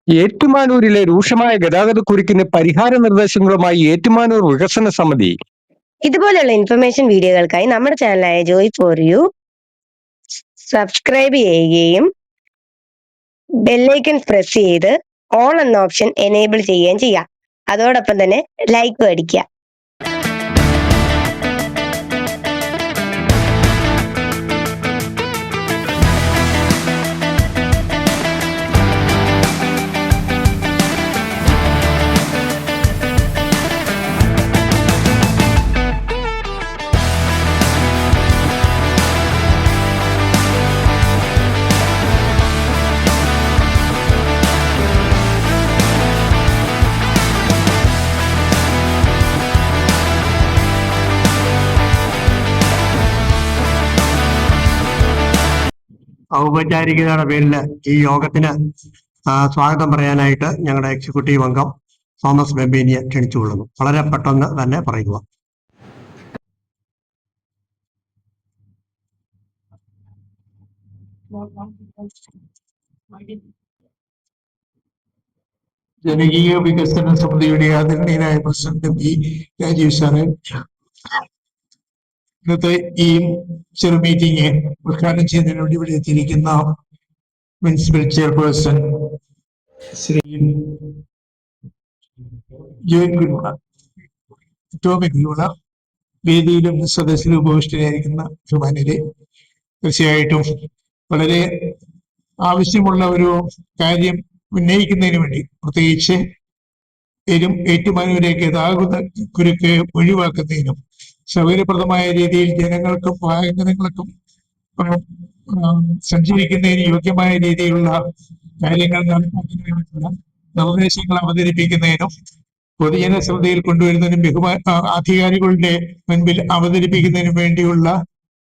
ഏറ്റുമാനൂരിലെ രൂക്ഷമായ ഗതാഗതക്കുരുക്കിന് പരിഹാര നിർദ്ദേശങ്ങളുമായി ഏറ്റുമാനൂർ വികസന സമിതി. ഇതുപോലെയുള്ള ഇൻഫർമേഷൻ വീഡിയോകൾക്കായി നമ്മുടെ ചാനലായ ജോയ് ഫോർ യു സബ്സ്ക്രൈബ് ചെയ്യുകയും ബെല്ലൈക്കൺ പ്രസ് ചെയ്ത് ഓൾ എന്ന ഓപ്ഷൻ എനേബിൾ ചെയ്യുകയും ചെയ്യാം. അതോടൊപ്പം തന്നെ ലൈക്ക് അടിക്കുക. ഔപചാരികതയുടെ പേരിൽ ഈ യോഗത്തിന് സ്വാഗതം പറയാനായിട്ട് ഞങ്ങളുടെ എക്സിക്യൂട്ടീവ് അംഗം തോമസ് ബെമ്പേനിയെ ക്ഷണിച്ചുകൊള്ളുന്നു. വളരെ പെട്ടെന്ന് തന്നെ പറയുക. ജനകീയ വികസന സമിതിയുടെ ആദരണീയനായ പ്രസിഡന്റ് പി രാജീവ് സാറ് ഇന്നത്തെ ഈ ചെറു മീറ്റിംഗ് ഉദ്ഘാടനം ചെയ്യുന്നതിന് വേണ്ടി ഇവിടെ എത്തിയിരിക്കുന്ന മുനിസിപ്പൽ ചെയർപേഴ്സൺ ശ്രീ ജോയിൻ ഗുരുവ, ടോമി ഗുരുവ, വേദിയിലും സദസ്സിലും ഉപവിഷ്ടരായിരിക്കുന്ന ബഹുമാന്യരെ, തീർച്ചയായിട്ടും വളരെ ആവശ്യമുള്ള ഒരു കാര്യം ഉന്നയിക്കുന്നതിന് വേണ്ടി, പ്രത്യേകിച്ച് ഏറ്റുമാനൂരെ ഗതാഗത കുരുക്ക് ഒഴിവാക്കുന്നതിനും സൗകര്യപ്രദമായ രീതിയിൽ ജനങ്ങൾക്കും വാഹനങ്ങൾക്കും സഞ്ചരിക്കുന്നതിന് യോഗ്യമായ രീതിയിലുള്ള കാര്യങ്ങൾ നടപ്പാക്കുന്നതിനുള്ള നിർദ്ദേശങ്ങൾ അവതരിപ്പിക്കുന്നതിനും പൊതുജന ശ്രദ്ധയിൽ കൊണ്ടുവരുന്നതിനും അധികാരികളുടെ മുൻപിൽ അവതരിപ്പിക്കുന്നതിനും വേണ്ടിയുള്ള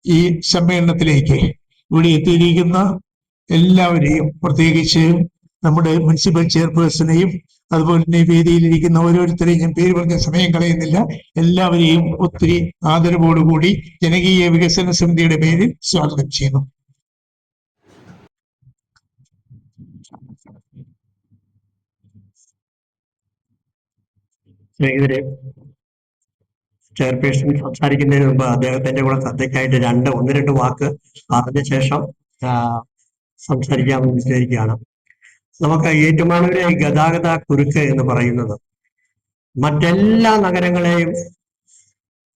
ഈ സമ്മേളനത്തിലേക്ക് ഇവിടെ എത്തിയിരിക്കുന്ന എല്ലാവരെയും, പ്രത്യേകിച്ച് നമ്മുടെ മുനിസിപ്പൽ ചെയർപേഴ്സണെയും അതുപോലെ തന്നെ വേദിയിലിരിക്കുന്ന ഓരോരുത്തരെയും ഞാൻ പേര് പറഞ്ഞ സമയം കളയുന്നില്ല, എല്ലാവരെയും ഒത്തിരി ആദരവോടുകൂടി ജനകീയ വികസന സമിതിയുടെ പേരിൽ സ്വാഗതം ചെയ്യുന്നു. സ്നേഹിതരെ, ചെയർപേഴ്സൺ സംസാരിക്കുന്നതിന് മുമ്പ് അദ്ദേഹത്തിന്റെ കൂടെ ശ്രദ്ധയ്ക്കായിട്ട് ഒന്ന് രണ്ട് വാക്ക് പറഞ്ഞ ശേഷം സംസാരിക്കാമെന്ന് വിചാരിക്കുകയാണ്. നമുക്ക് ഏറ്റുമാനൂരെ ഗതാഗത കുരുക്ക് എന്ന് പറയുന്നത് മറ്റെല്ലാ നഗരങ്ങളെയും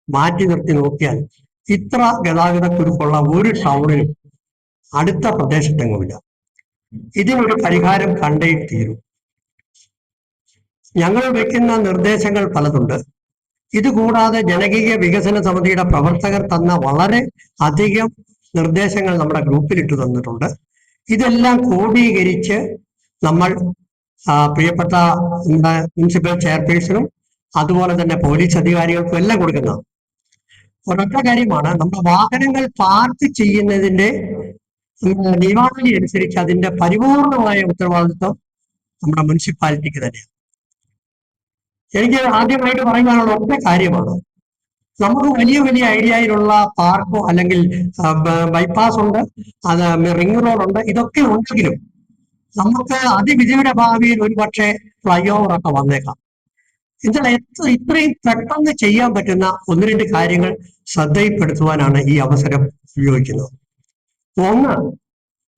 മാറ്റി നിർത്തി നോക്കിയാൽ ഇത്ര ഗതാഗത കുരുക്കുള്ള ഒരു ടൗണിലും അടുത്ത പ്രദേശത്തെങ്ങുമില്ല. ഇതിനൊരു പരിഹാരം കണ്ടേ തീരും. ഞങ്ങൾ വെക്കുന്ന നിർദ്ദേശങ്ങൾ പലതുണ്ട്. ഇതുകൂടാതെ ജനകീയ വികസന സമിതിയുടെ പ്രവർത്തകർ തന്ന വളരെ അധികം നിർദ്ദേശങ്ങൾ നമ്മുടെ ഗ്രൂപ്പിൽ ഇട്ടു തന്നിട്ടുണ്ട്. ഇതെല്ലാം ക്രോഡീകരിച്ച് നമ്മൾ പ്രിയപ്പെട്ട നമ്മുടെ മുനിസിപ്പൽ ചെയർപേഴ്സണും അതുപോലെ തന്നെ പോലീസ് അധികാരികൾക്കും എല്ലാം കൊടുക്കുന്നത് ഒരൊറ്റ കാര്യമാണ്. നമ്മുടെ വാഹനങ്ങൾ പാർക്ക് ചെയ്യുന്നതിന്റെ നിയമാവലി അനുസരിച്ച് അതിന്റെ പരിപൂർണമായ ഉത്തരവാദിത്വം നമ്മുടെ മുനിസിപ്പാലിറ്റിക്ക് തന്നെയാണ്. എനിക്ക് ആദ്യമായിട്ട് പറയാനുള്ള ഒറ്റ കാര്യമാണ്, നമുക്ക് വലിയ വലിയ ഐഡിയയിലുള്ള പാർക്കോ അല്ലെങ്കിൽ ബൈപ്പാസ് ഉണ്ട്, അത് റിംഗ് റോഡ് ഉണ്ട്, ഇതൊക്കെ ഉണ്ടെങ്കിലും നമുക്ക് അതിവിധിയുടെ ഭാവിയിൽ ഒരു പക്ഷേ ഫ്ലൈ ഓവർ ഒക്കെ വന്നേക്കാം. എന്നാൽ ഇത്രയും പെട്ടെന്ന് ചെയ്യാൻ പറ്റുന്ന ഒന്ന് രണ്ട് കാര്യങ്ങൾ ശ്രദ്ധയിൽപ്പെടുത്തുവാനാണ് ഈ അവസരം ഉപയോഗിക്കുന്നത്. ഒന്ന്,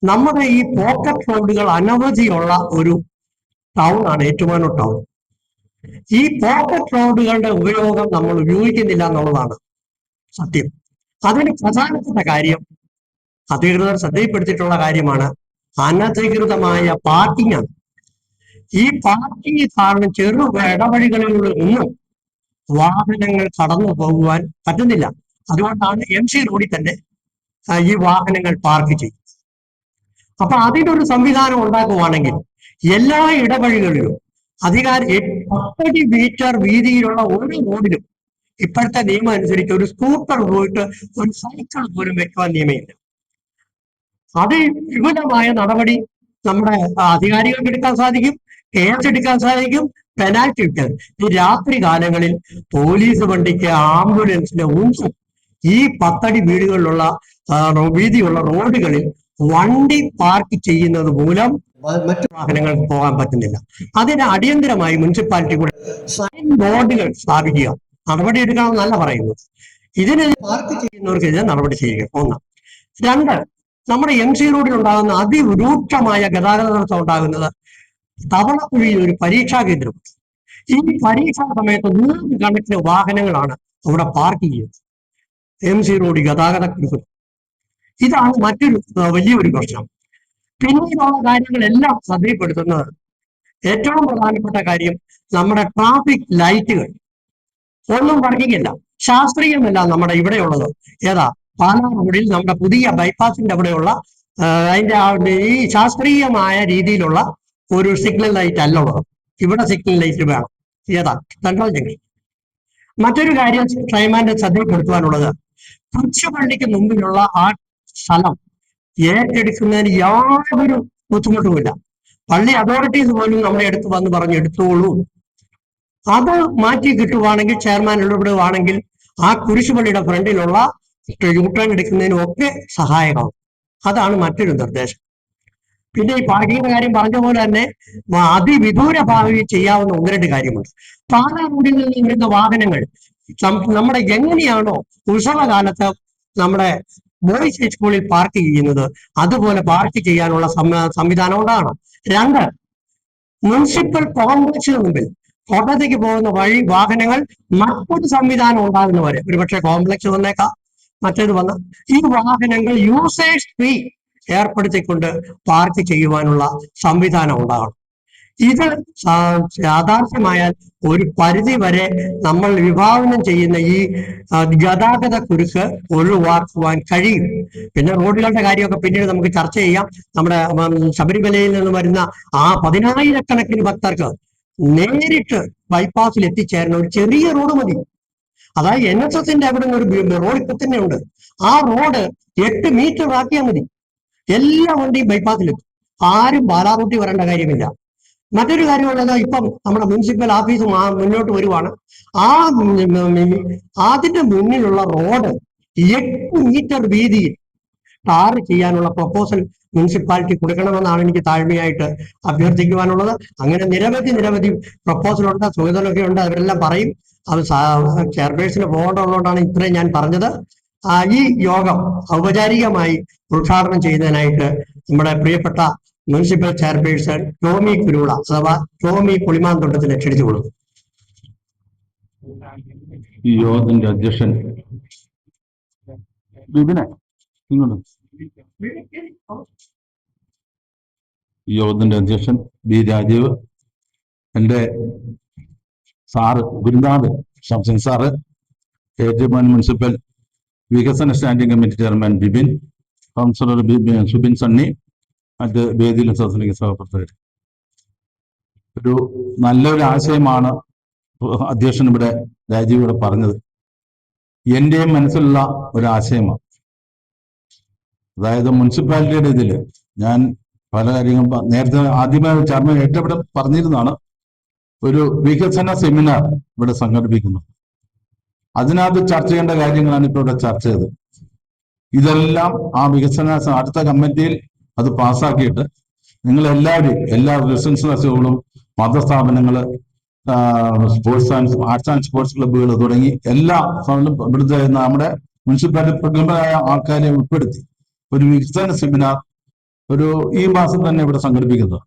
നമ്മുടെ ഈ പോക്കറ്റ് റോഡുകൾ അനവധിയുള്ള ഒരു ടൗൺ ആണ് ഏറ്റുമാനൂർ ടൗൺ. ഈ പോക്കറ്റ് റോഡുകളുടെ ഉപയോഗം നമ്മൾ ഉപയോഗിക്കുന്നില്ല എന്നുള്ളതാണ് സത്യം. അതിന് പ്രധാനപ്പെട്ട കാര്യം അധികൃതർ ശ്രദ്ധയിൽപ്പെടുത്തിയിട്ടുള്ള കാര്യമാണ് അനധികൃതമായ പാർക്കിംഗ് ആണ്. ഈ പാർക്കിംഗ് കാരണം ചെറു ഇടവഴികളിലൂടെ ഒന്നും വാഹനങ്ങൾ കടന്നു പോകുവാൻ പറ്റുന്നില്ല. അതുകൊണ്ടാണ് MC റോഡിൽ തന്നെ ഈ വാഹനങ്ങൾ പാർക്ക് ചെയ്യും. അപ്പൊ അതിനൊരു സംവിധാനം ഉണ്ടാക്കുവാണെങ്കിൽ എല്ലാ ഇടവഴികളിലും 10 മീറ്റർ വീതിയിലുള്ള ഓരോ റോഡിലും ഇപ്പോഴത്തെ നിയമം അനുസരിച്ച് ഒരു സ്കൂട്ടർ പോയിട്ട് ഒരു സൈക്കിൾ പോലും വെക്കുവാൻ നിയമമില്ല. അത് വിപുലമായ നടപടി നമ്മുടെ അധികാരികൾക്ക് എടുക്കാൻ സാധിക്കും, കേസ് എടുക്കാൻ സാധിക്കും, പെനാൽറ്റി എടുക്കാൻ. ഈ രാത്രി കാലങ്ങളിൽ പോലീസ് വണ്ടിക്ക്, ആംബുലൻസിന് ഒന്നും ഈ 10 വീടുകളിലുള്ള വീതിയുള്ള റോഡുകളിൽ വണ്ടി പാർക്ക് ചെയ്യുന്നത് മൂലം മറ്റു വാഹനങ്ങൾക്ക് പോകാൻ പറ്റുന്നില്ല. അതിന് അടിയന്തരമായി മുനിസിപ്പാലിറ്റി കൂടെ സൈൻ ബോർഡുകൾ സ്ഥാപിക്കുക, നടപടിയെടുക്കണമെന്നല്ല പറയുന്നത്. ഇതിന് പാർക്ക് ചെയ്യുന്നവർക്കെതിരെ നടപടി ചെയ്യുക. ഒന്ന്. രണ്ട്, നമ്മുടെ MC റോഡിൽ ഉണ്ടാകുന്ന അതിരൂക്ഷമായ ഗതാഗത തടസ്സം ഉണ്ടാകുന്നത് തവളക്കുഴിയിൽ ഒരു പരീക്ഷാ കേന്ദ്രം. ഈ പരീക്ഷാ സമയത്ത് 100 കണക്കിന് വാഹനങ്ങളാണ് അവിടെ പാർക്ക് ചെയ്യുന്നത്. MC റോഡ് ഗതാഗത കുരുക്ക്. ഇതാണ് മറ്റൊരു വലിയൊരു പ്രശ്നം. പിന്നീടുള്ള കാര്യങ്ങളെല്ലാം ശ്രദ്ധയിൽപ്പെടുത്തുന്നത് ഏറ്റവും പ്രധാനപ്പെട്ട കാര്യം, നമ്മുടെ ട്രാഫിക് ലൈറ്റുകൾ ഒന്നും വർക്കിംഗ് അല്ല, ശാസ്ത്രീയമല്ല. നമ്മുടെ ഇവിടെയുള്ളത് ഏതാ, പാലാ റോഡിൽ നമ്മുടെ പുതിയ ബൈപ്പാസിന്റെ അവിടെയുള്ള അതിന്റെ ഈ ശാസ്ത്രീയമായ രീതിയിലുള്ള ഒരു സിഗ്നൽ ലൈറ്റ് അല്ല ഉള്ളത്. ഇവിടെ സിഗ്നൽ ലൈറ്റ് വേണം. ഏതാ, സെൻട്രൽ ജംഗ്ഷൻ. മറ്റൊരു കാര്യം ട്രൈമാന്റെ ശ്രദ്ധയിൽപ്പെടുത്തുവാനുള്ളത്, കൊച്ചുപള്ളിക്ക് മുമ്പിലുള്ള ആ സ്ഥലം ഏറ്റെടുക്കുന്നതിന് യാതൊരു ബുദ്ധിമുട്ടുമില്ല. പള്ളി അതോറിറ്റീസ് പോലും നമ്മുടെ അടുത്ത് വന്ന് പറഞ്ഞു എടുത്തോളൂ. അത് മാറ്റി കിട്ടുവാണെങ്കിൽ, ചെയർമാൻ ഇടപെടുവാണെങ്കിൽ ആ കുരിശുപള്ളിയുടെ ഫ്രണ്ടിലുള്ള യൂട്ടേൺ എടുക്കുന്നതിനും ഒക്കെ സഹായകമാവും. അതാണ് മറ്റൊരു നിർദ്ദേശം. പിന്നെ ഈ പാർക്കിങ്ങിന്റെ കാര്യം പറഞ്ഞ പോലെ തന്നെ അതിവിദൂര ഭാവിയിൽ ചെയ്യാവുന്ന 1-2 കാര്യമുണ്ട്. പാലാ റോഡിൽ നിന്ന് വരുന്ന വാഹനങ്ങൾ നമ്മുടെ എങ്ങനെയാണോ ഉത്സവകാലത്ത് നമ്മുടെ ബോയ്സ് സ്കൂളിൽ പാർക്ക് ചെയ്യുന്നത്, അതുപോലെ പാർക്ക് ചെയ്യാനുള്ള സംവിധാനം ഉണ്ടാകണം. 2, മുനിസിപ്പൽ കോംപ്ലക്സിന് മുമ്പിൽ കോട്ടയത്തേക്ക് പോകുന്ന വഴി വാഹനങ്ങൾ മറ്റൊരു സംവിധാനം ഉണ്ടാകുന്നവരെ, ഒരുപക്ഷെ കോംപ്ലക്സ് വന്നേക്കാം, മറ്റേത് വന്ന ഈ വാഹനങ്ങൾ യൂസേഴ്സ് ഫീ ഏർപ്പെടുത്തിക്കൊണ്ട് പാർക്ക് ചെയ്യുവാനുള്ള സംവിധാനം ഉണ്ടാകണം. ഇത് യാഥാർത്ഥ്യമായാൽ ഒരു പരിധി വരെ നമ്മൾ വിഭാവനം ചെയ്യുന്ന ഈ ഗതാഗത കുരുക്ക് ഒഴിവാക്കുവാൻ കഴിയും. പിന്നെ റോഡുകളുടെ കാര്യമൊക്കെ പിന്നീട് നമുക്ക് ചർച്ച ചെയ്യാം. നമ്മുടെ ശബരിമലയിൽ നിന്ന് വരുന്ന ആ 10,000-കണക്കിന് ഭക്തർക്ക് നേരിട്ട് ബൈപ്പാസിൽ എത്തിച്ചേരുന്ന ഒരു ചെറിയ റോഡ് മതി. അതായത് NSSന്റെ അവിടെ ഒരു റോഡ് ഇപ്പൊ തന്നെ ഉണ്ട്. ആ റോഡ് 8 മീറ്റർ ആക്കിയാൽ മതി. എല്ലാ വണ്ടിയും ബൈപ്പാസിലെത്തും. ആരും പാലാ റൂട്ടിൽ വരേണ്ട കാര്യമില്ല. മറ്റൊരു കാര്യമുള്ളത്, ഇപ്പം നമ്മുടെ മുനിസിപ്പൽ ഓഫീസ് മുന്നോട്ട് വരുവാണ്. അതിന്റെ മുന്നിലുള്ള റോഡ് 8 മീറ്റർ വീതിയിൽ ടാർ ചെയ്യാനുള്ള പ്രപ്പോസൽ മുനിസിപ്പാലിറ്റി കൊടുക്കണമെന്നാണ് എനിക്ക് താഴ്മയായിട്ട് അഭ്യർത്ഥിക്കുവാനുള്ളത്. അങ്ങനെ നിരവധി പ്രപ്പോസലുണ്ട്, സൂചനകളൊക്കെ ഉണ്ട്. അവരെല്ലാം പറയും. അത് ചെയർപേഴ്സിന് പോകേണ്ടതുകൊണ്ടാണ് ഇത്രയും ഞാൻ പറഞ്ഞത്. ഈ യോഗം ഔപചാരികമായി ഉദ്ഘാടനം ചെയ്യുന്നതിനായിട്ട് നമ്മുടെ പ്രിയപ്പെട്ട മുനിസിപ്പൽ ചെയർപേഴ്സൺ ടോമി കുരുള അഥവാ ടോമി പുളിമാന്തോട്ടത്തിനെ ക്ഷണിച്ചു കൊടുക്കും. ഈ യോഗത്തിന്റെ അധ്യക്ഷൻ ബി രാജീവ്, എൻ്റെ സാറ് ഗുരുനാഥ് ശംസിംഗ് സാറ്, ഏറ്റുമാൻ മുനിസിപ്പൽ വികസന standing committee chairman Bibin, councillor Subin Sunny, മറ്റ് വേദിയിലെ സദസ്സിലേക്ക് സഹപ്രവർത്തകർ. ഒരു നല്ലൊരു ആശയമാണ് അധ്യക്ഷൻ ഇവിടെ രാജീവ് ഇവിടെ പറഞ്ഞത്. എന്റെയും മനസ്സിലുള്ള ഒരു ആശയമാണ്. അതായത് മുനിസിപ്പാലിറ്റിയുടെ ഇതിൽ ഞാൻ പല കാര്യങ്ങളും നേരത്തെ ആദ്യമായി ചെയർമാൻ ഏറ്റവും പറഞ്ഞിരുന്നതാണ്, ഒരു വികസന സെമിനാർ ഇവിടെ സംഘടിപ്പിക്കുന്നു. അതിനകത്ത് ചർച്ച ചെയ്യേണ്ട കാര്യങ്ങളാണ് ഇപ്പോൾ ഇവിടെ ചർച്ച ചെയ്തത്. ഇതെല്ലാം ആ വികസന അടുത്ത കമ്മിറ്റിയിൽ അത് പാസ്സാക്കിയിട്ട് നിങ്ങൾ എല്ലാവരും, എല്ലാ റെസിഡൻസുകളും, മതസ്ഥാപനങ്ങള്, സ്പോർട്സ് ആർട്സ് ആൻഡ് സ്പോർട്സ് ക്ലബ്ബുകൾ തുടങ്ങി എല്ലാ ഇവിടുത്തെ നമ്മുടെ മുനിസിപ്പാലിറ്റി പ്രഗത്ഭരായ ആൾക്കാരെ ഉൾപ്പെടുത്തി ഒരു വികസന സെമിനാർ ഈ മാസം തന്നെ ഇവിടെ സംഘടിപ്പിക്കുന്നത്.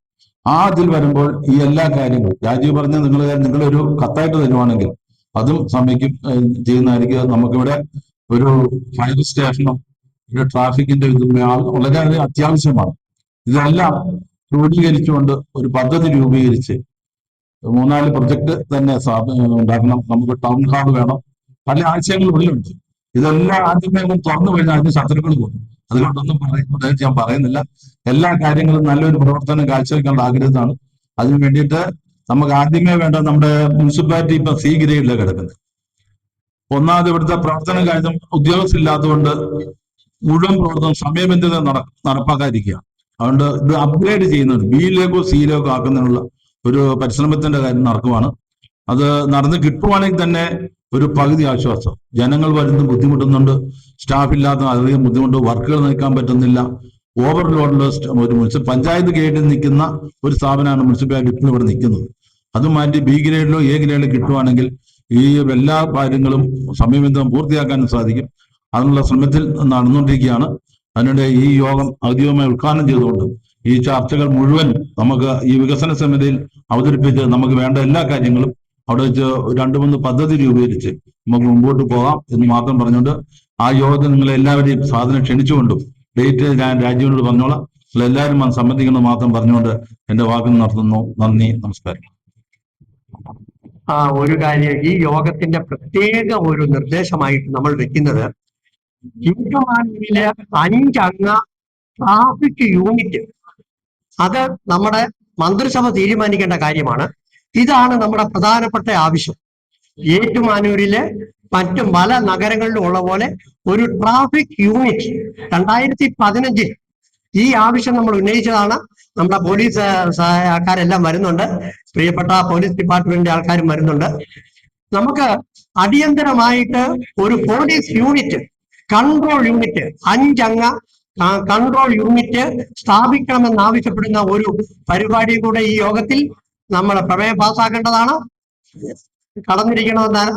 ഇതിൽ വരുമ്പോൾ ഈ എല്ലാ കാര്യങ്ങളും രാജീവ് പറഞ്ഞ നിങ്ങളൊരു കത്തായിട്ട് തരുവാണെങ്കിൽ അതും സമയക്കും ചെയ്യുന്നതായിരിക്കും. നമുക്കിവിടെ ഒരു ഫയർ സ്റ്റേഷനും ഒരു ട്രാഫിക്കിന്റെ ഇതും വളരെ അത്യാവശ്യമാണ്. ഇതെല്ലാം ക്രോഡീകരിച്ചുകൊണ്ട് ഒരു പദ്ധതി രൂപീകരിച്ച് 3-4 പ്രൊജക്ട് തന്നെ ഉണ്ടാക്കണം. നമുക്ക് ടൗൺ ഹാൾ വേണം. പല ആശയങ്ങളും ഉള്ളിലുണ്ട്. ഇതെല്ലാം ആദ്യമേ തുറന്നു കഴിഞ്ഞാൽ അതിന് ശത്രുക്കൾ പോകും. അതുകൊണ്ടൊന്നും ഞാൻ പറയുന്നില്ല. എല്ലാ കാര്യങ്ങളും നല്ലൊരു പ്രവർത്തനം കാഴ്ചവെക്കാനുള്ള ആഗ്രഹത്താണ്. അതിനു വേണ്ടിയിട്ട് നമുക്ക് ആദ്യമേ വേണ്ട, നമ്മുടെ മുനിസിപ്പാലിറ്റി ഇപ്പൊ C ഗ്രേഡിലാണ് കിടക്കുന്നത്. ഒന്നാമത് ഇവിടുത്തെ പ്രവർത്തനം കാര്യം ഉദ്യോഗസ്ഥരില്ലാത്തതുകൊണ്ട് മുഴുവൻ പ്രവർത്തനം സമയബന്ധിത നടപ്പാക്കാതിരിക്കുക. അതുകൊണ്ട് ഇത് അപ്ഗ്രേഡ് ചെയ്യുന്നുണ്ട്. B-യിലേക്കോ C-യിലേക്കോ ആക്കുന്നതിനുള്ള ഒരു പരിശ്രമത്തിന്റെ കാര്യം നടക്കുവാണ്. അത് നടന്ന് കിട്ടുവാണെങ്കിൽ തന്നെ ഒരു പകുതി ആശ്വാസം. ജനങ്ങൾ വരുന്ന ബുദ്ധിമുട്ടുന്നുണ്ട്, സ്റ്റാഫ് ഇല്ലാത്ത അധികം ബുദ്ധിമുട്ട്, വർക്കുകൾ നയിക്കാൻ പറ്റുന്നില്ല, ഓവർലോഡുള്ള ഒരു പഞ്ചായത്ത് ഗ്രേഡിൽ നിൽക്കുന്ന ഒരു സ്ഥാപനമാണ് മുനിസിപ്പാലിറ്റി ഇവിടെ നിൽക്കുന്നത്. അത് മാറ്റി ബി ഗ്രേഡിലോ എ ഗ്രേഡിലോ കിട്ടുവാണെങ്കിൽ ഈ എല്ലാ കാര്യങ്ങളും സമയബന്ധിതം പൂർത്തിയാക്കാനും സാധിക്കും. അതിനുള്ള ശ്രമത്തിൽ നടന്നുകൊണ്ടിരിക്കുകയാണ്. അതിനിടെ ഈ യോഗം ഔദ്യോഗികമായി ഉദ്ഘാടനം ചെയ്തുകൊണ്ട് ഈ ചർച്ചകൾ മുഴുവൻ നമുക്ക് ഈ വികസന സമിതിയിൽ അവതരിപ്പിച്ച് നമുക്ക് വേണ്ട എല്ലാ കാര്യങ്ങളും അവിടെ വെച്ച് 2-3 പദ്ധതി രൂപീകരിച്ച് നമുക്ക് മുമ്പോട്ട് പോകാം എന്ന് മാത്രം പറഞ്ഞുകൊണ്ട് ആ യോഗത്തിൽ നിങ്ങളെ എല്ലാവരെയും സാധനം ക്ഷണിച്ചുകൊണ്ടും ഡേറ്റ് ഞാൻ രാജീവിനോട് പറഞ്ഞോളാം, എല്ലാവരും സംബന്ധിക്കണം മാത്രം പറഞ്ഞുകൊണ്ട് എന്റെ വാക്കുകൾ നടത്തുന്നു. നന്ദി, നമസ്കാരം. ഒരു കാര്യം, ഈ യോഗത്തിന്റെ പ്രത്യേക ഒരു നിർദ്ദേശമായിട്ട് നമ്മൾ വെക്കുന്നത് ഏറ്റുമാനൂരിലെ 5 അംഗ ട്രാഫിക് യൂണിറ്റ്, അത് നമ്മുടെ മന്ത്രിസഭ തീരുമാനിക്കേണ്ട കാര്യമാണ്. ഇതാണ് നമ്മുടെ പ്രധാനപ്പെട്ട ആവശ്യം. ഏറ്റുമാനൂരിലെ മറ്റു പല നഗരങ്ങളിലും ഉള്ള പോലെ ഒരു ട്രാഫിക് യൂണിറ്റ് 2015 ഈ ആവശ്യം നമ്മൾ ഉന്നയിച്ചതാണ്. നമ്മുടെ പോലീസ് ആൾക്കാരെല്ലാം വരുന്നുണ്ട്, പ്രിയപ്പെട്ട പോലീസ് ഡിപ്പാർട്ട്മെന്റിന്റെ ആൾക്കാരും വരുന്നുണ്ട്. നമുക്ക് അടിയന്തരമായിട്ട് ഒരു പോലീസ് യൂണിറ്റ്, കൺട്രോൾ യൂണിറ്റ്, 5 അംഗ കൺട്രോൾ യൂണിറ്റ് സ്ഥാപിക്കണമെന്ന് ആവശ്യപ്പെടുന്ന ഒരു പരിപാടി കൂടെ ഈ യോഗത്തിൽ നമ്മൾ പ്രമേയം പാസ്സാക്കേണ്ടതാണ്. കടന്നിരിക്കണമെന്നാണ്.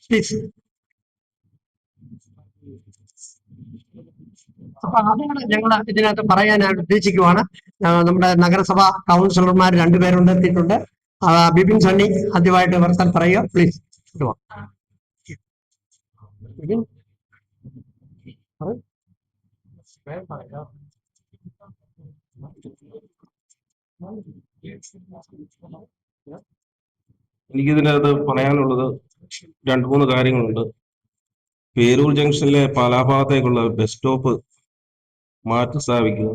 പ്ലീസ്. അപ്പൊ അതാണ് ഞങ്ങൾ ഇതിനകത്ത് പറയാനായിട്ട് ഉദ്ദേശിക്കുവാണ്. നമ്മുടെ നഗരസഭ കൗൺസിലർമാർ 2 പേരുണ്ട്, എത്തിയിട്ടുണ്ട്. ബിപിൻ സണ്ണി ആദ്യമായിട്ട് വർത്താൻ പറയുക, പ്ലീസ്. എനിക്കിതിനകത്ത് പറയാനുള്ളത് 2-3 കാര്യങ്ങളുണ്ട്. പേരൂർ ജംഗ്ഷനിലെ പാലാഭാഗത്തേക്കുള്ള ബസ് സ്റ്റോപ്പ് മാറ്റി സ്ഥാപിക്കുക.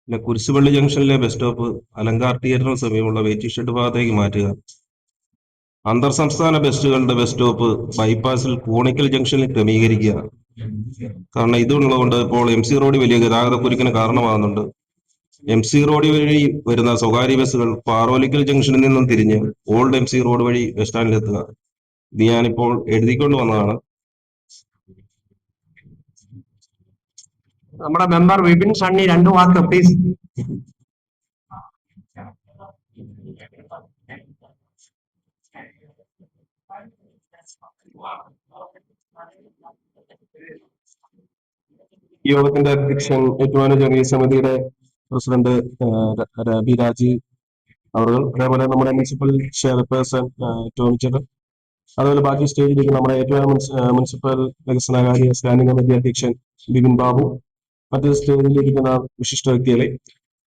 പിന്നെ കുരിശുപള്ളി ജംഗ്ഷനിലെ ബസ് സ്റ്റോപ്പ് അലങ്കാർ തിയേറ്ററിന് സമീപമുള്ള വെയിറ്റിംഗ് ഷെഡ് ഭാഗത്തേക്ക് മാറ്റുക. അന്തർ സംസ്ഥാന ബസ്സുകളുടെ ബസ് സ്റ്റോപ്പ് ബൈപ്പാസിൽ കോണിക്കൽ ജംഗ്ഷനിൽ ക്രമീകരിക്കുക. കാരണം ഇതുള്ളതുകൊണ്ട് ഇപ്പോൾ MC റോഡ് വലിയ ഗതാഗതക്കുരുക്കിന് കാരണമാകുന്നുണ്ട്. MC റോഡ് വഴി വരുന്ന സ്വകാര്യ ബസ്സുകൾ പാറോലിക്കൽ ജംഗ്ഷനിൽ നിന്നും തിരിഞ്ഞ് ഓൾഡ് MC റോഡ് വഴി ബസ് സ്റ്റാൻഡിലെത്തുക. ഇത് ഞാനിപ്പോൾ എഴുതിക്കൊണ്ട് വന്നതാണ്. നമ്മുടെ member Vipin Sunny 2 walk please. ഈ യോഗത്തിന്റെ അധ്യക്ഷൻ ഏറ്റുമാനൂർ ജനകീയ സമിതിയുടെ പ്രസിഡന്റ് ബി രാജീവ് അവർ, അതേപോലെ നമ്മുടെ മുനിസിപ്പൽ ചെയർപേഴ്സൺ ടോമിച്ചർ, അതുപോലെ ബാക്കി സ്റ്റേജിലേക്ക് നമ്മുടെ ഏറ്റുമാനൂർ മുനിസിപ്പൽ വികസനകാര്യ സ്റ്റാൻഡിംഗ് കമ്മിറ്റി അധ്യക്ഷൻ ബിപിൻ ബാബു, മറ്റ് സ്റ്റേജിലിരിക്കുന്ന വിശിഷ്ട വ്യക്തികളെ.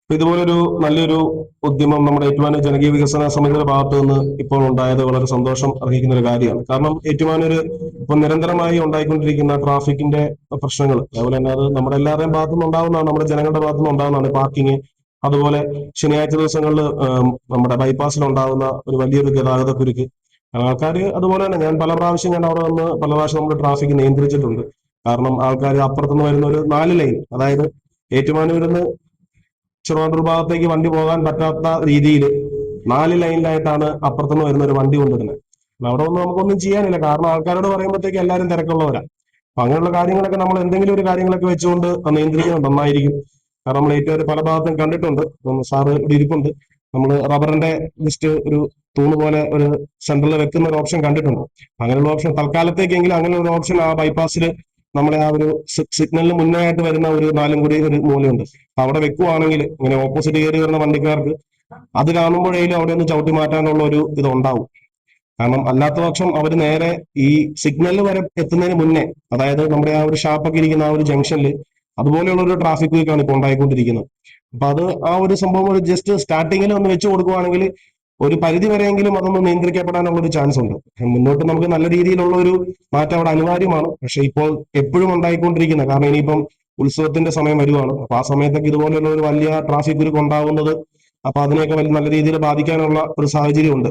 ഇതുപോലൊരു നല്ലൊരു ഉദ്യമം നമ്മുടെ ഏറ്റുമാനൂർ ജനകീയ വികസന സമിതിയുടെ ഭാഗത്തു നിന്ന് ഇപ്പോൾ ഉണ്ടായത് വളരെ സന്തോഷം അർഹിക്കുന്ന ഒരു കാര്യമാണ്. കാരണം ഏറ്റുമാനൂർ ഇപ്പൊ നിരന്തരമായി ഉണ്ടായിക്കൊണ്ടിരിക്കുന്ന ട്രാഫിക്കിന്റെ പ്രശ്നങ്ങൾ, അതുപോലെ തന്നെ അത് നമ്മുടെ എല്ലാവരുടെയും ഭാഗത്തുനിന്ന് ഉണ്ടാവുന്നതാണ്, നമ്മുടെ ജനങ്ങളുടെ ഭാഗത്തുനിന്ന് ഉണ്ടാവുന്നതാണ്. പാർക്കിങ്, അതുപോലെ ശനിയാഴ്ച ദിവസങ്ങളിൽ നമ്മുടെ ബൈപ്പാസിൽ ഉണ്ടാകുന്ന ഒരു വലിയൊരു ഗതാഗതക്കുരുക്ക്, ആൾക്കാർ അതുപോലെ തന്നെ ഞാൻ പല പ്രാവശ്യം അവിടെ വന്ന് പല പ്രാവശ്യം നമ്മുടെ ട്രാഫിക് നിയന്ത്രിച്ചിട്ടുണ്ട്. കാരണം ആൾക്കാർ അപ്പുറത്തുനിന്ന് വരുന്ന ഒരു 4 ലൈൻ, അതായത് ഏറ്റുമാനൂരിൽ നിന്ന് ചെറുവാണ്ടൂർ ഭാഗത്തേക്ക് വണ്ടി പോകാൻ പറ്റാത്ത രീതിയിൽ 4 ലൈനിലായിട്ടാണ് അപ്പുറത്തുനിന്ന് വരുന്ന ഒരു വണ്ടി കൊണ്ടുവരുന്നത്. അവിടെ ഒന്നും നമുക്കൊന്നും ചെയ്യാനില്ല, കാരണം ആൾക്കാരോട് പറയുമ്പോഴത്തേക്ക് എല്ലാവരും തിരക്കുള്ളവരാ. അപ്പൊ അങ്ങനെയുള്ള കാര്യങ്ങളൊക്കെ നമ്മൾ എന്തെങ്കിലും ഒരു കാര്യങ്ങളൊക്കെ വെച്ചുകൊണ്ട് നിയന്ത്രിക്കുന്നത് നന്നായിരിക്കും. കാരണം നമ്മൾ ഏറ്റവും പല ഭാഗത്തും കണ്ടിട്ടുണ്ട്. സാറ് ഇവിടെ ഇരിപ്പുണ്ട്, നമ്മൾ റബ്ബറിന്റെ ജസ്റ്റ് ഒരു തൂണ് പോലെ ഒരു സെന്ററിൽ വെക്കുന്ന ഒരു ഓപ്ഷൻ കണ്ടിട്ടുണ്ട്. അങ്ങനെയുള്ള ഓപ്ഷൻ തൽക്കാലത്തേക്കെങ്കിലും അങ്ങനെ ഒരു ഓപ്ഷൻ ആ ബൈപ്പാസിൽ നമ്മളെ ആ ഒരു സിഗ്നലിന് മുന്നേ ആയിട്ട് വരുന്ന ഒരു 4 കൂടി ഒരു മൂലയുണ്ട്. അവിടെ വെക്കുവാണെങ്കിൽ ഇങ്ങനെ ഓപ്പോസിറ്റ് കയറി വരുന്ന വണ്ടിക്കാർക്ക് അത് കാണുമ്പോഴേലും അവിടെ ഒന്ന് ചവിട്ടി മാറ്റാനുള്ള ഒരു ഇത് ഉണ്ടാവും. കാരണം അല്ലാത്ത പക്ഷം അവർ നേരെ ഈ സിഗ്നൽ വരെ എത്തുന്നതിന് മുന്നേ, അതായത് നമ്മുടെ ആ ഒരു ഷാപ്പൊക്കെ ഇരിക്കുന്ന ആ ഒരു ജംഗ്ഷനിൽ അതുപോലെയുള്ള ഒരു ട്രാഫിക് വീക്കാണ് ഇപ്പോൾ ഉണ്ടായിക്കൊണ്ടിരിക്കുന്നത്. അപ്പൊ അത് ആ ഒരു സംഭവം ഒരു ജസ്റ്റ് സ്റ്റാർട്ടിങ്ങിൽ ഒന്ന് വെച്ച് കൊടുക്കുവാണെങ്കിൽ ഒരു പരിധി വരെയെങ്കിലും അതൊന്ന് നിയന്ത്രിക്കപ്പെടാനുള്ള ഒരു ചാൻസ് ഉണ്ട്. മുന്നോട്ട് നമുക്ക് നല്ല രീതിയിലുള്ള ഒരു മാറ്റം അവിടെ അനിവാര്യമാണ്. പക്ഷെ ഇപ്പോൾ എപ്പോഴും ഉണ്ടായിക്കൊണ്ടിരിക്കുന്ന, കാരണം ഇനിയിപ്പം ഉത്സവത്തിന്റെ സമയം വരുവാണ്. അപ്പൊ ആ സമയത്തൊക്കെ ഇതുപോലെയുള്ള ഒരു വലിയ ട്രാഫിക് കുരുക്ക് ഉണ്ടാകുന്നത്, അപ്പൊ അതിനെയൊക്കെ നല്ല രീതിയിൽ ബാധിക്കാനുള്ള ഒരു സാഹചര്യം ഉണ്ട്.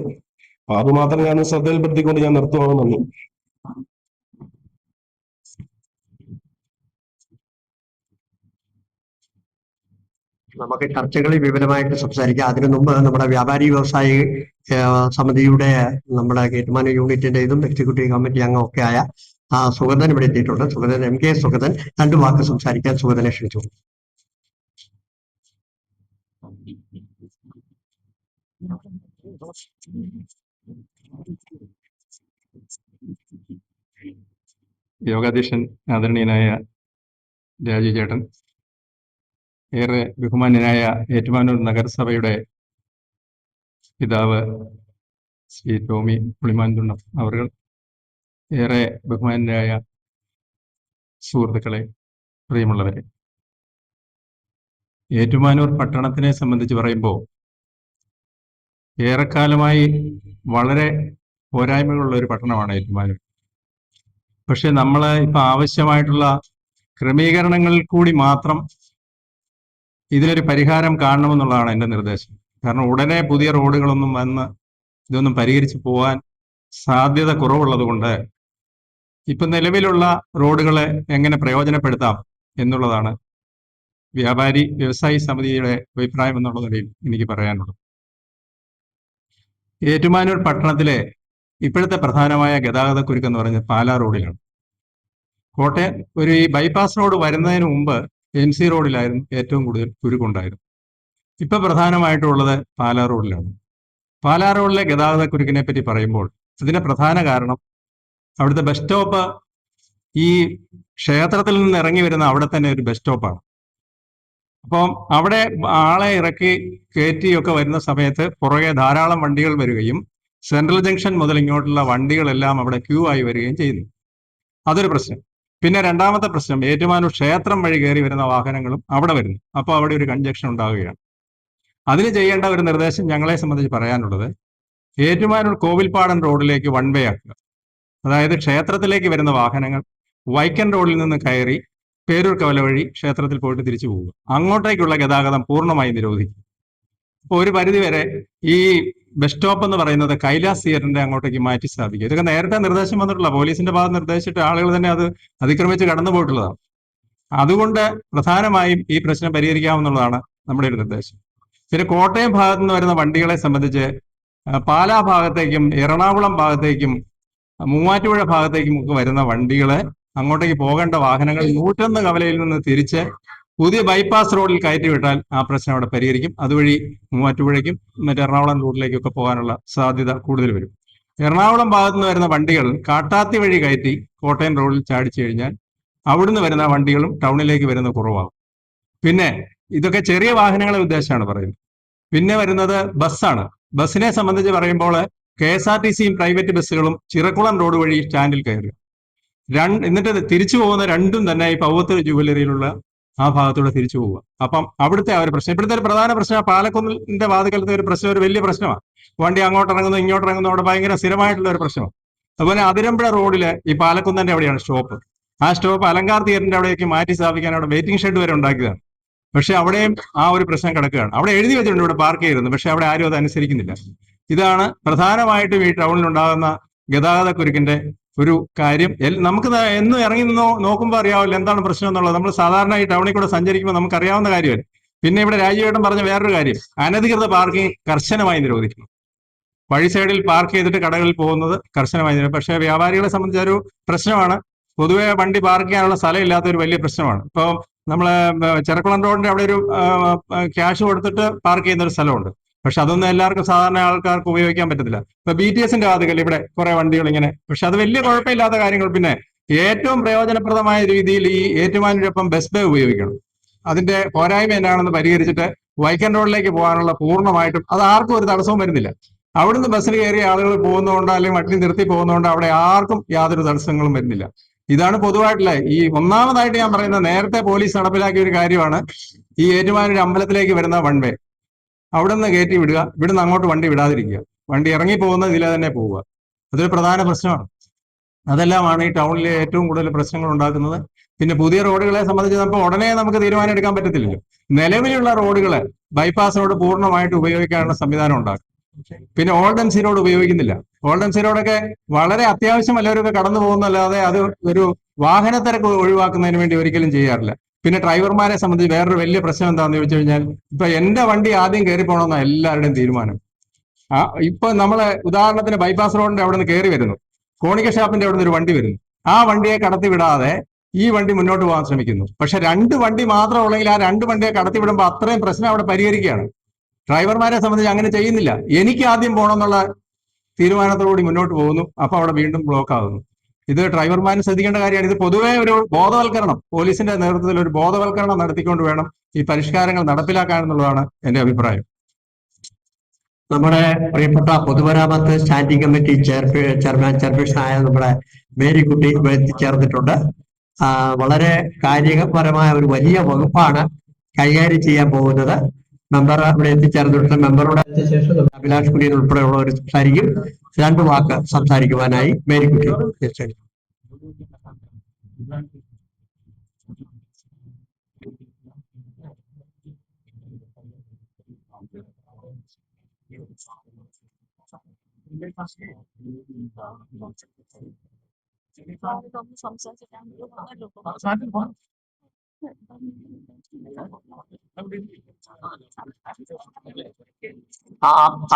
അപ്പൊ അത് മാത്രം ഞാൻ ശ്രദ്ധയിൽപ്പെടുത്തിക്കൊണ്ട് ഞാൻ നിർത്തുവാണ്. നന്ദി. നമുക്ക് ചർച്ചകളിൽ വിപുലമായിട്ട് സംസാരിക്കാം. അതിനു മുമ്പ് നമ്മുടെ വ്യാപാരി വ്യവസായി സമിതിയുടെ നമ്മുടെ ഏറ്റുമാനൂർ യൂണിറ്റിന്റെ ഇതും എക്സിക്യൂട്ടീവ് കമ്മിറ്റി അംഗമൊക്കെ ആയ സുഗതൻ ഇവിടെ എത്തിയിട്ടുണ്ട്. സുഗതൻ, MK സുഗതൻ 2 വാക്ക് സംസാരിക്കാൻ സുഗതനെ ക്ഷണിച്ചു. യോഗാധ്യക്ഷൻ ആദരണീയനായ രാജു ചേട്ടൻ, ഏറെ ബഹുമാന്യനായ ഏറ്റുമാനൂർ നഗരസഭയുടെ പിതാവ് ശ്രീ ടോമി പുളിമാൻതുണ്ടം അവർ, ഏറെ ബഹുമാന്യരായ സുഹൃത്തുക്കളെ, പ്രിയമുള്ളവരെ, ഏറ്റുമാനൂർ പട്ടണത്തിനെ സംബന്ധിച്ച് പറയുമ്പോൾ ഏറെക്കാലമായി വളരെ പോരായ്മകളുള്ള ഒരു പട്ടണമാണ് ഏറ്റുമാനൂർ. പക്ഷെ നമ്മൾ ഇപ്പൊ ആവശ്യമായിട്ടുള്ള ക്രമീകരണങ്ങളിൽ കൂടി മാത്രം ഇതിനൊരു പരിഹാരം കാണണമെന്നുള്ളതാണ് എൻ്റെ നിർദ്ദേശം. കാരണം ഉടനെ പുതിയ റോഡുകളൊന്നും വന്ന് ഇതൊന്നും പരിഹരിച്ചു പോകാൻ സാധ്യത കുറവുള്ളത് കൊണ്ട് ഇപ്പൊ നിലവിലുള്ള റോഡുകളെ എങ്ങനെ പ്രയോജനപ്പെടുത്താം എന്നുള്ളതാണ് വ്യവസായി സമിതിയുടെ അഭിപ്രായം എന്നുള്ള നിലയിൽ എനിക്ക് പറയാനുള്ളത്. ഏറ്റുമാനൂർ പട്ടണത്തിലെ ഇപ്പോഴത്തെ പ്രധാനമായ ഗതാഗതക്കുരുക്ക് എന്ന് പറയുന്നത് പാലാ റോഡിലാണ്. കോട്ടയം ഈ ബൈപ്പാസ് റോഡ് വരുന്നതിന് മുമ്പ് MC റോഡിലായിരുന്നു ഏറ്റവും കൂടുതൽ കുരുക്കുണ്ടായിരുന്നു. ഇപ്പൊ പ്രധാനമായിട്ടുള്ളത് പാലാ റോഡിലാണ്. പാലാ റോഡിലെ ഗതാഗതക്കുരുക്കിനെ പറ്റി പറയുമ്പോൾ ഇതിന്റെ പ്രധാന കാരണം അവിടുത്തെ ബസ് സ്റ്റോപ്പ് ഈ ക്ഷേത്രത്തിൽ നിന്ന് ഇറങ്ങി വരുന്ന അവിടെ തന്നെ ഒരു ബസ് സ്റ്റോപ്പാണ്. അപ്പം അവിടെ ആളെ ഇറക്കി കയറ്റിയൊക്കെ വരുന്ന സമയത്ത് പുറകെ ധാരാളം വണ്ടികൾ വരികയും സെൻട്രൽ ജംഗ്ഷൻ മുതൽ ഇങ്ങോട്ടുള്ള വണ്ടികളെല്ലാം അവിടെ ക്യൂ ആയി വരികയും ചെയ്യുന്നു. അതൊരു പ്രശ്നം. പിന്നെ രണ്ടാമത്തെ പ്രശ്നം, ഏറ്റുമാനൂർ ക്ഷേത്രം വഴി കയറി വരുന്ന വാഹനങ്ങളും അവിടെ വരുന്നു. അപ്പോൾ അവിടെ ഒരു കൺജക്ഷൻ ഉണ്ടാവുകയാണ്. അതിന് ചെയ്യേണ്ട ഒരു നിർദ്ദേശം ഞങ്ങളെ സംബന്ധിച്ച് പറയാനുള്ളത്, ഏറ്റുമാനൂർ കോവിൽപ്പാടൻ റോഡിലേക്ക് വൺ വേ ആക്കുക. അതായത് ക്ഷേത്രത്തിലേക്ക് വരുന്ന വാഹനങ്ങൾ വൈക്കൻ റോഡിൽ നിന്ന് കയറി പേരൂർ കവല വഴി ക്ഷേത്രത്തിൽ പോയിട്ട് തിരിച്ചു പോവുക. അങ്ങോട്ടേക്കുള്ള ഗതാഗതം പൂർണ്ണമായി നിരോധിക്കും. അപ്പോൾ ഒരു പരിധിവരെ ഈ ബസ് സ്റ്റോപ്പ് എന്ന് പറയുന്നത് കൈലാസ് തിയേറ്ററിന്റെ അങ്ങോട്ടേക്ക് മാറ്റി സ്ഥാപിക്കുക. ഇതൊക്കെ നേരത്തെ നിർദ്ദേശം വന്നിട്ടുള്ള പോലീസിന്റെ ഭാഗത്ത് നിർദ്ദേശിച്ചിട്ട് ആളുകൾ തന്നെ അത് അതിക്രമിച്ച് കടന്നു പോയിട്ടുള്ളതാണ്. അതുകൊണ്ട് പ്രധാനമായും ഈ പ്രശ്നം പരിഹരിക്കാമെന്നുള്ളതാണ് നമ്മുടെ ഒരു നിർദ്ദേശം. പിന്നെ കോട്ടയം ഭാഗത്തു നിന്ന് വരുന്ന വണ്ടികളെ സംബന്ധിച്ച് പാലാ ഭാഗത്തേക്കും എറണാകുളം ഭാഗത്തേക്കും മൂവാറ്റുപുഴ ഭാഗത്തേക്കും ഒക്കെ വരുന്ന വണ്ടികളെ അങ്ങോട്ടേക്ക് പോകേണ്ട വാഹനങ്ങൾ 101 കവലയിൽ നിന്ന് തിരിച്ച് പുതിയ ബൈപ്പാസ് റോഡിൽ കയറ്റി വിട്ടാൽ ആ പ്രശ്നം അവിടെ പരിഹരിക്കും. അതുവഴി മൂവാറ്റുപുഴയ്ക്കും മറ്റേ എറണാകുളം റൂട്ടിലേക്കൊക്കെ പോകാനുള്ള സാധ്യത കൂടുതൽ വരും. എറണാകുളം ഭാഗത്തു നിന്ന് വരുന്ന വണ്ടികൾ കാട്ടാത്തി വഴി കയറ്റി കോട്ടയം റോഡിൽ ചാടിച്ചു കഴിഞ്ഞാൽ അവിടുന്ന് വരുന്ന വണ്ടികളും ടൗണിലേക്ക് വരുന്ന കുറവാകും. പിന്നെ ഇതൊക്കെ ചെറിയ വാഹനങ്ങളെ ഉദ്ദേശമാണ് പറയുന്നത്. പിന്നെ വരുന്നത് ബസ്സാണ്. ബസ്സിനെ സംബന്ധിച്ച് പറയുമ്പോൾ KSRTCയും പ്രൈവറ്റ് ബസ്സുകളും ചിറക്കുളം റോഡ് വഴി സ്റ്റാൻഡിൽ കയറുക. എന്നിട്ട് തിരിച്ചു പോകുന്ന രണ്ടും തന്നെ ഈ പൗവത്ത് ജുവലറിയിലുള്ള ആ ഭാഗത്തൂടെ തിരിച്ചു പോവുക. അപ്പം അവിടുത്തെ ആ ഒരു പ്രശ്നം, ഇപ്പോഴത്തെ ഒരു പ്രധാന പ്രശ്നം പാലക്കുന്നിന്റെ വാതിക്കലത്തെ ഒരു പ്രശ്നം, ഒരു വലിയ പ്രശ്നമാണ്. വണ്ടി അങ്ങോട്ട് ഇറങ്ങുന്നു ഇങ്ങോട്ട് ഇറങ്ങുന്നു, അവിടെ ഭയങ്കര സ്ഥിരമായിട്ടുള്ള ഒരു പ്രശ്നമാണ്. അതുപോലെ അതിരമ്പുഴ റോഡില് ഈ പാലക്കുന്നിന്റെ അവിടെയാണ് സ്റ്റോപ്പ്. ആ സ്റ്റോപ്പ് അലങ്കാർ തിയേറ്ററിന്റെ അവിടേക്ക് മാറ്റി സ്ഥാപിക്കാൻ അവിടെ വെയിറ്റിംഗ് ഷെഡ് വരെ ഉണ്ടാക്കിയതാണ്. പക്ഷെ അവിടെയും ആ ഒരു പ്രശ്നം കിടക്കുകയാണ്. അവിടെ എഴുതി വെച്ചിട്ടുണ്ട് ഇവിടെ പാർക്ക് ചെയ്തിരുന്നു, പക്ഷെ അവിടെ ആരും അത് അനുസരിക്കുന്നില്ല. ഇതാണ് പ്രധാനമായിട്ടും ഈ ടൗണിലുണ്ടാകുന്ന ഗതാഗതക്കുരുക്കിന്റെ ഒരു കാര്യം. നമുക്ക് എന്നും ഇറങ്ങി നോക്കുമ്പോൾ അറിയാവില്ല എന്താണ് പ്രശ്നം എന്നുള്ളത്. നമ്മൾ സാധാരണ ഈ ടൗണിൽ കൂടെ സഞ്ചരിക്കുമ്പോൾ നമുക്ക് അറിയാവുന്ന കാര്യമല്ല. പിന്നെ ഇവിടെ രാജീവേട്ടൻ പറഞ്ഞ വേറൊരു കാര്യം, അനധികൃത പാർക്കിംഗ് കർശനമായി നിരോധിക്കണം. വഴി സൈഡിൽ പാർക്ക് ചെയ്തിട്ട് കടകളിൽ പോകുന്നത് കർശനമായി നിരോധിക്കും. പക്ഷേ വ്യാപാരികളെ സംബന്ധിച്ച ഒരു പ്രശ്നമാണ്, പൊതുവെ വണ്ടി പാർക്ക് ചെയ്യാനുള്ള സ്ഥലം ഇല്ലാത്ത ഒരു വലിയ പ്രശ്നമാണ്. ഇപ്പോൾ നമ്മള് ചെറക്കുളം റോഡിന്റെ അവിടെ ഒരു ക്യാഷ് കൊടുത്തിട്ട് പാർക്ക് ചെയ്യുന്ന ഒരു സ്ഥലമുണ്ട്. പക്ഷെ അതൊന്നും എല്ലാവർക്കും സാധാരണ ആൾക്കാർക്ക് ഉപയോഗിക്കാൻ പറ്റത്തില്ല. ഇപ്പൊ BTSന്റെ വാതിക്കൽ ഇവിടെ കുറെ വണ്ടികൾ ഇങ്ങനെ, പക്ഷെ അത് വലിയ കുഴപ്പമില്ലാത്ത കാര്യങ്ങൾ. പിന്നെ ഏറ്റവും പ്രയോജനപ്രദമായ രീതിയിൽ ഈ ഏറ്റുമാനൂരൊപ്പം ബസ് ബേ ഉപയോഗിക്കണം. അതിന്റെ പോരായ്മ എന്നാണെന്ന് പരിഹരിച്ചിട്ട് വൈക്കൻ റോഡിലേക്ക് പോകാനുള്ള പൂർണ്ണമായിട്ടും അത് ആർക്കും ഒരു തടസ്സവും വരുന്നില്ല. അവിടുന്ന് ബസ്സിൽ കയറിയ ആളുകൾ പോകുന്നതുകൊണ്ട് അല്ലെങ്കിൽ വണ്ടി നിർത്തി പോകുന്നതുകൊണ്ട് അവിടെ ആർക്കും യാതൊരു തടസ്സങ്ങളും വരുന്നില്ല. ഇതാണ് പൊതുവായിട്ടുള്ള ഈ ഒന്നാമതായിട്ട് ഞാൻ പറയുന്നത്. നേരത്തെ പോലീസ് നടപ്പിലാക്കിയ ഒരു കാര്യമാണ് ഈ ഏറ്റുമാനൂർ അമ്പലത്തിലേക്ക് വരുന്ന വൺ വേ. അവിടെ നിന്ന് കയറ്റി വിടുക, ഇവിടുന്ന് അങ്ങോട്ട് വണ്ടി വിടാതിരിക്കുക, വണ്ടി ഇറങ്ങി പോകുന്ന ഇതിലെ തന്നെ പോവുക. അതൊരു പ്രധാന പ്രശ്നമാണ്. അതെല്ലാമാണ് ഈ ടൗണിലെ ഏറ്റവും കൂടുതൽ പ്രശ്നങ്ങൾ ഉണ്ടാക്കുന്നത്. പിന്നെ പുതിയ റോഡുകളെ സംബന്ധിച്ച് നമുക്ക് ഉടനെ നമുക്ക് തീരുമാനം എടുക്കാൻ പറ്റത്തില്ലല്ലോ. നിലവിലുള്ള റോഡുകളെ ബൈപ്പാസ് റോഡ് പൂർണ്ണമായിട്ട് ഉപയോഗിക്കാനുള്ള സംവിധാനം ഉണ്ടാക്കും. പിന്നെ ഓൾഡ് MC റോഡ് ഉപയോഗിക്കുന്നില്ല. ഓൾഡ് MC റോഡൊക്കെ വളരെ അത്യാവശ്യം എല്ലാവരും കടന്നു പോകുന്നല്ലാതെ അത് ഒരു വാഹനത്തിരക്ക് ഒഴിവാക്കുന്നതിന് വേണ്ടി ഒരിക്കലും ചെയ്യാറില്ല. പിന്നെ ഡ്രൈവർമാരെ സംബന്ധിച്ച് വേറൊരു വലിയ പ്രശ്നം എന്താണെന്ന് ചോദിച്ചു കഴിഞ്ഞാൽ, ഇപ്പൊ എന്റെ വണ്ടി ആദ്യം കയറി പോകണമെന്നാണ് എല്ലാവരുടെയും തീരുമാനം. ഇപ്പൊ നമ്മള് ഉദാഹരണത്തിന് ബൈപ്പാസ് റോഡിന്റെ അവിടെ നിന്ന് കയറി വരുന്നു, കോണിക്ക ഷാപ്പിന്റെ അവിടെ നിന്ന് ഒരു വണ്ടി വരുന്നു. ആ വണ്ടിയെ കടത്തി വിടാതെ ഈ വണ്ടി മുന്നോട്ട് പോകാൻ ശ്രമിക്കുന്നു. പക്ഷെ 2 വണ്ടി മാത്രം ഉള്ളെങ്കിൽ ആ 2 വണ്ടിയെ കടത്തി വിടുമ്പോൾ അത്രയും പ്രശ്നം അവിടെ പരിഹരിക്കുകയാണ്. ഡ്രൈവർമാരെ സംബന്ധിച്ച് അങ്ങനെ ചെയ്യുന്നില്ല. എനിക്ക് ആദ്യം പോകണം എന്നുള്ള തീരുമാനത്തോടുകൂടി മുന്നോട്ട് പോകുന്നു. അപ്പൊ അവിടെ വീണ്ടും ബ്ലോക്ക് ആകുന്നു. ഇത് ഡ്രൈവർമാരും ശ്രദ്ധിക്കേണ്ട കാര്യമാണ്. ഇത് പൊതുവെ ഒരു ബോധവൽക്കരണം, പോലീസിന്റെ നേതൃത്വത്തിൽ ഒരു ബോധവൽക്കരണം നടത്തിക്കൊണ്ട് വേണം ഈ പരിഷ്കാരങ്ങൾ നടപ്പിലാക്കാൻ എന്നുള്ളതാണ് എന്റെ അഭിപ്രായം. നമ്മുടെ പ്രിയപ്പെട്ട പൊതുമരാമത്ത് സ്റ്റാൻഡിംഗ് കമ്മിറ്റി ചെയർപേഴ്സണായ നമ്മുടെ മേരിക്കുട്ടി ഇവിടെ എത്തിച്ചേർന്നിട്ടുണ്ട്. വളരെ കാര്യപരമായ ഒരു വലിയ വകുപ്പാണ് കൈകാര്യം ചെയ്യാൻ പോകുന്നത്. മെമ്പർ ഇവിടെ എത്തിച്ചേർന്നിട്ടുണ്ട്. മെമ്പറുടെ ശേഷം അഭിലാഷ് കുര്യൻ ഉൾപ്പെടെയുള്ളവർ സംസാരിക്കും. 2 വാക്ക് സംസാരിക്കുവാനായി മേരിക്കുട്ടി തീർച്ചയായും.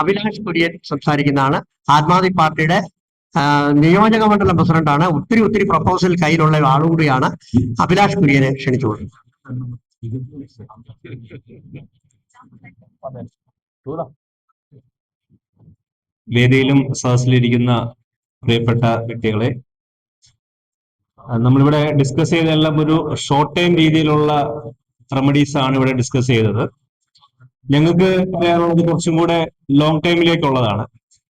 അഭിലാഷ് കുര്യൻ സംസാരിക്കുന്നതാണ്. ആത്മാവി പാർട്ടിയുടെ നിയോജക മണ്ഡലം പ്രസിഡന്റാണ്. ഒത്തിരി പ്രപ്പോസൽ കയ്യിലുള്ള ആളുകൂടിയാണ്. അഭിലാഷ് കുര്യനെ ക്ഷണിച്ചുകൊള്ളുന്നു. വേദിയിലും സദസ്സിലിരിക്കുന്ന പ്രിയപ്പെട്ട വ്യക്തികളെ, നമ്മളിവിടെ ഡിസ്കസ് ചെയ്തെല്ലാം ഒരു ഷോർട്ട് ടൈം രീതിയിലുള്ള റെമഡീസ് ആണ് ഇവിടെ ഡിസ്കസ് ചെയ്തത്. ഞങ്ങൾക്ക് പറയാനുള്ളത് കുറച്ചും കൂടെ ലോങ് ടൈമിലേക്കുള്ളതാണ്.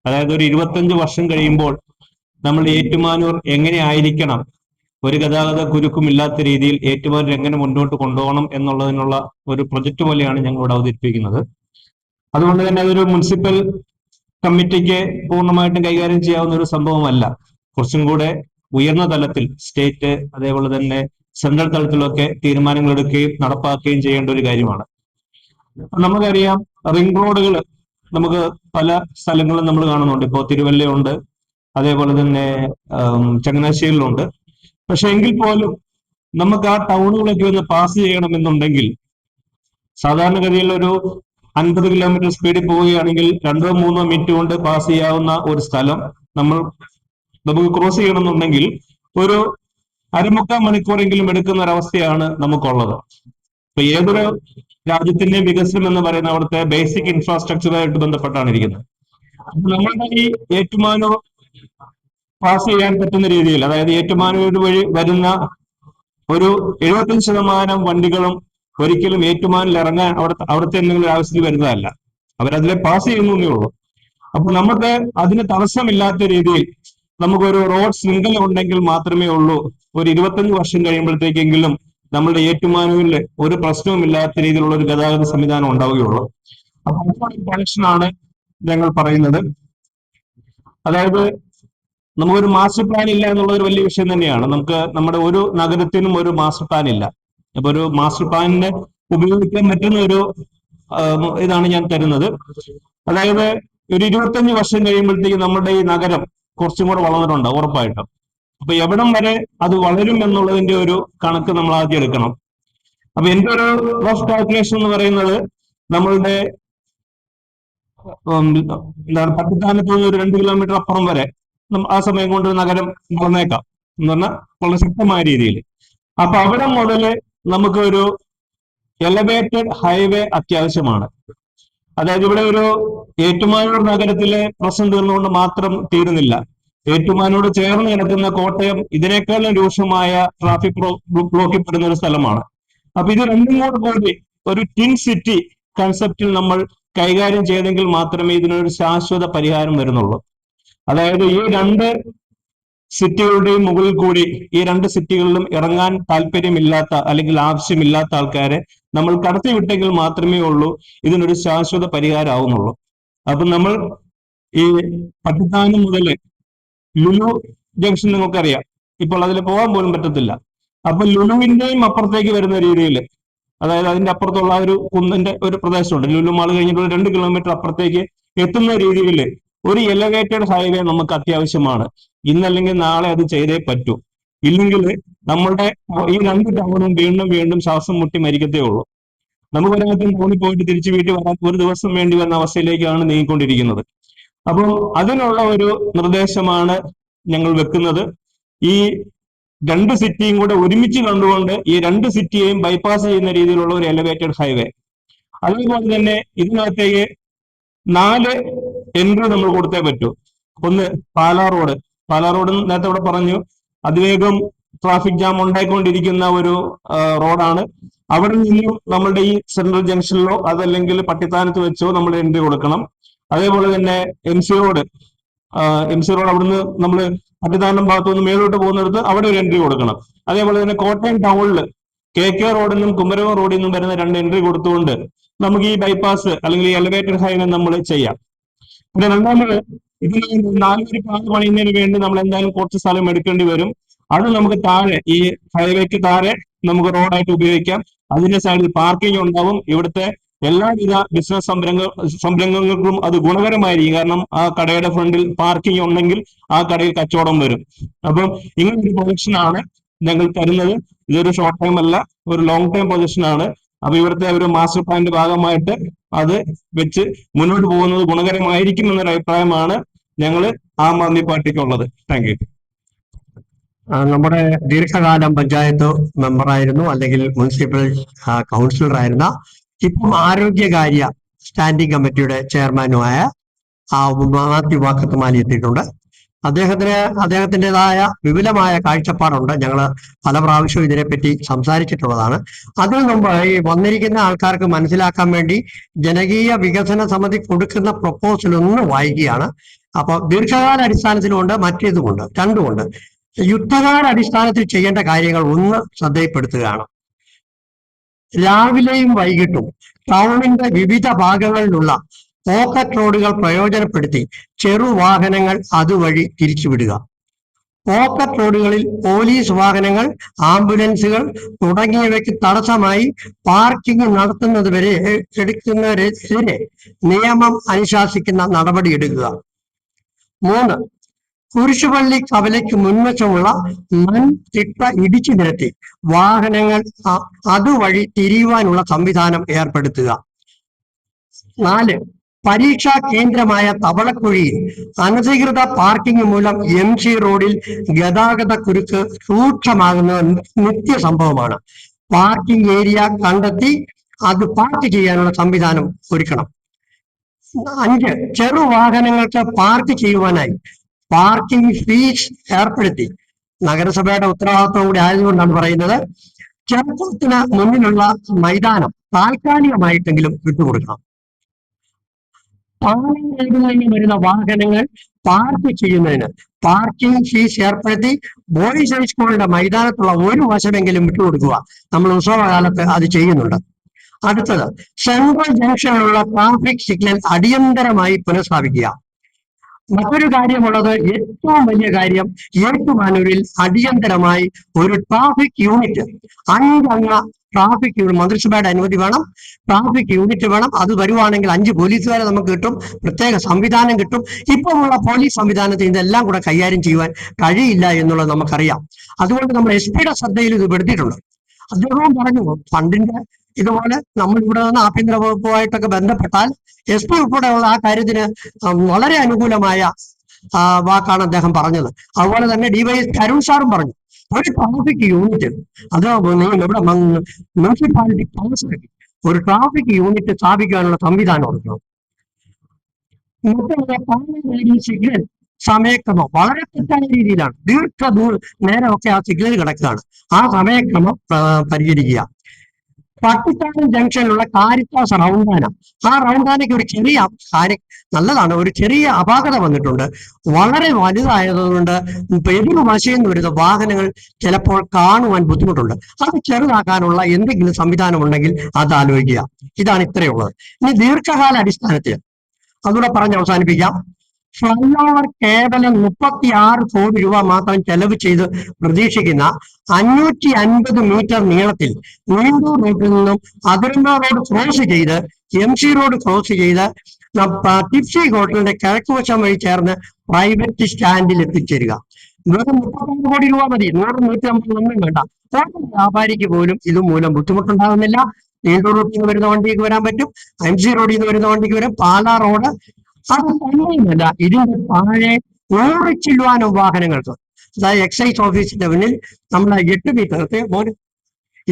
അതായത് ഒരു 25 വർഷം കഴിയുമ്പോൾ നമ്മൾ ഏറ്റുമാനൂർ എങ്ങനെ ആയിരിക്കണം, ഒരു ഗതാഗത കുരുക്കും ഇല്ലാത്ത രീതിയിൽ ഏറ്റുമാനൂർ എങ്ങനെ മുന്നോട്ട് കൊണ്ടുപോകണം എന്നുള്ളതിനുള്ള ഒരു പ്രൊജക്ട് പോലെയാണ് ഞങ്ങൾ ഇവിടെ അവതരിപ്പിക്കുന്നത്. അതുകൊണ്ട് തന്നെ അതൊരു മുനിസിപ്പൽ കമ്മിറ്റിക്ക് പൂർണ്ണമായിട്ടും കൈകാര്യം ചെയ്യാവുന്ന ഒരു സംഭവമല്ല. കുറച്ചും കൂടെ ഉയർന്ന തലത്തിൽ സ്റ്റേറ്റ് അതേപോലെ തന്നെ സെൻട്രൽ തലത്തിലൊക്കെ തീരുമാനങ്ങൾ എടുക്കുകയും നടപ്പാക്കുകയും ചെയ്യേണ്ട ഒരു കാര്യമാണ്. നമുക്കറിയാം, റിംഗ് റോഡുകൾ നമുക്ക് പല സ്ഥലങ്ങളും നമ്മൾ കാണുന്നുണ്ട്. ഇപ്പോൾ തിരുവല്ലയുണ്ട്, അതേപോലെ തന്നെ ചങ്ങനാശ്ശേരിയിലുണ്ട്. പക്ഷെ എങ്കിൽ പോലും നമുക്ക് ആ ടൗണുകളൊക്കെ ഒന്ന് പാസ് ചെയ്യണമെന്നുണ്ടെങ്കിൽ സാധാരണഗതിയിൽ ഒരു 50 കിലോമീറ്റർ സ്പീഡിൽ പോവുകയാണെങ്കിൽ 2-3 മിനിറ്റ് കൊണ്ട് പാസ് ചെയ്യാവുന്ന ഒരു സ്ഥലം നമുക്ക് ക്രോസ് ചെയ്യണമെന്നുണ്ടെങ്കിൽ ഒരു 1/4 മണിക്കൂറെങ്കിലും എടുക്കുന്ന ഒരവസ്ഥയാണ് നമുക്കുള്ളത്. ഇപ്പൊ ഏതൊരു രാജ്യത്തിന്റെയും വികസനം എന്ന് പറയുന്ന അവിടുത്തെ ബേസിക് ഇൻഫ്രാസ്ട്രക്ചറുമായിട്ട് ബന്ധപ്പെട്ടാണ് ഇരിക്കുന്നത്. അപ്പൊ നമ്മളുടെ ഈ ഏറ്റുമാനൂർ പാസ് ചെയ്യാൻ പറ്റുന്ന രീതിയിൽ, അതായത് ഏറ്റുമാനൂർ വഴി വരുന്ന ഒരു 75% വണ്ടികളും ഒരിക്കലും ഏറ്റുമാനിൽ ഇറങ്ങാൻ അവിടുത്തെ എന്തെങ്കിലും ആവശ്യത്തിൽ വരുന്നതല്ല. അവരതിലെ പാസ് ചെയ്യുന്നേ ഉള്ളൂ. അപ്പൊ നമുക്ക് അതിന് തടസ്സമില്ലാത്ത രീതിയിൽ നമുക്കൊരു റോഡ് ശൃംഖല ഉണ്ടെങ്കിൽ മാത്രമേ ഉള്ളൂ ഒരു 25 വർഷം കഴിയുമ്പോഴത്തേക്കെങ്കിലും നമ്മളുടെ ഏറ്റുമാനൂരിൽ ഒരു പ്രശ്നവുമില്ലാത്ത രീതിയിലുള്ള ഒരു ഗതാഗത സംവിധാനം ഉണ്ടാവുകയുള്ളൂ. അപ്പൊ അതിനുള്ള കണക്ഷനാണ് ഞങ്ങൾ പറയുന്നത്. അതായത് നമുക്കൊരു മാസ്റ്റർ പ്ലാൻ ഇല്ല എന്നുള്ള ഒരു വലിയ വിഷയം തന്നെയാണ്. നമ്മുടെ ഒരു നഗരത്തിനും ഒരു മാസ്റ്റർ പ്ലാൻ ഇല്ല. അപ്പൊ ഒരു മാസ്റ്റർ പ്ലാനിനെ ഉപയോഗിക്കാൻ പറ്റുന്ന ഒരു ഇതാണ് ഞാൻ തരുന്നത്. അതായത് ഒരു 25 വർഷം കഴിയുമ്പോഴത്തേക്ക് നമ്മുടെ ഈ നഗരം കുറച്ചും കൂടെ വളർന്നിട്ടുണ്ട് ഉറപ്പായിട്ടും. അപ്പൊ എവിടം വരെ അത് വളരും എന്നുള്ളതിന്റെ ഒരു കണക്ക് നമ്മൾ ആദ്യം എടുക്കണം. അപ്പൊ എന്റെ ഒരു റഫ് കാൽക്കുലേഷൻ എന്ന് പറയുന്നത് നമ്മളുടെ പട്ടിത്താനത്ത് നിന്ന് ഒരു 2 കിലോമീറ്റർ അപ്പുറം വരെ ആ സമയം കൊണ്ട് നഗരം വളർന്നേക്കാം എന്ന് പറഞ്ഞാൽ വളരെ ശക്തമായ രീതിയിൽ. അപ്പൊ അവിടെ മുതൽ നമുക്കൊരു എലവേറ്റഡ് ഹൈവേ അത്യാവശ്യമാണ്. അതായത് ഇവിടെ ഒരു ഏറ്റുമാനൂർ നഗരത്തിലെ പ്രശ്നം തീർന്നുകൊണ്ട് മാത്രം തീരുന്നില്ല. ഏറ്റുമാനൂർ ചേർന്ന് കിടക്കുന്ന കോട്ടയം ഇതിനേക്കാളും രൂക്ഷമായ ട്രാഫിക് ബ്ലോക്കിൽപ്പെടുന്ന ഒരു സ്ഥലമാണ്. അപ്പൊ ഇത് രണ്ടും കൂടി ഒരു ടിൻ സിറ്റി കൺസെപ്റ്റിൽ നമ്മൾ കൈകാര്യം ചെയ്തെങ്കിൽ മാത്രമേ ഇതിനൊരു ശാശ്വത പരിഹാരം വരുന്നുള്ളൂ. അതായത് ഈ 2 സിറ്റികളുടെയും മുകളിൽ കൂടി ഈ 2 സിറ്റികളിലും ഇറങ്ങാൻ താല്പര്യമില്ലാത്ത അല്ലെങ്കിൽ ആവശ്യമില്ലാത്ത ആൾക്കാരെ നമ്മൾ കടത്തിവിട്ടെങ്കിൽ മാത്രമേ ഉള്ളൂ ഇതിനൊരു ശാശ്വത പരിഹാരം ആവുന്നുള്ളൂ. അപ്പൊ നമ്മൾ ഈ പട്ടിത്താനം മുതൽ ലുലു ജംഗ്ഷൻ നിങ്ങൾക്കറിയാം, ഇപ്പോൾ അതിൽ പോകാൻ പോലും പറ്റത്തില്ല. അപ്പൊ ലുലുവിന്റെയും അപ്പുറത്തേക്ക് വരുന്ന രീതിയിൽ, അതായത് അതിന്റെ അപ്പുറത്തുള്ള ഒരു കുന്നിന്റെ ഒരു പ്രദേശമുണ്ട്, ലുലു മാൾ കഴിഞ്ഞിട്ട് 2 കിലോമീറ്റർ അപ്പുറത്തേക്ക് എത്തുന്ന രീതിയിൽ ഒരു എലവേറ്റഡ് ഹൈവേ നമുക്ക് അത്യാവശ്യമാണ്. ഇന്നല്ലെങ്കിൽ നാളെ അത് ചെയ്തേ പറ്റൂ. ഇല്ലെങ്കിൽ നമ്മളുടെ ഈ 2 ടൗണും വീണ്ടും ശ്വാസം മുട്ടി മരിക്കത്തേ ഉള്ളൂ. നമുക്കൊരാദ്യം ടൗണിൽ പോയിട്ട് തിരിച്ചു വീട്ടിൽ വരാൻ ഒരു ദിവസം വേണ്ടി വന്ന അവസ്ഥയിലേക്കാണ് നീങ്ങിക്കൊണ്ടിരിക്കുന്നത്. അപ്പോൾ അതിനുള്ള ഒരു നിർദ്ദേശമാണ് ഞങ്ങൾ വെക്കുന്നത്. ഈ 2 സിറ്റിയും കൂടെ ഒരുമിച്ച് കണ്ടുകൊണ്ട് ഈ 2 സിറ്റിയെയും ബൈപ്പാസ് ചെയ്യുന്ന രീതിയിലുള്ള ഒരു എലവേറ്റഡ് ഹൈവേ. അതേപോലെ തന്നെ ഇതിനകത്തേക്ക് 4 എൻട്രി നമ്മൾ കൊടുത്തേ പറ്റൂ. ഒന്ന് പാലാ റോഡ് നേരത്തെ ഇവിടെ പറഞ്ഞു, അതിവേഗം ട്രാഫിക് ജാം ഉണ്ടായിക്കൊണ്ടിരിക്കുന്ന ഒരു റോഡാണ്. അവിടെ നിന്നും നമ്മളുടെ ഈ സെൻട്രൽ ജംഗ്ഷനിലോ അതല്ലെങ്കിൽ പട്ടിത്താനത്ത് വെച്ചോ നമ്മൾ എൻട്രി കൊടുക്കണം. അതേപോലെ തന്നെ എം സി റോഡ് അവിടുന്ന് നമ്മൾ പട്ടിത്താനം ഭാഗത്തു നിന്ന് മേലോട്ട് പോകുന്നിടത്ത് അവിടെ ഒരു എൻട്രി കൊടുക്കണം. അതേപോലെ തന്നെ കോട്ടയം ടൗണിൽ KK റോഡിൽ നിന്നും കുമരകം റോഡിൽ നിന്നും വരുന്ന 2 എൻട്രി കൊടുത്തുകൊണ്ട് നമുക്ക് ഈ ബൈപ്പാസ് അല്ലെങ്കിൽ ഈ എലിവേറ്റഡ് ഹൈവേ നമ്മൾ ചെയ്യാം. പിന്നെ രണ്ടാമത്, ഇതിന് 4 വരി പാത പണിയുന്നതിന് വേണ്ടി നമ്മൾ എന്തായാലും കുറച്ച് സ്ഥലം എടുക്കേണ്ടി വരും. അത് നമുക്ക് താഴെ ഈ ഹൈവേക്ക് താഴെ നമുക്ക് റോഡായിട്ട് ഉപയോഗിക്കാം. അതിന്റെ സൈഡിൽ പാർക്കിംഗ് ഉണ്ടാവും. ഇവിടുത്തെ എല്ലാവിധ ബിസിനസ് സംരംഭങ്ങൾക്കും അത് ഗുണകരമായിരിക്കും. കാരണം ആ കടയുടെ ഫ്രണ്ടിൽ പാർക്കിംഗ് ഉണ്ടെങ്കിൽ ആ കടയിൽ കച്ചവടം വരും. അപ്പം ഇങ്ങനൊരു പൊസിഷനാണ് ഞങ്ങൾ തരുന്നത്. ഇതൊരു ഷോർട്ട് ടൈം അല്ല, ഒരു ലോങ് ടൈം പൊസിഷനാണ്. അപ്പൊ ഇവിടുത്തെ ഒരു മാസ്റ്റർ പ്ലാന്റെ ഭാഗമായിട്ട് അത് വെച്ച് മുന്നോട്ട് പോകുന്നത് ഗുണകരമായിരിക്കും എന്നൊരു അഭിപ്രായമാണ് ഞങ്ങൾ ആം ആദ്മി പാർട്ടിക്കുള്ളത്. Thank you. നമ്മുടെ ദീർഘകാലം പഞ്ചായത്ത് മെമ്പറായിരുന്നു, അല്ലെങ്കിൽ മുനിസിപ്പൽ കൗൺസിലർ ആയിരുന്ന, ഇപ്പം ആരോഗ്യകാര്യ സ്റ്റാൻഡിംഗ് കമ്മിറ്റിയുടെ ചെയർമാനുമായ മാത്യു വാക്കത്തുമാലി എത്തിയിട്ടുണ്ട്. അദ്ദേഹത്തിൻ്റെതായ വിപുലമായ കാഴ്ചപ്പാടുണ്ട്. ഞങ്ങൾ പല പ്രാവശ്യവും ഇതിനെപ്പറ്റി സംസാരിച്ചിട്ടുള്ളതാണ്. അതിനു മുമ്പ് ഈ വന്നിരിക്കുന്ന ആൾക്കാർക്ക് മനസ്സിലാക്കാൻ വേണ്ടി ജനകീയ വികസന സമിതി കൊടുക്കുന്ന പ്രപ്പോസൽ ഒന്ന് വായിക്കുകയാണ്. അപ്പൊ ദീർഘകാല അടിസ്ഥാനത്തിലുമുണ്ട്, മറ്റേതുമുണ്ട്, രണ്ടുമുണ്ട്. യുദ്ധകാല അടിസ്ഥാനത്തിൽ ചെയ്യേണ്ട കാര്യങ്ങൾ ഒന്ന് ശ്രദ്ധയിൽപ്പെടുത്തുകയാണ്. രാവിലെയും വൈകിട്ടും ടൗണിന്റെ വിവിധ ഭാഗങ്ങളിലുള്ള പോക്കറ്റ് റോഡുകൾ പ്രയോജനപ്പെടുത്തി ചെറുവാഹനങ്ങൾ അതുവഴി തിരിച്ചുവിടുക. പോക്കറ്റ് റോഡുകളിൽ പോലീസ് വാഹനങ്ങൾ, ആംബുലൻസുകൾ തുടങ്ങിയവയ്ക്ക് തടസ്സമായി പാർക്കിംഗ് എടുക്കുന്നവരെതിരെ നിയമം അനുശാസിക്കുന്ന നടപടി എടുക്കുക. 3. കുരിശുപള്ളി കവലയ്ക്ക് മുൻവശമുള്ള മൺതിട്ട ഇടിച്ചു നിരത്തി വാഹനങ്ങൾ അതുവഴി തിരിയുവാനുള്ള സംവിധാനം ഏർപ്പെടുത്തുക. 4. പരീക്ഷാ കേന്ദ്രമായ തവളക്കുഴിയിൽ അനധികൃത പാർക്കിംഗ് മൂലം MC റോഡിൽ ഗതാഗത കുരുക്ക് രൂക്ഷമാകുന്നത് നിത്യസംഭവമാണ്. പാർക്കിംഗ് ഏരിയ കണ്ടെത്തി അത് പാർക്ക് ചെയ്യാനുള്ള സംവിധാനം ഒരുക്കണം. 5. ചെറുവാഹനങ്ങൾക്ക് പാർക്ക് ചെയ്യുവാനായി പാർക്കിംഗ് ഫീസ് ഏർപ്പെടുത്തി, നഗരസഭയുടെ ഉത്തരവാദിത്വം കൂടി ആയതുകൊണ്ടാണ് പറയുന്നത്, ക്ഷേത്രത്തിന് മുന്നിലുള്ള മൈതാനം താൽക്കാലികമായിട്ടെങ്കിലും വിട്ടുകൊടുക്കണം. പാലങ്ങളിൽ നിന്ന് വരുന്ന വാഹനങ്ങൾ പാർക്ക് ചെയ്യുന്നതിന് പാർക്കിംഗ് ഫീസ് ഏർപ്പെടുത്തി ബോയ്സ് ഹൈസ്കൂളിന്റെ മൈതാനത്തുള്ള ഒരു വശമെങ്കിലും വിട്ടുകൊടുക്കുക. നമ്മൾ ഉത്സവകാലത്ത് അത് ചെയ്യുന്നുണ്ട്. അടുത്തത്, സെൻട്രൽ ജംഗ്ഷനിലുള്ള ട്രാഫിക് സിഗ്നൽ അടിയന്തരമായി പുനഃസ്ഥാപിക്കുക. മറ്റൊരു കാര്യമുള്ളത്, ഏറ്റവും വലിയ കാര്യം, ഏറ്റുമാനൂരിൽ അടിയന്തരമായി ഒരു ട്രാഫിക് യൂണിറ്റ്, 5 അംഗ ട്രാഫിക് യൂണിറ്റ്, മന്ത്രിസഭയുടെ അനുമതി വേണം, ട്രാഫിക് യൂണിറ്റ് വേണം. അത് വരുവാണെങ്കിൽ 5 പോലീസുകാരെ നമുക്ക് കിട്ടും, പ്രത്യേക സംവിധാനം കിട്ടും. ഇപ്പോഴുള്ള പോലീസ് സംവിധാനത്തിൽ ഇതെല്ലാം കൂടെ കൈകാര്യം ചെയ്യുവാൻ കഴിയില്ല എന്നുള്ളത് നമുക്കറിയാം. അതുകൊണ്ട് നമ്മൾ SP യുടെ ശ്രദ്ധയിൽ ഇത് പെടുത്തിയിട്ടുണ്ട്. അദ്ദേഹവും പറഞ്ഞു, ഫണ്ടിന്റെ ഇതുപോലെ നമ്മൾ ഇവിടെ നിന്ന് ആഭ്യന്തര വകുപ്പുമായിട്ടൊക്കെ ബന്ധപ്പെട്ടാൽ SP ഉൾപ്പെടെയുള്ള ആ കാര്യത്തിന് വളരെ അനുകൂലമായ വാക്കാണ് അദ്ദേഹം പറഞ്ഞത്. അതുപോലെ തന്നെ DYS അരുൺ സാറും പറഞ്ഞു, ഒരു ട്രാഫിക് യൂണിറ്റ്, അത് ഇവിടെ മുനിസിപ്പാലിറ്റി പാസ്സാക്കി ഒരു ട്രാഫിക് യൂണിറ്റ് സ്ഥാപിക്കാനുള്ള സംവിധാനം കൊടുക്കണം. മറ്റുള്ള സിഗ്നൽ സമയക്രമം വളരെ തെറ്റായ രീതിയിലാണ്, നേരമൊക്കെ ആ സിഗ്നൽ കിടക്കുകയാണ്. ആ സമയക്രമം പരിഹരിക്കുക. പട്ടിത്താനം ജംഗ്ഷനിലുള്ള കാരിത്താസ് റൗണ്ടാന, ആ റൗണ്ടാനയ്ക്ക് ഒരു ചെറിയ കാര്യം നല്ലതാണ്, ഒരു ചെറിയ അപാകത വന്നിട്ടുണ്ട്. വളരെ വലുതായതുകൊണ്ട് എതിർ വശയിൽ നിന്ന് വരുന്ന വാഹനങ്ങൾ ചിലപ്പോൾ കാണുവാൻ ബുദ്ധിമുട്ടുണ്ട്. അത് ചെറുതാക്കാനുള്ള എന്തെങ്കിലും സംവിധാനം ഉണ്ടെങ്കിൽ അത് ആലോചിക്കുക. ഇതാണ് ഇത്രയുള്ളത്. ഇനി ദീർഘകാല അടിസ്ഥാനത്തിൽ അതുകൂടെ പറഞ്ഞ് അവസാനിപ്പിക്കാം. ഫ്ലൈ ഓവർ കേവലം 36 കോടി രൂപ മാത്രം ചെലവ് ചെയ്ത് പ്രതീക്ഷിക്കുന്ന 550 മീറ്റർ നീളത്തിൽ നീണ്ടൂർ റോഡിൽ നിന്നും അതിരമ്പ റോഡ് ക്രോസ് ചെയ്ത് MC റോഡ് ക്രോസ് ചെയ്ത് ടിപ്സി ഹോട്ടലിന്റെ കിഴക്കുവശം വഴി ചേർന്ന് പ്രൈവറ്റ് സ്റ്റാൻഡിൽ എത്തിച്ചേരുക. വെറും 35 കോടി രൂപ മതി, 100-150 ഒന്നും വേണ്ട. വ്യാപാരിക്ക് പോലും ഇതുമൂലം ബുദ്ധിമുട്ടുണ്ടാകുന്നില്ല. നീണ്ടൂർ റോഡിൽ നിന്ന് വരുന്ന വണ്ടിക്ക് വരാൻ പറ്റും, MC റോഡിൽ നിന്ന് വരുന്ന വണ്ടിക്ക് വരും. പാലാ റോഡ് അത് തന്നെയുമല്ല, ഇതിന്റെ താഴെ 100 ചില്ലുവാനും വാഹനങ്ങൾക്ക്, അതായത് എക്സൈസ് ഓഫീസിന്റെ മുന്നിൽ നമ്മൾ 8 മീറ്റർ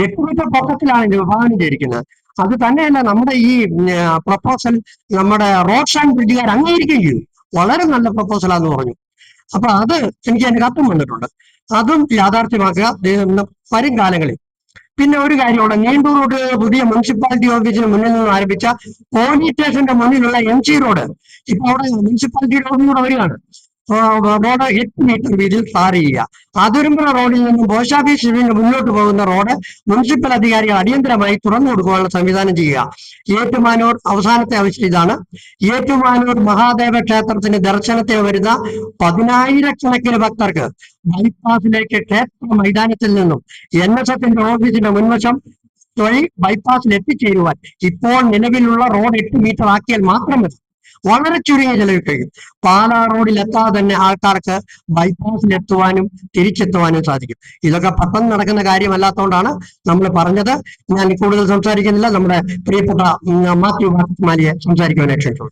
8 മീറ്റർ പൊക്കത്തിലാണ് ഇത് വിഭാവനം ചെയ്തിരിക്കുന്നത്. അത് തന്നെയല്ല, നമ്മുടെ ഈ പ്രപ്പോസൽ നമ്മുടെ റോഡ്സ് ആൻഡ് ബ്രിഡ്ജുകാർ അംഗീകരിക്കുകയും ചെയ്തു. വളരെ നല്ല പ്രപ്പോസലാന്ന് പറഞ്ഞു. അപ്പൊ അത് എനിക്ക് അതിന്റെ കത്തും വന്നിട്ടുണ്ട്. അതും യാഥാർത്ഥ്യമാക്കുക വരും കാലങ്ങളിൽ. പിന്നെ ഒരു കാര്യമുണ്ട്, നീണ്ടൂർ റോഡ് പുതിയ മുനിസിപ്പാലിറ്റി ഓഫീസിന് മുന്നിൽ നിന്ന് ആരംഭിച്ച പോലീസ് സ്റ്റേഷന്റെ മുന്നിലുള്ള MC റോഡ് ഇപ്പൊ അവിടെ മുനിസിപ്പാലിറ്റിയുടെ ഓഫീസിലൂടെ വരികയാണ്. റോഡ് 8 മീറ്റർ വീതിയിൽ ടാർ ചെയ്യുക. അതിരുമ്പുഴ റോഡിൽ നിന്നും പോസ്റ്റ് ഓഫീസിന് മുന്നോട്ട് പോകുന്ന റോഡ് മുനിസിപ്പൽ അധികാരികൾ അടിയന്തരമായി തുറന്നു കൊടുക്കാനുള്ള സംവിധാനം ചെയ്യുക. ഏറ്റുമാനൂർ അവസാനത്തെ ആവശ്യം ഇതാണ്. ഏറ്റുമാനൂർ മഹാദേവ ക്ഷേത്രത്തിന് ദർശനത്തിന് വരുന്ന 10,000-കണക്കിന് ഭക്തർക്ക് ബൈപ്പാസിലേക്ക് ക്ഷേത്ര മൈതാനത്തിൽ നിന്നും NSFന്റെ ഓഫീസിന്റെ മുൻവശം വഴി ബൈപ്പാസിൽ എത്തിച്ചേരുവാൻ ഇപ്പോൾ നിലവിലുള്ള റോഡ് 8 മീറ്റർ ആക്കിയാൽ മാത്രം മതി. വളരെ ചുരുങ്ങിയ ചെലവിൽ കഴിയും. പാലാ റോഡിൽ എത്താതെ തന്നെ ആൾക്കാർക്ക് ബൈപ്പാസിൽ എത്തുവാനും തിരിച്ചെത്തുവാനും സാധിക്കും. ഇതൊക്കെ പെട്ടെന്ന് നടക്കുന്ന കാര്യമല്ലാത്തതുകൊണ്ടാണ് നമ്മൾ പറഞ്ഞത്. ഞാൻ കൂടുതൽ സംസാരിക്കുന്നില്ല. നമ്മുടെ പ്രിയപ്പെട്ട മാത്യു മാലിയെ സംസാരിക്കുവാൻ ക്ഷണിച്ചു.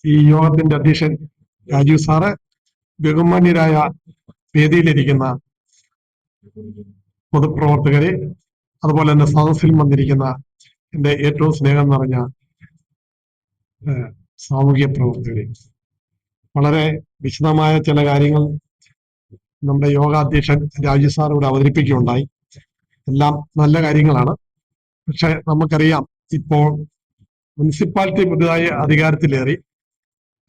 ഈ യോഗത്തിന്റെ അധ്യക്ഷൻ രാജീവ് സാറ്, ബഹുമാന്യരായ വേദിയിലിരിക്കുന്ന പൊതുപ്രവർത്തകരെ, അതുപോലെ തന്നെ സദസ്സിൽ വന്നിരിക്കുന്ന എൻ്റെ ഏറ്റവും സ്നേഹം നിറഞ്ഞ സാമൂഹ്യ പ്രവർത്തകരെ, വളരെ വിശദമായ ചില കാര്യങ്ങൾ നമ്മുടെ യോഗാധ്യക്ഷൻ രാജീവ് സാർ ഇവിടെ അവതരിപ്പിക്കുകയുണ്ടായി. എല്ലാം നല്ല കാര്യങ്ങളാണ്. പക്ഷെ നമുക്കറിയാം, ഇപ്പോൾ മുനിസിപ്പാലിറ്റി പുതുതായി അധികാരത്തിലേറി.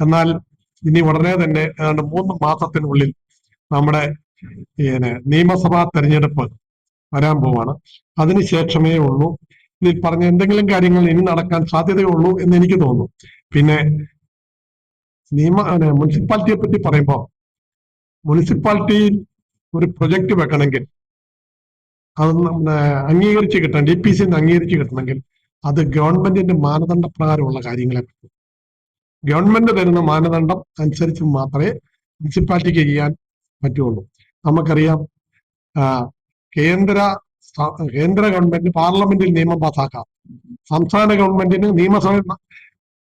എന്നാൽ ഇനി ഉടനെ തന്നെ ഏതാണ്ട് 3 മാസത്തിനുള്ളിൽ നമ്മുടെ നിയമസഭാ തെരഞ്ഞെടുപ്പ് വരാൻ പോവാണ്. അതിനുശേഷമേ ഉള്ളൂ ഇതിൽ പറഞ്ഞ എന്തെങ്കിലും കാര്യങ്ങൾ ഇനി നടക്കാൻ സാധ്യതയുള്ളൂ എന്ന് എനിക്ക് തോന്നുന്നു. പിന്നെ മുനിസിപ്പാലിറ്റിയെ പറ്റി പറയുമ്പോൾ, മുനിസിപ്പാലിറ്റിയിൽ ഒരു പ്രൊജക്ട് വെക്കണമെങ്കിൽ അത് അംഗീകരിച്ച് കിട്ടണം, DPC അംഗീകരിച്ച് കിട്ടണമെങ്കിൽ അത് ഗവൺമെന്റിന്റെ മാനദണ്ഡ പ്രകാരമുള്ള കാര്യങ്ങളെ പറ്റും. ഗവൺമെന്റ് തരുന്ന മാനദണ്ഡം അനുസരിച്ച് മാത്രമേ മുനിസിപ്പാലിറ്റിക്ക് ചെയ്യാൻ പറ്റുള്ളൂ. നമുക്കറിയാം, കേന്ദ്ര ഗവൺമെന്റ് പാർലമെന്റിൽ നിയമം പാസ്സാക്കാം, സംസ്ഥാന ഗവൺമെന്റിന് നിയമസഭ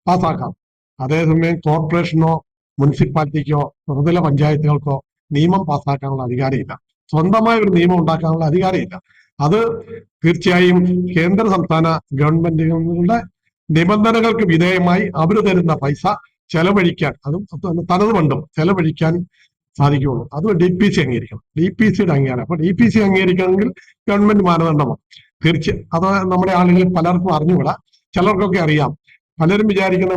പാസ്സാക്കാം. അതേസമയം കോർപ്പറേഷനോ മുനിസിപ്പാലിറ്റിക്കോ ത്രിതല പഞ്ചായത്തുകൾക്കോ നിയമം പാസ്സാക്കാനുള്ള അധികാരമില്ല. സ്വന്തമായ ഒരു നിയമം ഉണ്ടാക്കാനുള്ള അധികാരമില്ല. അത് തീർച്ചയായും കേന്ദ്ര സംസ്ഥാന ഗവൺമെന്റുകളുടെ നിബന്ധനകൾക്ക് വിധേയമായി അവർ തരുന്ന പൈസ ചെലവഴിക്കാൻ, അതും തനത് ഫണ്ടും ചെലവഴിക്കാൻ സാധിക്കുകയുള്ളൂ. അത് DPC അംഗീകരിക്കണം, DPCയുടെ അംഗീകാരം. അപ്പൊ DPC അംഗീകരിക്കണമെങ്കിൽ ഗവൺമെന്റ് മാനദണ്ഡമാണ്. അത് നമ്മുടെ ആളുകളിൽ പലർക്കും അറിഞ്ഞുകൂടാ, ചിലർക്കൊക്കെ അറിയാം. പലരും വിചാരിക്കുന്ന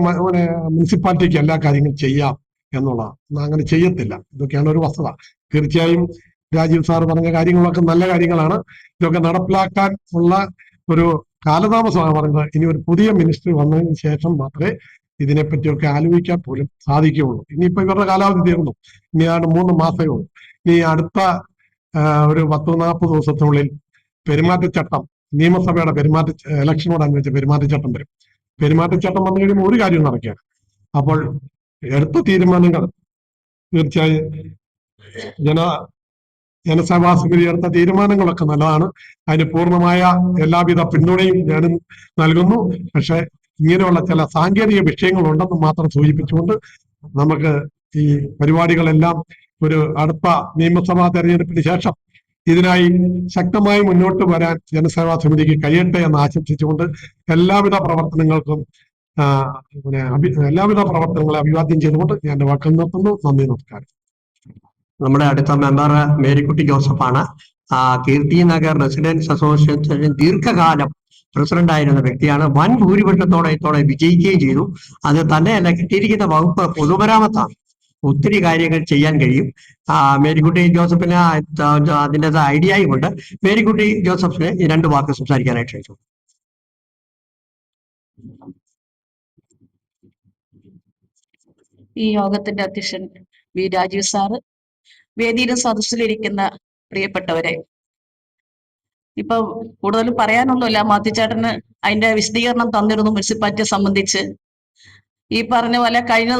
മുനിസിപ്പാലിറ്റിക്ക് എല്ലാ കാര്യങ്ങളും ചെയ്യാം എന്നുള്ളതാണ്. അങ്ങനെ ചെയ്യത്തില്ല. ഇതൊക്കെയാണ് ഒരു വസ്തുത. തീർച്ചയായും രാജീവ് സാർ പറഞ്ഞ കാര്യങ്ങളൊക്കെ നല്ല കാര്യങ്ങളാണ്. ഇതൊക്കെ നടപ്പിലാക്കാൻ ഉള്ള ഒരു കാലതാമസമാണ് പറഞ്ഞത്. ഇനി ഒരു പുതിയ മിനിസ്റ്റർ വന്നതിന് ശേഷം മാത്രമേ ഇതിനെപ്പറ്റിയൊക്കെ ആലോചിക്കാൻ പോലും സാധിക്കുകയുള്ളൂ. ഇനിയിപ്പോ ഇവരുടെ കാലാവധി തീർന്നു. ഇനി 3 മാസമേ ഉള്ളൂ. ഇനി അടുത്ത ഒരു 10-40 ദിവസത്തിനുള്ളിൽ പെരുമാറ്റച്ചട്ടം, നിയമസഭയുടെ ഇലക്ഷനോടനുബന്ധിച്ച് പെരുമാറ്റച്ചട്ടം വരും. പെരുമാറ്റച്ചട്ടം വന്നു കഴിയുമ്പോൾ ഒരു കാര്യം നടക്കുകയാണ്. അപ്പോൾ എടുത്ത തീരുമാനങ്ങൾ തീർച്ചയായും ജനസേവാ സമിതി എടുത്ത തീരുമാനങ്ങളൊക്കെ നല്ലതാണ്. അതിന് പൂർണ്ണമായ എല്ലാവിധ പിന്തുണയും ഞാനും നൽകുന്നു. പക്ഷെ ഇങ്ങനെയുള്ള ചില സാങ്കേതിക വിഷയങ്ങളുണ്ടെന്ന് മാത്രം സൂചിപ്പിച്ചുകൊണ്ട് നമുക്ക് ഈ പരിപാടികളെല്ലാം ഒരു അടുത്ത നിയമസഭാ തെരഞ്ഞെടുപ്പിന് ശേഷം ഇതിനായി ശക്തമായി മുന്നോട്ട് വരാൻ ജനസേവാ സമിതിക്ക് കഴിയട്ടെ എന്ന് ആശംസിച്ചുകൊണ്ട് എല്ലാവിധ പ്രവർത്തനങ്ങളെ അഭിവാദ്യം ചെയ്തുകൊണ്ട് ഞാൻ എന്റെ വാക്കുകൾ നിർത്തുന്നു. നന്ദി, നമസ്കാരം. നമ്മുടെ അടുത്ത മെമ്പർ മേരിക്കുട്ടി ജോസഫാണ്. കീർത്തി നഗർ റെസിഡൻസ് അസോസിയേഷൻ ദീർഘകാലം പ്രസിഡന്റ് ആയിരുന്ന വ്യക്തിയാണ്. വൻ ഭൂരിപക്ഷത്തോടെ ഇത്തോടെ വിജയിക്കുകയും ചെയ്തു. അത് തന്നെയല്ല, കിട്ടിയിരിക്കുന്ന വകുപ്പ് പൊതുമരാമത്താണ്. ഒത്തിരി കാര്യങ്ങൾ ചെയ്യാൻ കഴിയും. മേരിക്കുട്ടി ജോസഫിന് അതിൻ്റെതായ ഐഡിയയും ഉണ്ട്. മേരിക്കുട്ടി ജോസഫിന് 2 വാക്ക് സംസാരിക്കാനായിട്ട് ക്ഷണിച്ചു. ഈ യോഗത്തിന്റെ അധ്യക്ഷൻ വി രാജീവ് സാറ്, വേദിയിലും സദസ്സിലിരിക്കുന്ന പ്രിയപ്പെട്ടവരെ, ഇപ്പൊ കൂടുതൽ പറയാനൊന്നുമില്ല. മാത്യുച്ചേട്ടന് അതിന്റെ വിശദീകരണം തന്നിരുന്നു മുനിസിപ്പാലിറ്റിയെ സംബന്ധിച്ച്. ഈ പറഞ്ഞ പോലെ കഴിഞ്ഞ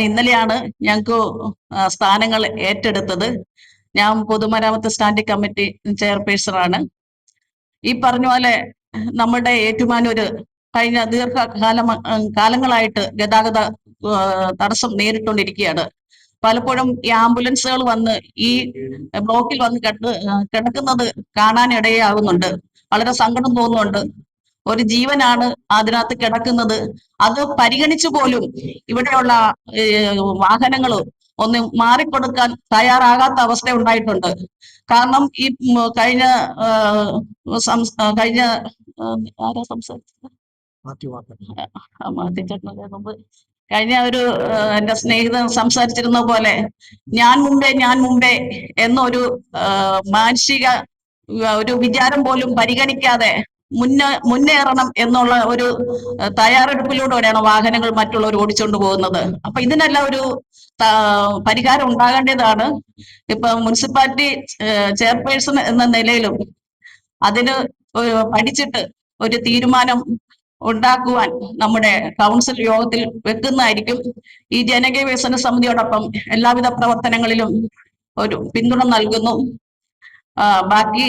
ഇന്നലെയാണ് ഞങ്ങൾക്ക് സ്ഥാനങ്ങൾ ഏറ്റെടുത്തത്. ഞാൻ പൊതുമരാമത്ത് സ്റ്റാൻഡിംഗ് കമ്മിറ്റി ചെയർപേഴ്സണാണ്. ഈ പറഞ്ഞ പോലെ നമ്മുടെ ഏറ്റുമാനൂര് കഴിഞ്ഞ കാലങ്ങളായിട്ട് ഗതാഗത തടസ്സം നേരിട്ടുകൊണ്ടിരിക്കുകയാണ്. പലപ്പോഴും ഈ ആംബുലൻസുകൾ വന്ന് ഈ ബ്ലോക്കിൽ വന്ന് കിടക്കുന്നത് കാണാനിടയാകുന്നുണ്ട്. വളരെ സങ്കടം തോന്നുന്നുണ്ട്. ഒരു ജീവനാണ് അതിനകത്ത് കിടക്കുന്നത്. അത് പരിഗണിച്ചു പോലും ഇവിടെയുള്ള വാഹനങ്ങൾ ഒന്ന് മാറിക്കൊടുക്കാൻ തയ്യാറാകാത്ത അവസ്ഥ ഉണ്ടായിട്ടുണ്ട്. കാരണം ഈ കഴിഞ്ഞ ആരാ സംസാരിച്ചത്? മാറ്റിച്ചേട്ടനല്ലേ മുമ്പ് കഴിഞ്ഞ എന്റെ സ്നേഹിതൻ സംസാരിച്ചിരുന്ന പോലെ ഞാൻ മുമ്പേ എന്നൊരു മാനസിക ഒരു വിചാരം പോലും പരിഗണിക്കാതെ മുന്നേറണം എന്നുള്ള ഒരു തയ്യാറെടുപ്പിലൂടെയാണ് വാഹനങ്ങൾ മറ്റുള്ളവർ ഓടിച്ചുകൊണ്ട് പോകുന്നത്. അപ്പൊ ഇതിനെല്ലാം ഒരു പരിഹാരം ഉണ്ടാകേണ്ടതാണ്. ഇപ്പൊ മുനിസിപ്പാലിറ്റി ചെയർപേഴ്സൺ എന്ന നിലയിലും അതിന് പഠിച്ചിട്ട് ഒരു തീരുമാനം ഉണ്ടാക്കുവാൻ നമ്മുടെ കൗൺസിൽ യോഗത്തിൽ വെക്കുന്നതായിരിക്കും. ഈ ജനകീയ വികസന സമിതിയോടൊപ്പം എല്ലാവിധ പ്രവർത്തനങ്ങളിലും ഒരു പിന്തുണ നൽകുന്നു. ബാക്കി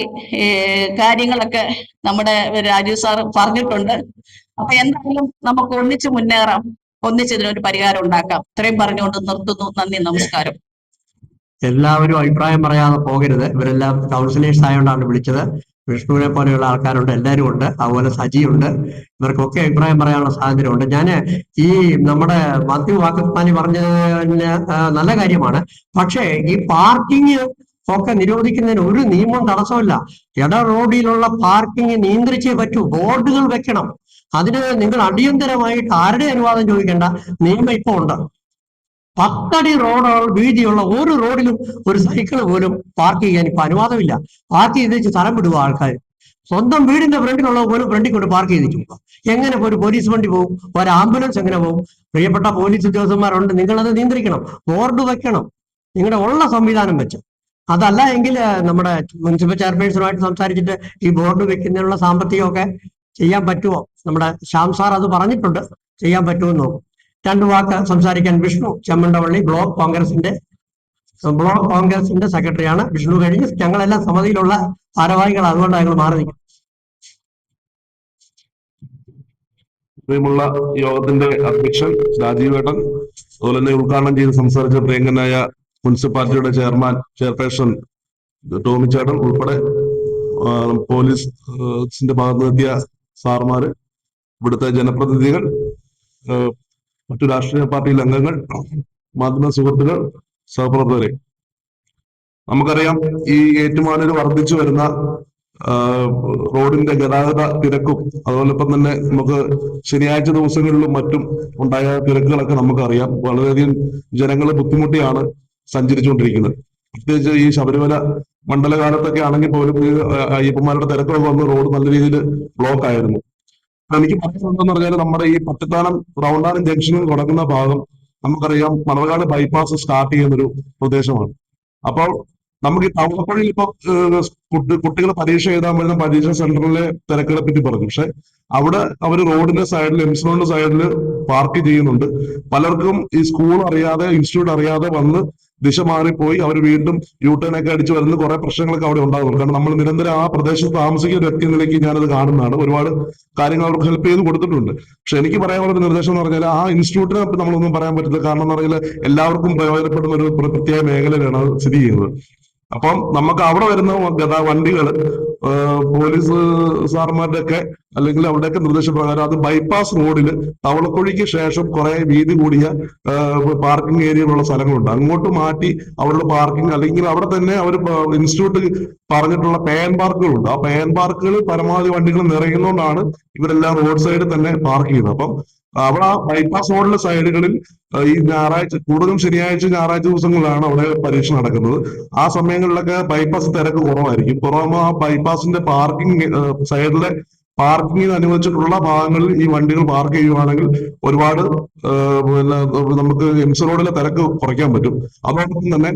കാര്യങ്ങളൊക്കെ നമ്മുടെ രാജീവ് സാർ പറഞ്ഞിട്ടുണ്ട്. അപ്പൊ എന്തായാലും നമുക്ക് ഒന്നിച്ച് മുന്നേറാം, ഒന്നിച്ചതിനൊരു പരിഹാരം ഉണ്ടാക്കാം. ഇത്രയും പറഞ്ഞുകൊണ്ട് നിർത്തുന്നു. നന്ദി, നമസ്കാരം. എല്ലാവരും അഭിപ്രായം പറയാതെ പോകരുത്. ഇവരെല്ലാം കൗൺസിലേഴ്സ് ആയതുകൊണ്ടാണ് വിളിച്ചത്. വിഷ്ണുവിനെ പോലെയുള്ള ആൾക്കാരുണ്ട്, എല്ലാവരും ഉണ്ട്, അതുപോലെ സജിയുണ്ട്. ഇവർക്കൊക്കെ അഭിപ്രായം പറയാനുള്ള സ്വാതന്ത്ര്യമുണ്ട്. ഞാൻ ഈ നമ്മുടെ മാത്യു വാക്കപ്പാനി പറഞ്ഞതിന് നല്ല കാര്യമാണ്. പക്ഷേ ഈ പാർക്കിംഗ് ഒക്കെ നിരോധിക്കുന്നതിന് ഒരു നിയമവും തടസ്സമില്ല. ഇട റോഡിലുള്ള പാർക്കിംഗ് നിയന്ത്രിച്ചേ പറ്റൂ. ബോർഡുകൾ വെക്കണം. അതിന് നിങ്ങൾ അടിയന്തരമായിട്ട് ആരുടെ അനുവാദം ചോദിക്കേണ്ട നിയമം ഇപ്പൊ ഉണ്ട്. 10 അടി വീതിയുള്ള ഒരു റോഡിലും ഒരു സൈക്കിൾ പോലും പാർക്ക് ചെയ്യാൻ ഇപ്പൊ അനുവാദമില്ല. പാർക്ക് ചെയ്ത് സ്ഥലം വിടുക ആൾക്കാർ. സ്വന്തം വീടിന്റെ ഫ്രണ്ടിലുള്ള പോലും ഫ്രണ്ടിൽ കൊണ്ട് പാർക്ക് ചെയ്തിട്ട് എങ്ങനെ ഒരു പോലീസ് വണ്ടി പോകും? ഒരു ആംബുലൻസ് എങ്ങനെ പോകും? പ്രിയപ്പെട്ട പോലീസ് ഉദ്യോഗസ്ഥന്മാരുണ്ട്, നിങ്ങളത് നിയന്ത്രിക്കണം. ബോർഡ് വെക്കണം, നിങ്ങളുടെ ഉള്ള സംവിധാനം വെച്ച്. അതല്ല എങ്കിൽ നമ്മുടെ മുനിസിപ്പൽ ചെയർപേഴ്സണുമായിട്ട് സംസാരിച്ചിട്ട് ഈ ബോർഡ് വെക്കുന്നതിനുള്ള സാമ്പത്തികമൊക്കെ ചെയ്യാൻ പറ്റുമോ? നമ്മുടെ ശ്യാം സാർ അത് പറഞ്ഞിട്ടുണ്ട്, ചെയ്യാൻ പറ്റുമെന്ന് നോക്കും. 2 വാക്ക് സംസാരിക്കാൻ വിഷ്ണു ചെമ്മണ്ടവള്ളി, ബ്ലോക്ക് കോൺഗ്രസിന്റെ സെക്രട്ടറിയാണ്. വിഷ്ണു കഴിഞ്ഞ് ഞങ്ങളെല്ലാം സമിതിയിലുള്ള ഭാരവാഹികൾ, അതുകൊണ്ടാണ് ഞങ്ങൾ മാറി നിൽക്കുന്നത്. പ്രിയമുള്ള യോഗത്തിന്റെ അധ്യക്ഷൻ രാജീവ് ഏട്ടൻ, അതുപോലെ തന്നെ ഉദ്ഘാടനം ചെയ്ത് സംസാരിച്ച പ്രിയങ്കനായ മുനിസിപ്പാലിറ്റിയുടെ ചെയർപേഴ്സൺ ടോമി ചേട്ടൻ ഉൾപ്പെടെ പോലീസിന്റെ ഭാഗത്ത് നിർത്തിയ സാർമാര്, ഇവിടുത്തെ ജനപ്രതിനിധികൾ, മറ്റു രാഷ്ട്രീയ പാർട്ടിയിലെ അംഗങ്ങൾ, മാധ്യമ സുഹൃത്തുക്കൾ, സഹപ്രവർത്തകരെ, നമുക്കറിയാം ഈ ഏറ്റുമാനൂർ വർദ്ധിച്ചു വരുന്ന റോഡിന്റെ ഗതാഗത തിരക്കും അതോടൊപ്പം തന്നെ നമുക്ക് ശനിയാഴ്ച ദിവസങ്ങളിലും മറ്റും ഉണ്ടായ തിരക്കുകളൊക്കെ നമുക്കറിയാം. വളരെയധികം ജനങ്ങൾ ബുദ്ധിമുട്ടിയാണ് സഞ്ചരിച്ചുകൊണ്ടിരിക്കുന്നത്. പ്രത്യേകിച്ച് ഈ ശബരിമല മണ്ഡലകാലത്തൊക്കെ ആണെങ്കിൽ പോലും ഈ അയ്യപ്പന്മാരുടെ തിരക്കൊക്കെ വന്ന് റോഡ് നല്ല രീതിയിൽ ബ്ലോക്ക് ആയിരുന്നു. എനിക്ക് പറയാനുള്ളതെന്ന് പറഞ്ഞാൽ നമ്മുടെ ഈ പട്ടിത്താനം റൗണ്ടാനം ജംഗ്ഷനിൽ തുടങ്ങുന്ന ഭാഗം നമുക്കറിയാം മണർകാട് ബൈപ്പാസ് സ്റ്റാർട്ട് ചെയ്യുന്നൊരു പ്രദേശമാണ്. അപ്പോൾ നമുക്ക് ഈ തവളപ്പുഴയിൽ ഇപ്പൊ കുട്ടികൾ പരീക്ഷ എഴുതാൻ വരുന്ന പരീക്ഷ സെന്ററിലെ തിരക്കുകളെ പറ്റി പറഞ്ഞു. പക്ഷെ അവിടെ അവർ റോഡിന്റെ സൈഡിൽ എംസിലോണിന്റെ സൈഡിൽ പാർക്ക് ചെയ്യുന്നുണ്ട്. പലർക്കും ഈ സ്കൂൾ അറിയാതെ ഇൻസ്റ്റിറ്റ്യൂട്ട് അറിയാതെ വന്ന് ദിശ മാറിപ്പോയി അവർ വീണ്ടും യൂട്ടേണൊക്കെ അടിച്ചു വരുന്ന കുറെ പ്രശ്നങ്ങളൊക്കെ അവിടെ ഉണ്ടാകുന്നു. കാരണം നമ്മൾ നിരന്തരം ആ പ്രദേശത്ത് താമസിക്കുന്ന വ്യക്തി നിലയ്ക്ക് ഞാനത് കാണുന്നതാണ്. ഒരുപാട് കാര്യങ്ങൾ അവർക്ക് ഹെൽപ്പ് ചെയ്ത് കൊടുത്തിട്ടുണ്ട്. പക്ഷെ എനിക്ക് പറയാനുള്ള നിർദ്ദേശം എന്ന് പറഞ്ഞാൽ ആ ഇൻസ്റ്റിറ്റ്യൂട്ടിനെ നമ്മളൊന്നും പറയാൻ പറ്റില്ല. കാരണം എന്ന് പറഞ്ഞാൽ എല്ലാവർക്കും പ്രയോജനപ്പെടുന്ന ഒരു പ്രത്യേക മേഖലയിലാണ് അത് സ്ഥിതി ചെയ്യുന്നത്. അപ്പം നമുക്ക് അവിടെ വരുന്ന വണ്ടികൾ പോലീസ് സാർമാരുടെ ഒക്കെ അല്ലെങ്കിൽ അവിടെയൊക്കെ നിർദ്ദേശപ്രകാരം അത് ബൈപ്പാസ് റോഡിൽ തവളക്കുഴിക്ക് ശേഷം കുറെ വീതി കൂടിയ പാർക്കിംഗ് ഏരിയയിലുള്ള സ്ഥലങ്ങളുണ്ട്. അങ്ങോട്ട് മാറ്റി അവരുടെ പാർക്കിംഗ് അല്ലെങ്കിൽ അവിടെ തന്നെ അവർ ഇൻസ്റ്റിറ്റ്യൂട്ട് പറഞ്ഞിട്ടുള്ള പേൻ പാർക്കുകളുണ്ട്. ആ പേൻ പാർക്കുകൾ പരമാവധി വണ്ടികൾ നിറയുന്നതുകൊണ്ടാണ് ഇവരെല്ലാം റോഡ് സൈഡിൽ തന്നെ പാർക്ക് ചെയ്യുന്നത്. അപ്പം അവിടെ ആ ബൈപ്പാസ് റോഡിലെ സൈഡുകളിൽ ഈ ഞായറാഴ്ച കൂടുതലും ശനിയാഴ്ച ഞായറാഴ്ച ദിവസങ്ങളിലാണ് അവിടെ പരീക്ഷ നടക്കുന്നത്. ആ സമയങ്ങളിലൊക്കെ ബൈപ്പാസ് തിരക്ക് കുറവായിരിക്കും. കുറവാകുമ്പോൾ ആ ബൈപ്പാസിന്റെ പാർക്കിംഗ് സൈഡിലെ പാർക്കിങ്ങിന് അനുവദിച്ചിട്ടുള്ള ഭാഗങ്ങളിൽ ഈ വണ്ടികൾ പാർക്ക് ചെയ്യുവാണെങ്കിൽ ഒരുപാട് നമുക്ക് എംസ് റോഡിലെ തിരക്ക് കുറയ്ക്കാൻ പറ്റും. അതോടൊപ്പം തന്നെ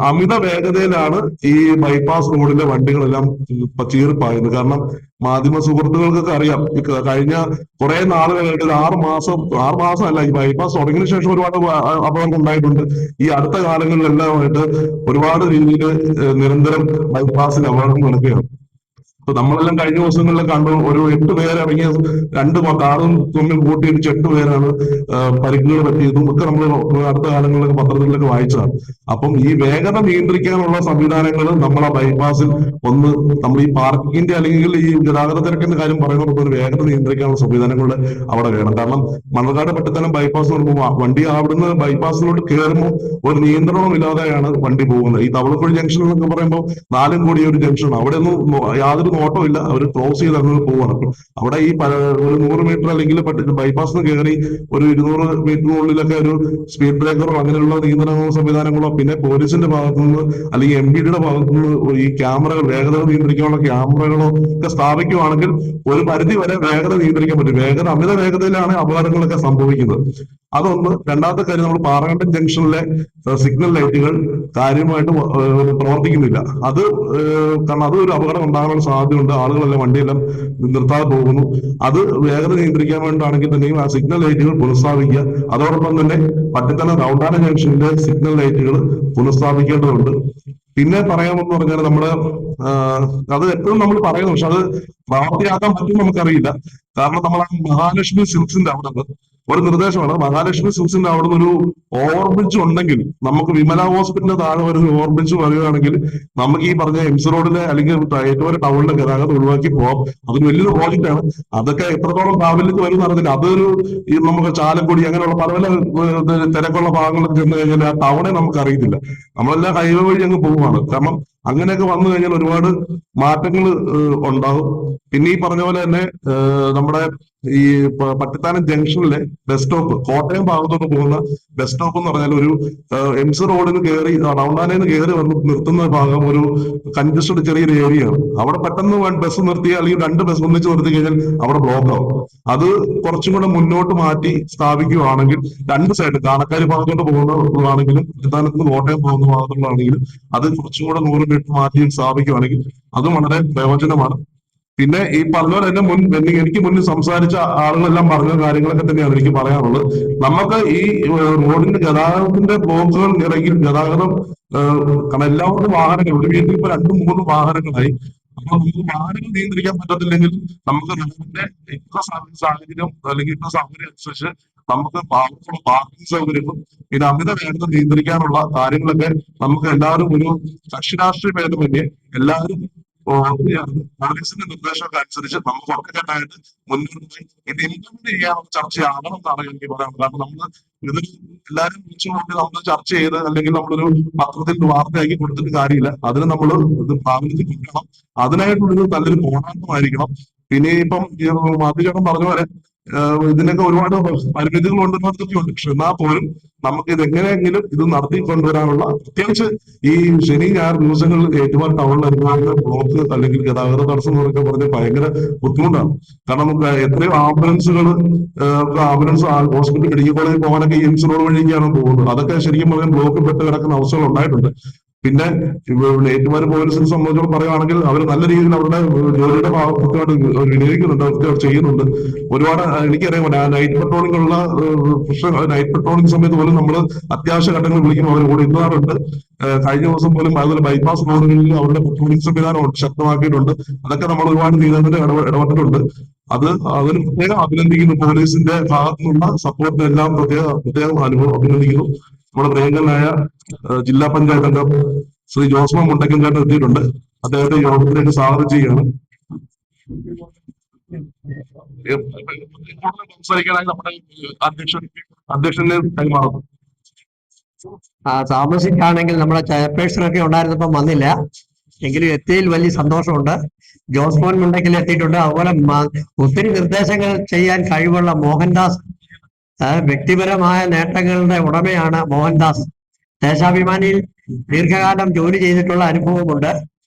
അമിത വേഗതയിലാണ് ഈ ബൈപ്പാസ് റോഡിലെ വണ്ടികളെല്ലാം ചീറിപ്പായുന്നത്. കാരണം മാധ്യമ സുഹൃത്തുക്കൾക്കൊക്കെ അറിയാം, കഴിഞ്ഞ കുറെ നാളുകളായിട്ട് 6 മാസം അല്ല, ഈ ബൈപ്പാസ് തുടങ്ങിയതിനു ശേഷം ഒരുപാട് അപകടങ്ങൾ ഉണ്ടായിട്ടുണ്ട്. ഈ അടുത്ത കാലങ്ങളിലെല്ലാമായിട്ട് ഒരുപാട് രീതിയിൽ നിരന്തരം ബൈപ്പാസിൽ അപകടങ്ങൾ നടക്കുകയാണ്. അപ്പൊ നമ്മളെല്ലാം കഴിഞ്ഞ ദിവസങ്ങളിൽ കണ്ടു ഒരു 8 പേര് ഇറങ്ങിയ 2 കാറും തമ്മിൽ കൂട്ടിയിടിച്ച് 8 പേരാണ് പരിക്കുകൾ പറ്റിയതും ഒക്കെ നമ്മൾ അടുത്ത കാലങ്ങളിലൊക്കെ പത്രങ്ങളിലൊക്കെ വായിച്ചതാണ്. അപ്പം ഈ വേഗത നിയന്ത്രിക്കാനുള്ള സംവിധാനങ്ങൾ നമ്മളെ ബൈപ്പാസിൽ ഒന്ന് നമ്മൾ ഈ പാർക്കിങ്ങിന്റെ അല്ലെങ്കിൽ ഈ ഗതാഗത തിരക്കിന്റെ കാര്യം പറയുമ്പോൾ ഒരു വേഗത നിയന്ത്രിക്കാനുള്ള സംവിധാനങ്ങൾ അവിടെ വേണം. കാരണം മണ്ണാർക്കാട് പട്ടിത്തലം ബൈപ്പാസ് പറയുമ്പോൾ വണ്ടി അവിടുന്ന് ബൈപ്പാസിലോട്ട് കയറുമ്പോൾ ഒരു നിയന്ത്രണവും ഇല്ലാതെയാണ് വണ്ടി പോകുന്നത്. ഈ തവളക്കുഴി ജംഗ്ഷൻ എന്നൊക്കെ പറയുമ്പോൾ 4 കോടി ഒരു ജംഗ്ഷനാണ്. അവിടെ ഒന്നും യാതൊരു നോട്ടവും ഇല്ല, അവർ ക്രോസ് ചെയ്ത് അങ്ങ് പോവാണ്. അവിടെ ഈ ഒരു 100 മീറ്റർ അല്ലെങ്കിൽ ബൈപ്പാസിന് കയറി ഒരു 200 മീറ്ററിനുള്ളിലൊക്കെ ഒരു സ്പീഡ് ബ്രേക്കറോ അങ്ങനെയുള്ള നിയന്ത്രണ സംവിധാനങ്ങളോ പിന്നെ പോലീസിന്റെ ഭാഗത്തുനിന്ന് അല്ലെങ്കിൽ MPDയുടെ ഭാഗത്തുനിന്ന് ഈ ക്യാമറകൾ വേഗത നിയന്ത്രിക്കാനുള്ള ക്യാമറകളോ ഒക്കെ സ്ഥാപിക്കുകയാണെങ്കിൽ ഒരു പരിധി വരെ വേഗത നിയന്ത്രിക്കാൻ പറ്റും. അമിത വേഗതയിലാണ് അപകടങ്ങളൊക്കെ സംഭവിക്കുന്നത്. അതൊന്ന്. രണ്ടാമത്തെ കാര്യം, നമ്മൾ പാറകണ്ടം ജംഗ്ഷനിലെ സിഗ്നൽ ലൈറ്റുകൾ കാര്യമായിട്ട് പ്രവർത്തിക്കുന്നില്ല. അത് കാരണം അത് ഒരു അപകടം ഉണ്ടാകാനുള്ള സാധ്യതയുണ്ട്. ആളുകളെല്ലാം വണ്ടിയെല്ലാം നിർത്താതെ പോകുന്നു. അത് വേഗത നിയന്ത്രിക്കാൻ വേണ്ടിയിട്ടാണെങ്കിൽ തന്നെയും ആ സിഗ്നൽ ലൈറ്റുകൾ പുനഃസ്ഥാപിക്കുക. അതോടൊപ്പം തന്നെ പട്ടിത്തല റൗണ്ടാന ജംഗ്ഷനിലെ സിഗ്നൽ ലൈറ്റുകൾ പുനഃസ്ഥാപിക്കേണ്ടതുണ്ട്. പിന്നെ പറയാമെന്ന് പറഞ്ഞാൽ നമ്മള് അത് എപ്പോഴും നമ്മൾ പറയുന്നു, പക്ഷെ അത് പ്രാവർത്തിയാക്കാൻ പറ്റും നമുക്കറിയില്ല. കാരണം നമ്മൾ മഹാലക്ഷ്മി സിൽക്സിന്റെ അവിടെ ഒരു നിർദ്ദേശമാണ്. മഹാലക്ഷ്മി സിൽക്സിന്റെ അവിടെ നിന്ന് ഒരു ഓവർബ്രിഡ്ജ് ഉണ്ടെങ്കിൽ നമുക്ക് വിമല ഹോസ്പിറ്റലിന്റെ താഴെ ഒരു ഓവർബ്രിഡ്ജ് വരികയാണെങ്കിൽ നമുക്ക് ഈ പറഞ്ഞ എംസി റോഡിലെ അല്ലെങ്കിൽ ഏറ്റവും ടൗണിലെ ഗതാഗതം ഒഴിവാക്കി പോകാം. അതൊരു വലിയൊരു പ്രോജക്റ്റ് ആണ്. അതൊക്കെ എത്രത്തോളം പ്രാബല്യത്തിൽ വരും എന്നറിയില്ല. അതൊരു ഈ നമുക്ക് ചാലക്കുടി അങ്ങനെയുള്ള പല പല തിരക്കുള്ള ഭാഗങ്ങളൊക്കെ ചെന്ന് കഴിഞ്ഞാൽ ആ ടൗണെ നമുക്ക് അറിയത്തില്ല. നമ്മളെല്ലാം ഹൈവേ വഴി അങ്ങ് പോവുകയാണ്. കാരണം അങ്ങനെയൊക്കെ വന്നു കഴിഞ്ഞാൽ ഒരുപാട് മാറ്റങ്ങൾ ഉണ്ടാകും. പിന്നെ ഈ പറഞ്ഞ പോലെ തന്നെ നമ്മുടെ ഈ പട്ടിത്താനം ജംഗ്ഷനിലെ ബസ് സ്റ്റോപ്പ്, കോട്ടയം ഭാഗത്തോട്ട് പോകുന്ന ബസ് സ്റ്റോപ്പ് എന്ന് പറഞ്ഞാൽ ഒരു എംസി റോഡിന് കയറി റൗണ്ടാനയിൽ കയറി വന്ന് നിർത്തുന്ന ഭാഗം ഒരു കൺജസ്റ്റഡ് ചെറിയൊരു ഏരിയയാണ്. അവിടെ പെട്ടെന്ന് ബസ് നിർത്തി അല്ലെങ്കിൽ 2 ബസ് ഒന്നിച്ച് നിർത്തി കഴിഞ്ഞാൽ അവിടെ ബ്ലോക്ക് ആവും. അത് കുറച്ചും കൂടെ മുന്നോട്ട് മാറ്റി സ്ഥാപിക്കുകയാണെങ്കിൽ 2 സൈഡ് കാണക്കാരി ഭാഗത്തോട്ട് പോകുന്നതാണെങ്കിലും പട്ടിത്താനത്ത് കോട്ടയം പോകുന്ന ഭാഗത്തുള്ളതാണെങ്കിലും അത് കുറച്ചും കൂടെ 100 മീറ്റർ മാറ്റി സ്ഥാപിക്കുകയാണെങ്കിൽ അതും വളരെ പ്രയോജനമാണ്. പിന്നെ ഈ പറഞ്ഞ പോലെ തന്നെ എനിക്ക് മുന്നിൽ സംസാരിച്ച ആളുകളെല്ലാം പറഞ്ഞ കാര്യങ്ങളൊക്കെ തന്നെയാണ് എനിക്ക് പറയാനുള്ളത്. നമുക്ക് ഈ റോഡിന്റെ ഗതാഗതത്തിന്റെ ബ്ലോക്കുകൾ ഇറങ്ങി ഗതാഗതം കാരണം എല്ലാവർക്കും വാഹനങ്ങൾ ഒരു വീട്ടിൽ ഇപ്പൊ 2-3 വാഹനങ്ങളായി. അപ്പൊ നമുക്ക് വാഹനങ്ങൾ നിയന്ത്രിക്കാൻ പറ്റത്തില്ലെങ്കിൽ നമുക്ക് റോഡിന്റെ ഇത്ര സാഹചര്യം അല്ലെങ്കിൽ ഇത്ര സൗകര്യം അനുസരിച്ച് നമുക്ക് പാർക്കിംഗ് സൗകര്യങ്ങളും പിന്നെ അമിത വേഗത നിയന്ത്രിക്കാനുള്ള കാര്യങ്ങളൊക്കെ നമുക്ക് എല്ലാവരും ഒരു കക്ഷി രാഷ്ട്രീയ ഭേദമന്യേ എല്ലാവരും പോലീസിന്റെ നിർദ്ദേശമൊക്കെ അനുസരിച്ച് നമുക്ക് ഒറ്റക്കെട്ടായിട്ട് മുന്നോട്ട് പോയി ഇത് ഇംപ്ലിമെന്റ് ചെയ്യാനുള്ള ചർച്ചയാകണം എന്നാണ് എനിക്ക് പറയാനുള്ളത്. കാരണം നമ്മൾ ഇത് എല്ലാവരും വിളിച്ചുകൊണ്ട് നമ്മൾ ചർച്ച ചെയ്ത് അല്ലെങ്കിൽ നമ്മളൊരു പത്രത്തിൽ വാർത്തയാക്കി കൊടുത്തിട്ട് കാര്യമില്ല. അതിന് നമ്മൾ ഇത് പ്രാബല്യത്തിൽ കൊണ്ടുവരണം. അതിനായിട്ടുള്ളൊരു നല്ലൊരു പോരാട്ടമായിരിക്കണം. പിന്നെ ഇപ്പം മാധ്യമം പറഞ്ഞ പോലെ ഇതിനൊക്കെ ഒരുപാട് പരിമിതികൾ ഉണ്ടെന്നൊക്കെ ഉണ്ട്. പക്ഷെ എന്നാൽ പോലും നമുക്ക് ഇത് എങ്ങനെയെങ്കിലും ഇത് നടത്തി കൊണ്ടുവരാനുള്ള പ്രത്യേകിച്ച് ഈ ശനി ഞായർ ദിവസങ്ങളിൽ ഏറ്റുമാനൂർ ടൗണിൽ അനുഭവപ്പെടുന്ന ബ്ലോക്ക് അല്ലെങ്കിൽ ഗതാഗത തടസ്സം എന്നൊക്കെ പറഞ്ഞ് ഭയങ്കര ബുദ്ധിമുട്ടാണ്. കാരണം നമുക്ക് എത്രയോ ആംബുലൻസ് ഹോസ്പിറ്റൽ മെഡിക്കൽ കോളേജിൽ പോകാനൊക്കെ ഈ എംസി റോഡ് വഴിയൊക്കെയാണ് പോകുന്നത്. അതൊക്കെ ശരിക്കും പറഞ്ഞാൽ ബ്ലോക്ക് പെട്ട് കിടക്കുന്ന അവസ്ഥകൾ ഉണ്ടായിട്ടുണ്ട്. പിന്നെ ഏറ്റുമാനൂർ പോലീസിനെ സംബന്ധിച്ചോളം പറയുകയാണെങ്കിൽ അവർ നല്ല രീതിയിൽ അവരുടെ ജോലിയുടെ കൃത്യമായിട്ട് വിനിയോഗിക്കുന്നുണ്ട്, അവർ ചെയ്യുന്നുണ്ട്. ഒരുപാട് എനിക്കറിയാം നൈറ്റ് പെട്രോളിംഗ് ഉള്ള നൈറ്റ് പെട്രോളിംഗ് സമയത്ത് പോലും നമ്മൾ അത്യാവശ്യ ഘട്ടങ്ങൾ വിളിക്കുമ്പോൾ അവർ കൂടെ ഇന്നാറുണ്ട്. കഴിഞ്ഞ ദിവസം പോലും അതുപോലെ ബൈപ്പാസ് റോഡുകളിൽ അവരുടെ പെട്രോളിംഗ് സംവിധാനം ശക്തമാക്കിയിട്ടുണ്ട്. അതൊക്കെ നമ്മൾ ഒരുപാട് നീതിന്റെ ഇടപെട്ടിട്ടുണ്ട്. അതിന് പ്രത്യേകം അഭിനന്ദിക്കുന്നു. പോലീസിന്റെ ഭാഗത്തു നിന്നുള്ള സപ്പോർട്ടിനെല്ലാം പ്രത്യേകം അഭിനന്ദിക്കുന്നു. നമ്മുടെ പ്രിയങ്കരനായ ജില്ലാ പഞ്ചായത്ത് അംഗം ശ്രീ ജോസ്മോൻ മുണ്ടക്കൻചേട്ടൻ എത്തിയിട്ടുണ്ട്. അദ്ദേഹത്തെ യോഗത്തിലേക്ക് സ്വാഗതം ചെയ്യുകയാണ്. സംസാരിക്കാനായി നമ്മുടെ അധ്യക്ഷനെ കൈമാറുന്നു. താമസിക്കാണെങ്കിൽ നമ്മുടെ ചെയർപേഴ്സണൊക്കെ ഉണ്ടായിരുന്നപ്പം വന്നില്ല, എങ്കിലും എത്തിയതിൽ വലിയ സന്തോഷമുണ്ട്. ജോസ്മോൻ മുണ്ടക്കൽ എത്തിയിട്ടുണ്ട്. അതുപോലെ ഒത്തിരി നിർദ്ദേശങ്ങൾ ചെയ്യാൻ കഴിവുള്ള മോഹൻദാസ്, വ്യക്തിപരമായ നേട്ടങ്ങളുടെ ഉടമയാണ് മോഹൻദാസ്. ദേശാഭിമാനിയിൽ ദീർഘകാലം ജോലി ചെയ്തിട്ടുള്ള അനുഭവമുണ്ട്.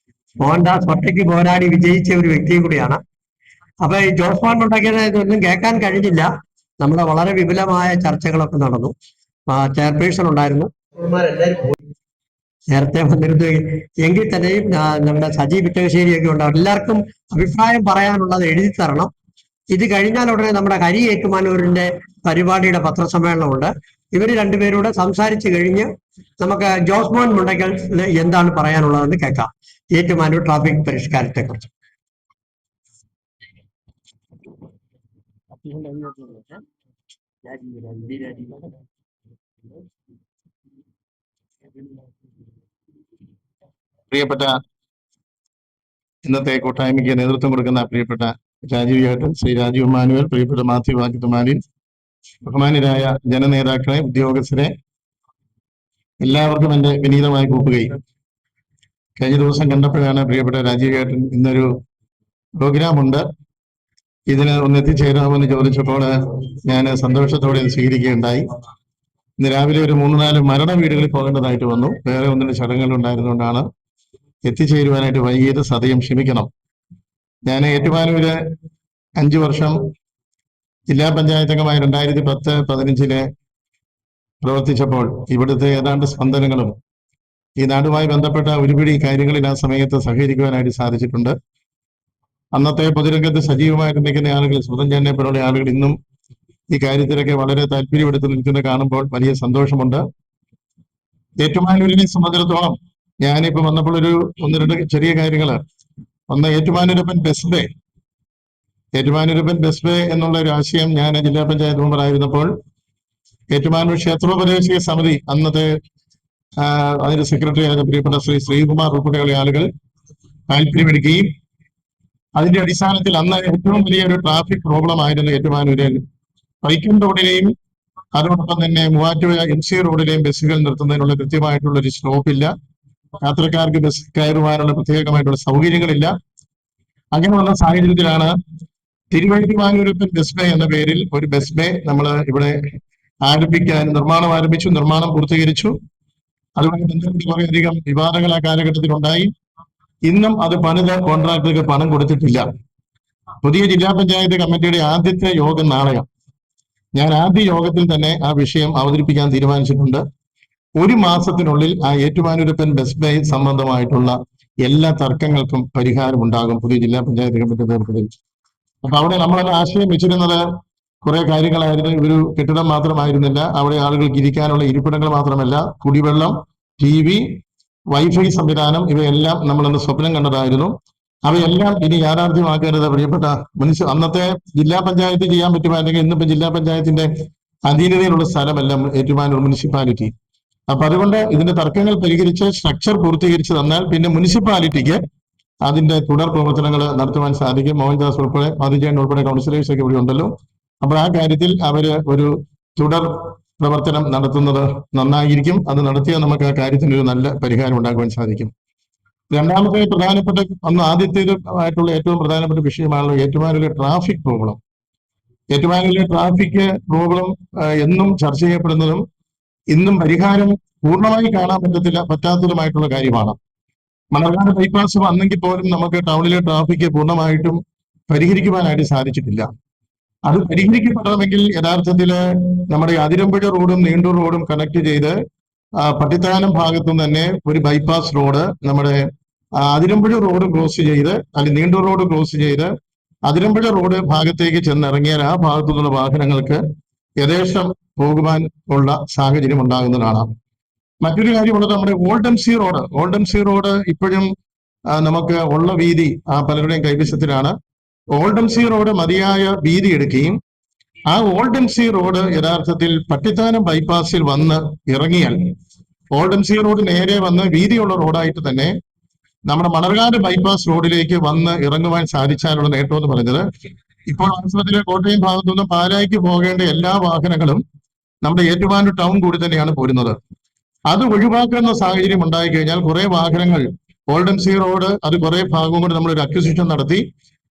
മോഹൻദാസ് ഒറ്റയ്ക്ക് പോരാടി വിജയിച്ച ഒരു വ്യക്തി കൂടിയാണ്. അപ്പൊ ഈ ജോസ്മോൻ മുണ്ടക്കലിനെ ഇതൊന്നും കേൾക്കാൻ കഴിഞ്ഞില്ല. നമ്മുടെ വളരെ വിപുലമായ ചർച്ചകളൊക്കെ നടന്നു. ചെയർപേഴ്സൺ ഉണ്ടായിരുന്നു, നേരത്തെ വന്നിരുന്നു. എങ്കിൽ തന്നെയും നമ്മുടെ സജി പിറ്റകശ്ശേരിയൊക്കെ ഉണ്ടാവും. എല്ലാവർക്കും അഭിപ്രായം പറയാനുള്ളത് എഴുതി തരണം. ഇത് കഴിഞ്ഞാൽ ഉടനെ നമ്മുടെ ഹരി ഏറ്റുമാനൂരിന്റെ പരിപാടിയുടെ പത്രസമ്മേളനമുണ്ട്. ഇവർ രണ്ടുപേരോട് സംസാരിച്ചു കഴിഞ്ഞ് നമുക്ക് ജോസ്മോൻ മുണ്ടക്കൽ എന്താണ് പറയാനുള്ളതെന്ന് കേൾക്കാം. ഏറ്റുമാനൂർ ട്രാഫിക് പരിഷ്കാരത്തെ കുറിച്ച്. പ്രിയപ്പെട്ട ഇന്നത്തെ കൂട്ടായ്മയ്ക്ക് നേതൃത്വം കൊടുക്കുന്ന പ്രിയപ്പെട്ട രാജീവ് ചേട്ടൻ, ശ്രീ രാജീവ് ഇമ്മാനുവൽ, പ്രിയപ്പെട്ട മാത്യു വാക്കിത്തുമാലിൻ, ബഹുമാന്യരായ ജനനേതാക്കളെ, ഉദ്യോഗസ്ഥരെ, എല്ലാവർക്കും എൻ്റെ വിനീതമായി കൂപ്പുകയും. കഴിഞ്ഞ ദിവസം കണ്ടപ്പോഴാണ് പ്രിയപ്പെട്ട രാജീവ് ചേട്ടൻ ഇന്നൊരു പ്രോഗ്രാം ഉണ്ട്, ഇതിന് ഒന്ന് എത്തിച്ചേരാമെന്ന് ചോദിച്ചപ്പോൾ ഞാൻ സന്തോഷത്തോടെ ഇത് സ്വീകരിക്കുകയുണ്ടായി. ഇന്ന് രാവിലെ ഒരു 3-4 മരണ വീടുകളിൽ പോകേണ്ടതായിട്ട് വന്നു. വേറെ 1-2 ചടങ്ങുകൾ ഉണ്ടായിരുന്നുകൊണ്ടാണ് എത്തിച്ചേരുവാനായിട്ട് വൈകിയത്. സദയം ക്ഷമിക്കണം. ഞാൻ ഏറ്റുമാനൂര് 5 വർഷം ജില്ലാ പഞ്ചായത്ത് അംഗമായി 2010-15 പ്രവർത്തിച്ചപ്പോൾ ഇവിടുത്തെ ഏതാണ്ട് സ്പന്ദനങ്ങളും ഈ നാടുമായി ബന്ധപ്പെട്ട ഒരുപിടി കാര്യങ്ങളിൽ ആ സമയത്ത് സഹകരിക്കുവാനായിട്ട് സാധിച്ചിട്ടുണ്ട്. അന്നത്തെ പൊതുരംഗത്ത് സജീവമായിട്ട് നിൽക്കുന്ന ആളുകൾ, സുധഞ്ജനെ പോലുള്ള ആളുകൾ ഇന്നും ഈ കാര്യത്തിലൊക്കെ വളരെ താല്പര്യമെടുത്ത് നിൽക്കുന്നത് കാണുമ്പോൾ വലിയ സന്തോഷമുണ്ട്. ഏറ്റുമാനൂരിനെ സംബന്ധിച്ചിടത്തോളം ഞാനിപ്പോ വന്നപ്പോൾ ഒരു 1-2 ചെറിയ കാര്യങ്ങൾ. ഒന്ന്, Ettumanoorappan bus bay. Ettumanoorappan bus bay എന്നുള്ള ഒരു ആശയം ഞാൻ ജില്ലാ പഞ്ചായത്ത് മെമ്പറായിരുന്നപ്പോൾ ഏറ്റുമാനൂർ ക്ഷേത്രോപദേശക സമിതി, അന്നത്തെ അതിന്റെ സെക്രട്ടറി ആയ പ്രിയപ്പെട്ട ശ്രീ ശ്രീകുമാർ ഉൾപ്പെടെയുള്ള ആളുകൾ താല്പര്യമെടുക്കുകയും അതിന്റെ അടിസ്ഥാനത്തിൽ അന്ന് ഏറ്റവും വലിയൊരു ട്രാഫിക് പ്രോബ്ലം ആയിരുന്നു ഏറ്റുമാനൂരിൽ. വൈക്കം റോഡിലെയും അതോടൊപ്പം തന്നെ മൂവാറ്റുപുഴ MC റോഡിലെയും ബസ്സുകൾ നിർത്തുന്നതിനുള്ള കൃത്യമായിട്ടുള്ള ഒരു സ്റ്റോപ്പില്ല, യാത്രക്കാർക്ക് ബസ് കയറുവാനുള്ള പ്രത്യേകമായിട്ടുള്ള സൗകര്യങ്ങളില്ല. അങ്ങനെയുള്ള സാഹചര്യത്തിലാണ് തിരുവൈറ്റുമാനൂരപ്പൻ ബസ് ബേ എന്ന പേരിൽ ഒരു ബസ് ബേ നമ്മൾ ഇവിടെ ആരംഭിക്കാൻ നിർമ്മാണം ആരംഭിച്ചു. നിർമ്മാണം പൂർത്തീകരിച്ചു. അതുമായി ബന്ധപ്പെട്ട് കുറേയധികം വിവാദങ്ങൾ ആ കാലഘട്ടത്തിൽ ഉണ്ടായി. ഇന്നും അത് പണിത കോൺട്രാക്ടർക്ക് പണം കൊടുത്തിട്ടില്ല. പുതിയ ജില്ലാ പഞ്ചായത്ത് കമ്മിറ്റിയുടെ ആദ്യത്തെ യോഗം നാളെയാണ്. ഞാൻ ആദ്യ യോഗത്തിൽ തന്നെ ആ വിഷയം അവതരിപ്പിക്കാൻ തീരുമാനിച്ചിട്ടുണ്ട്. 1 മാസത്തിനുള്ളിൽ ആ ഏറ്റുമാനൂരപ്പൻ ബസ് ബേ സംബന്ധമായിട്ടുള്ള എല്ലാ തർക്കങ്ങൾക്കും പരിഹാരം ഉണ്ടാകും പുതിയ ജില്ലാ പഞ്ചായത്ത് കമ്മിറ്റി നേതൃത്വത്തിൽ. അപ്പൊ അവിടെ നമ്മളത് ആശയം വെച്ചിരുന്നത് കുറെ കാര്യങ്ങളായിരുന്നു. ഒരു കെട്ടിടം മാത്രമായിരുന്നില്ല, അവിടെ ആളുകൾക്ക് ഇരിക്കാനുള്ള ഇരിപ്പിടങ്ങൾ മാത്രമല്ല, കുടിവെള്ളം, TV, വൈഫൈ സംവിധാനം, ഇവയെല്ലാം നമ്മളന്ന് സ്വപ്നം കണ്ടതായിരുന്നു. അവയെല്ലാം ഇനി യാഥാർത്ഥ്യമാക്കേണ്ടത് പ്രിയപ്പെട്ട അന്നത്തെ ജില്ലാ പഞ്ചായത്ത് ചെയ്യാൻ പറ്റുമായിരുന്നെങ്കിൽ ഇന്നിപ്പോ ജില്ലാ പഞ്ചായത്തിന്റെ അധീനതയിലുള്ള സ്ഥലമല്ല ഏറ്റുമാനൂർ മുനിസിപ്പാലിറ്റി. അപ്പൊ അതുകൊണ്ട് ഇതിന്റെ തർക്കങ്ങൾ പരിഹരിച്ച് സ്ട്രക്ചർ പൂർത്തീകരിച്ച് തന്നാൽ പിന്നെ മുനിസിപ്പാലിറ്റിക്ക് അതിന്റെ തുടർ പ്രവർത്തനങ്ങൾ നടത്തുവാൻ സാധിക്കും. മോഹൻദാസ് ഉൾപ്പെടെ മധുജയൻ ഉൾപ്പെടെ കൗൺസിലേഴ്സ് ഒക്കെ ഇവിടെ ഉണ്ടല്ലോ. അപ്പോൾ ആ കാര്യത്തിൽ അവര് ഒരു തുടർ പ്രവർത്തനം നടത്തുന്നത് നന്നായിരിക്കും. അത് നടത്തിയാൽ നമുക്ക് ആ കാര്യത്തിന് ഒരു നല്ല പരിഹാരം ഉണ്ടാക്കുവാൻ സാധിക്കും. രണ്ടാമത്തെ പ്രധാനപ്പെട്ട ആദ്യത്തേതുമായിട്ടുള്ള ഏറ്റവും പ്രധാനപ്പെട്ട വിഷയമാണല്ലോ ഏറ്റുമാനൂരിലെ ട്രാഫിക് പ്രോബ്ലം. ഏറ്റുമാനൂരിലെ ട്രാഫിക് പ്രോബ്ലം എന്നും ചർച്ച ചെയ്യപ്പെടുന്നതും ഇന്നും പരിഹാരം പൂർണ്ണമായി കാണാൻ പറ്റാത്തതുമായിട്ടുള്ള കാര്യമാണ്. മണർകാട് ബൈപ്പാസ് വന്നെങ്കിൽ പോലും നമുക്ക് ടൗണിലെ ട്രാഫിക് പൂർണ്ണമായിട്ടും പരിഹരിക്കുവാനായിട്ട് സാധിച്ചിട്ടില്ല. അത് പരിഹരിക്കപ്പെടണമെങ്കിൽ യഥാർത്ഥത്തില് നമ്മുടെ അതിരമ്പുഴ റോഡും നീണ്ടൂർ റോഡും കണക്ട് ചെയ്ത് പട്ടിത്താനം ഭാഗത്തും തന്നെ ഒരു ബൈപ്പാസ് റോഡ് നമ്മുടെ അതിരമ്പുഴ റോഡ് ക്രോസ് ചെയ്ത് അല്ലെങ്കിൽ നീണ്ടൂർ റോഡ് ക്രോസ് ചെയ്ത് അതിരമ്പുഴ റോഡ് ഭാഗത്തേക്ക് ചെന്നിറങ്ങിയാൽ ആ ഭാഗത്തു നിന്നുള്ള വാഹനങ്ങൾക്ക് യഥേഷ്ടം പോകുവാൻ ഉള്ള സാഹചര്യം ഉണ്ടാകുന്നതാണ്. മറ്റൊരു കാര്യമുള്ളത് നമ്മുടെ ഓൾഡ് MC റോഡ് ഇപ്പോഴും നമുക്ക് ഉള്ള വീതി പലരുടെയും കൈവശത്തിലാണ്. ഓൾഡ് MC റോഡ് മതിയായ വീതി എടുക്കുകയും ആ ഓൾഡ് MC റോഡ് യഥാർത്ഥത്തിൽ പട്ടിത്താനം ബൈപ്പാസിൽ വന്ന് ഇറങ്ങിയാൽ ഓൾഡ് MC റോഡ് നേരെ വന്ന് വീതിയുള്ള റോഡായിട്ട് തന്നെ നമ്മുടെ മണർകാട് ബൈപ്പാസ് റോഡിലേക്ക് വന്ന് ഇറങ്ങുവാൻ സാധിച്ചാലുള്ള നേട്ടം എന്ന് പറയുന്നത് ഇപ്പോൾ വാസ്തവത്തിലെ കോട്ടയം ഭാഗത്തു നിന്ന് പാലായ്ക്ക് പോകേണ്ട എല്ലാ വാഹനങ്ങളും നമ്മുടെ ഏറ്റുമാനൂർ ടൗൺ കൂടി തന്നെയാണ് പോരുന്നത്. അത് ഒഴിവാക്കുന്ന സാഹചര്യം ഉണ്ടായി കഴിഞ്ഞാൽ കുറെ വാഹനങ്ങൾ ഓൾഡ് MC റോഡ് അത് കുറെ ഭാഗം കൊണ്ട് നമ്മളൊരു അക്വിസിഷൻ നടത്തി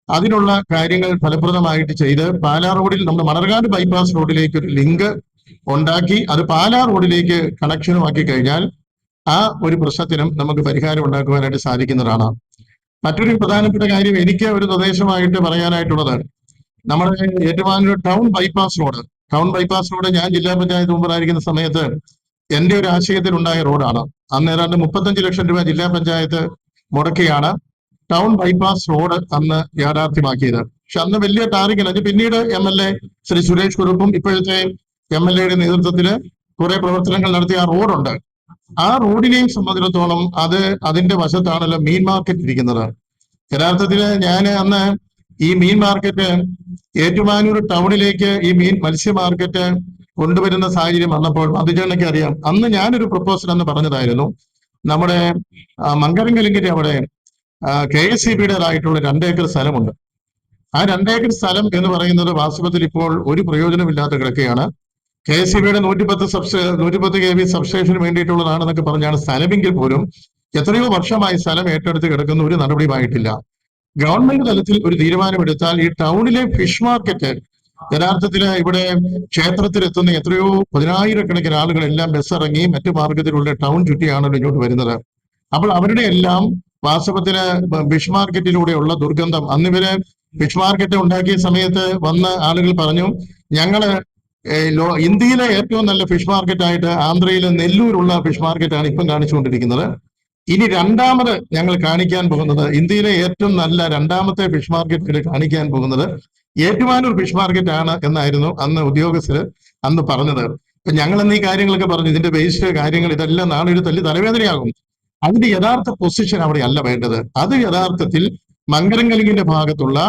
അതിനുള്ള കാര്യങ്ങൾ ഫലപ്രദമായിട്ട് ചെയ്ത് പാലാ റോഡിൽ നമ്മുടെ മണർകാട് ബൈപ്പാസ് റോഡിലേക്ക് ഒരു ലിങ്ക് ഉണ്ടാക്കി അത് പാലാ റോഡിലേക്ക് കണക്ഷനുമാക്കി കഴിഞ്ഞാൽ ആ ഒരു പ്രശ്നത്തിനും നമുക്ക് പരിഹാരം ഉണ്ടാക്കുവാനായിട്ട് സാധിക്കുന്നതാണ്. മറ്റൊരു പ്രധാനപ്പെട്ട കാര്യം എനിക്ക് ഒരു നിർദ്ദേശമായിട്ട് പറയാനായിട്ടുള്ളത് നമ്മുടെ ഏറ്റുമാനൂർ ടൗൺ ബൈപ്പാസ് റോഡ് ഞാൻ ജില്ലാ പഞ്ചായത്ത് മെമ്പറായിരിക്കുന്ന സമയത്ത് എന്റെ ഒരു ആശയത്തിൽ ഉണ്ടായ റോഡാണ്. അന്ന് ഏതാണ്ട് 35 ലക്ഷം രൂപ ജില്ലാ പഞ്ചായത്ത് മുടക്കിയാണ് ടൗൺ ബൈപ്പാസ് റോഡ് അന്ന് യാഥാർത്ഥ്യമാക്കിയത്. പക്ഷെ അന്ന് വലിയ ടാറിങ്ങില്ല. പിന്നീട് MLA ശ്രീ സുരേഷ് കുറുപ്പും ഇപ്പോഴത്തെ MLA യുടെ നേതൃത്വത്തിൽ കുറെ പ്രവർത്തനങ്ങൾ നടത്തിയ ആ റോഡുണ്ട്. ആ റോഡിനെയും സംബന്ധിച്ചിടത്തോളം അതിന്റെ വശത്താണല്ലോ മീൻ മാർക്കറ്റ് ഇരിക്കുന്നത്. യഥാർത്ഥത്തിൽ ഞാൻ അന്ന് ഈ മീൻ മാർക്കറ്റ് ഏറ്റുമാനൂർ ടൗണിലേക്ക് ഈ മത്സ്യ മാർക്കറ്റ് കൊണ്ടുവരുന്ന സാഹചര്യം വന്നപ്പോൾ മധുചേട്ടനൊക്കെ അറിയാം, അന്ന് ഞാനൊരു പ്രപ്പോസൽ എന്ന് പറഞ്ഞതായിരുന്നു, നമ്മുടെ മങ്കരങ്കലിന്റെ അവിടെ KSEBയുടേതായിട്ടുള്ള 2 ഏക്കർ സ്ഥലമുണ്ട്. ആ 2 ഏക്കർ സ്ഥലം എന്ന് പറയുന്നത് വാസ്തവത്തിൽ ഇപ്പോൾ ഒരു പ്രയോജനമില്ലാത്ത കിടക്കുകയാണ്. KSEBയുടെ 110 kV സബ്സ്റ്റേഷന് വേണ്ടിയിട്ടുള്ളതാണെന്നൊക്കെ പറഞ്ഞാണ് സ്ഥലമെങ്കിൽ പോലും എത്രയോ വർഷമായി സ്ഥലം ഏറ്റെടുത്ത് കിടക്കുന്ന ഒരു നടപടിയുമായിട്ടില്ല. ഗവൺമെന്റ് തലത്തിൽ ഒരു തീരുമാനമെടുത്താൽ ഈ ടൗണിലെ ഫിഷ് മാർക്കറ്റ് യഥാർത്ഥത്തിൽ ഇവിടെ ക്ഷേത്രത്തിലെത്തുന്ന എത്രയോ 10,000-കണക്കിന് ആളുകളെല്ലാം ബസ് ഇറങ്ങി മറ്റു മാർഗത്തിലുള്ള ടൗൺ ചുറ്റിയാണല്ലോ ഇങ്ങോട്ട് വരുന്നത്. അപ്പോൾ അവരുടെ എല്ലാം വാസ്തവത്തിന് ഫിഷ് മാർക്കറ്റിലൂടെയുള്ള ദുർഗന്ധം, അന്നിവര് ഫിഷ് മാർക്കറ്റ് ഉണ്ടാക്കിയ സമയത്ത് വന്ന ആളുകൾ പറഞ്ഞു, ഞങ്ങള് ഇന്ത്യയിലെ ഏറ്റവും നല്ല ഫിഷ് മാർക്കറ്റായിട്ട് ആന്ധ്രയിലെ നെല്ലൂരുള്ള ഫിഷ് മാർക്കറ്റാണ് ഇപ്പം കാണിച്ചുകൊണ്ടിരിക്കുന്നത്. ഇനി രണ്ടാമത് ഞങ്ങൾ കാണിക്കാൻ പോകുന്നത്, ഇന്ത്യയിലെ ഏറ്റവും നല്ല രണ്ടാമത്തെ ഫിഷ് മാർക്കറ്റ് കാണിക്കാൻ പോകുന്നത് ഏറ്റുമാനൂർ ഫിഷ് മാർക്കറ്റ് ആണ് എന്നായിരുന്നു അന്ന് ഉദ്യോഗസ്ഥര് അന്ന് പറഞ്ഞത്. അപ്പൊ ഞങ്ങൾ ഇന്ന് ഈ കാര്യങ്ങളൊക്കെ പറഞ്ഞു, ഇതിന്റെ വേസ്റ്റ് കാര്യങ്ങൾ ഇതെല്ലാം നാളെ ഒരു തലവേദനയാകും. അതിന്റെ യഥാർത്ഥ പൊസിഷൻ അവിടെ അല്ല വേണ്ടത്. അത് യഥാർത്ഥത്തിൽ മങ്കരങ്കലിങ്ങിന്റെ ഭാഗത്തുള്ള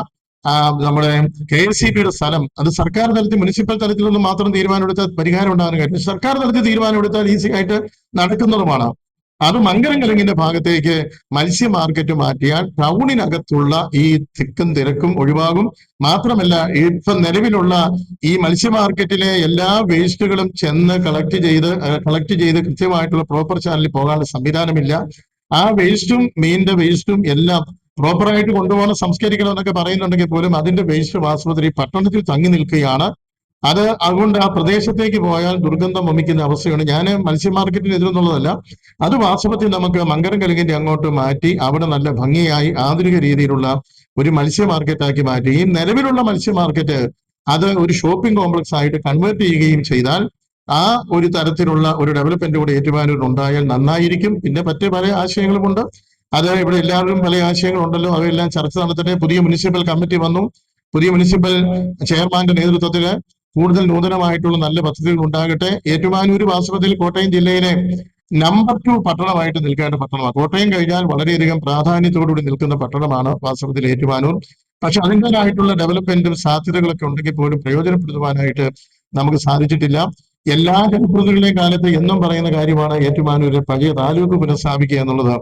നമ്മുടെ KSEBയുടെ സ്ഥലം, അത് സർക്കാർ തലത്തിൽ മുനിസിപ്പൽ തലത്തിലൊന്നും മാത്രം തീരുമാനമെടുത്താൽ പരിഹാരം ഉണ്ടാകുന്ന കാര്യം, സർക്കാർ തലത്തിൽ തീരുമാനമെടുത്താൽ ഈസി ആയിട്ട് നടക്കുന്നതുമാണ്. അത് മങ്കരങ്കലിങ്ങിന്റെ ഭാഗത്തേക്ക് മത്സ്യ മാർക്കറ്റ് മാറ്റിയാൽ ടൗണിനകത്തുള്ള ഈ തിക്കും തിരക്കും ഒഴിവാകും. മാത്രമല്ല ഇപ്പൊ നിലവിലുള്ള ഈ മത്സ്യ മാർക്കറ്റിലെ എല്ലാ വേസ്റ്റുകളും ചെന്ന് കളക്ട് ചെയ്ത് കൃത്യമായിട്ടുള്ള പ്രോപ്പർ ചാനലിൽ പോകാനുള്ള സംവിധാനമില്ല. ആ വേസ്റ്റും മീനിന്റെ വേസ്റ്റും എല്ലാം പ്രോപ്പറായിട്ട് കൊണ്ടുപോകണം, സംസ്കരിക്കണം എന്നൊക്കെ പറയുന്നുണ്ടെങ്കിൽ പോലും അതിന്റെ വേസ്റ്റ് വാസ്തവത്തിൽ പട്ടണത്തിൽ തങ്ങി നിൽക്കുകയാണ്. അതുകൊണ്ട് ആ പ്രദേശത്തേക്ക് പോയാൽ ദുർഗന്ധം വമിക്കുന്ന അവസ്ഥയാണ്. ഞാൻ മത്സ്യ മാർക്കറ്റിന് എതിരെന്നുള്ളതല്ല, അത് വാസ്തവത്തിൽ നമുക്ക് മങ്കരങ്കലിങ്ങിന്റെ അങ്ങോട്ട് മാറ്റി അവിടെ നല്ല ഭംഗിയായി ആധുനിക രീതിയിലുള്ള ഒരു മത്സ്യ മാർക്കറ്റാക്കി മാറ്റി ഈ നിലവിലുള്ള മത്സ്യ മാർക്കറ്റ് അത് ഒരു ഷോപ്പിംഗ് കോംപ്ലക്സ് ആയിട്ട് കൺവേർട്ട് ചെയ്യുകയും ചെയ്താൽ ആ ഒരു തരത്തിലുള്ള ഒരു ഡെവലപ്മെന്റ് കൂടെ ഏറ്റുമാനൂരിൽ ഉണ്ടായാൽ നന്നായിരിക്കും. പിന്നെ മറ്റു പല ആശയങ്ങളുമുണ്ട്. അത് ഇവിടെ എല്ലാവരും പല ആശയങ്ങളുണ്ടല്ലോ, അവയെല്ലാം ചർച്ച നടത്തട്ടെ. പുതിയ മുനിസിപ്പൽ കമ്മിറ്റി വന്നു. പുതിയ മുനിസിപ്പൽ ചെയർമാന്റെ നേതൃത്വത്തിൽ കൂടുതൽ നൂതനമായിട്ടുള്ള നല്ല പദ്ധതികൾ ഉണ്ടാകട്ടെ. ഏറ്റുമാനൂർ വാസ്തവത്തിൽ കോട്ടയം ജില്ലയിലെ നമ്പർ 2 പട്ടണമായിട്ട് നിൽക്കേണ്ട പട്ടണമാണ്. കോട്ടയം കഴിഞ്ഞാൽ വളരെയധികം പ്രാധാന്യത്തോടുകൂടി നിൽക്കുന്ന പട്ടണമാണ് വാസ്തവത്തിൽ ഏറ്റുമാനൂർ. പക്ഷെ അതിൻ്റെതായിട്ടുള്ള ഡെവലപ്മെന്റും സാധ്യതകളൊക്കെ ഉണ്ടെങ്കിൽ പോലും പ്രയോജനപ്പെടുത്തുവാനായിട്ട് നമുക്ക് സാധിച്ചിട്ടില്ല. എല്ലാ ജനപ്രതിനിധികളുടെയും കാലത്ത് എന്നും പറയുന്ന കാര്യമാണ് ഏറ്റുമാനൂരിലെ പഴയ താലൂക്ക് പുനഃസ്ഥാപിക്കുക എന്നുള്ളത്.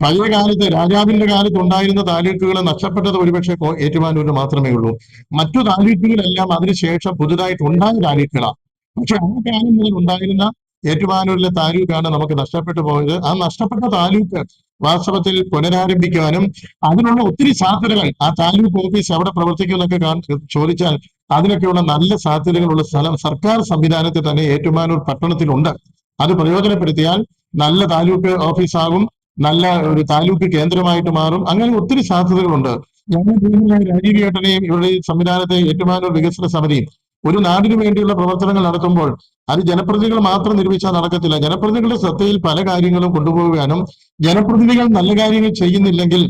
പഴയ കാലത്ത് രാജാവിന്റെ കാലത്ത് ഉണ്ടായിരുന്ന താലൂക്കുകൾ നഷ്ടപ്പെട്ടത് ഒരുപക്ഷെ ഏറ്റുമാനൂരിന് മാത്രമേ ഉള്ളൂ. മറ്റു താലൂക്കുകളെല്ലാം അതിനുശേഷം പുതുതായിട്ട് ഉണ്ടായ താലൂക്കുകളാണ്. പക്ഷെ ആ കാലം മുതൽ ഉണ്ടായിരുന്ന ഏറ്റുമാനൂരിലെ താലൂക്കാണ് നമുക്ക് നഷ്ടപ്പെട്ടു പോയത്. ആ നഷ്ടപ്പെട്ട താലൂക്ക് വാസ്തവത്തിൽ പുനരാരംഭിക്കാനും അതിനുള്ള ഒത്തിരി സാധ്യതകൾ, ആ താലൂക്ക് ഓഫീസ് എവിടെ പ്രവർത്തിക്കുമെന്നൊക്കെ ചോദിച്ചാൽ അതിനൊക്കെയുള്ള നല്ല സാധ്യതകളുള്ള സ്ഥലം സർക്കാർ സംവിധാനത്തിൽ തന്നെ ഏറ്റുമാനൂർ പട്ടണത്തിലുണ്ട്. അത് പ്രയോജനപ്പെടുത്തിയാൽ നല്ല താലൂക്ക് ഓഫീസാകും, നല്ല ഒരു താലൂക്ക് കേന്ദ്രമായിട്ട് മാറും. അങ്ങനെ ഒത്തിരി സാധ്യതകളുണ്ട്. ഞാൻ രാജീവ് ഏട്ടനെയും ഇവരുടെ ഈ സംവിധാനത്തെ ഏറ്റുമാനൂർ വികസന സമിതിയും ഒരു നാടിനു വേണ്ടിയുള്ള പ്രവർത്തനങ്ങൾ നടത്തുമ്പോൾ അത് ജനപ്രതിനിധികൾ മാത്രം നിർമ്മിച്ചാൽ നടക്കത്തില്ല. ജനപ്രതിനിധികളുടെ ശ്രദ്ധയിൽ പല കാര്യങ്ങളും കൊണ്ടുപോകാനും ജനപ്രതിനിധികൾ നല്ല കാര്യങ്ങൾ ചെയ്യുന്നില്ലെങ്കിൽ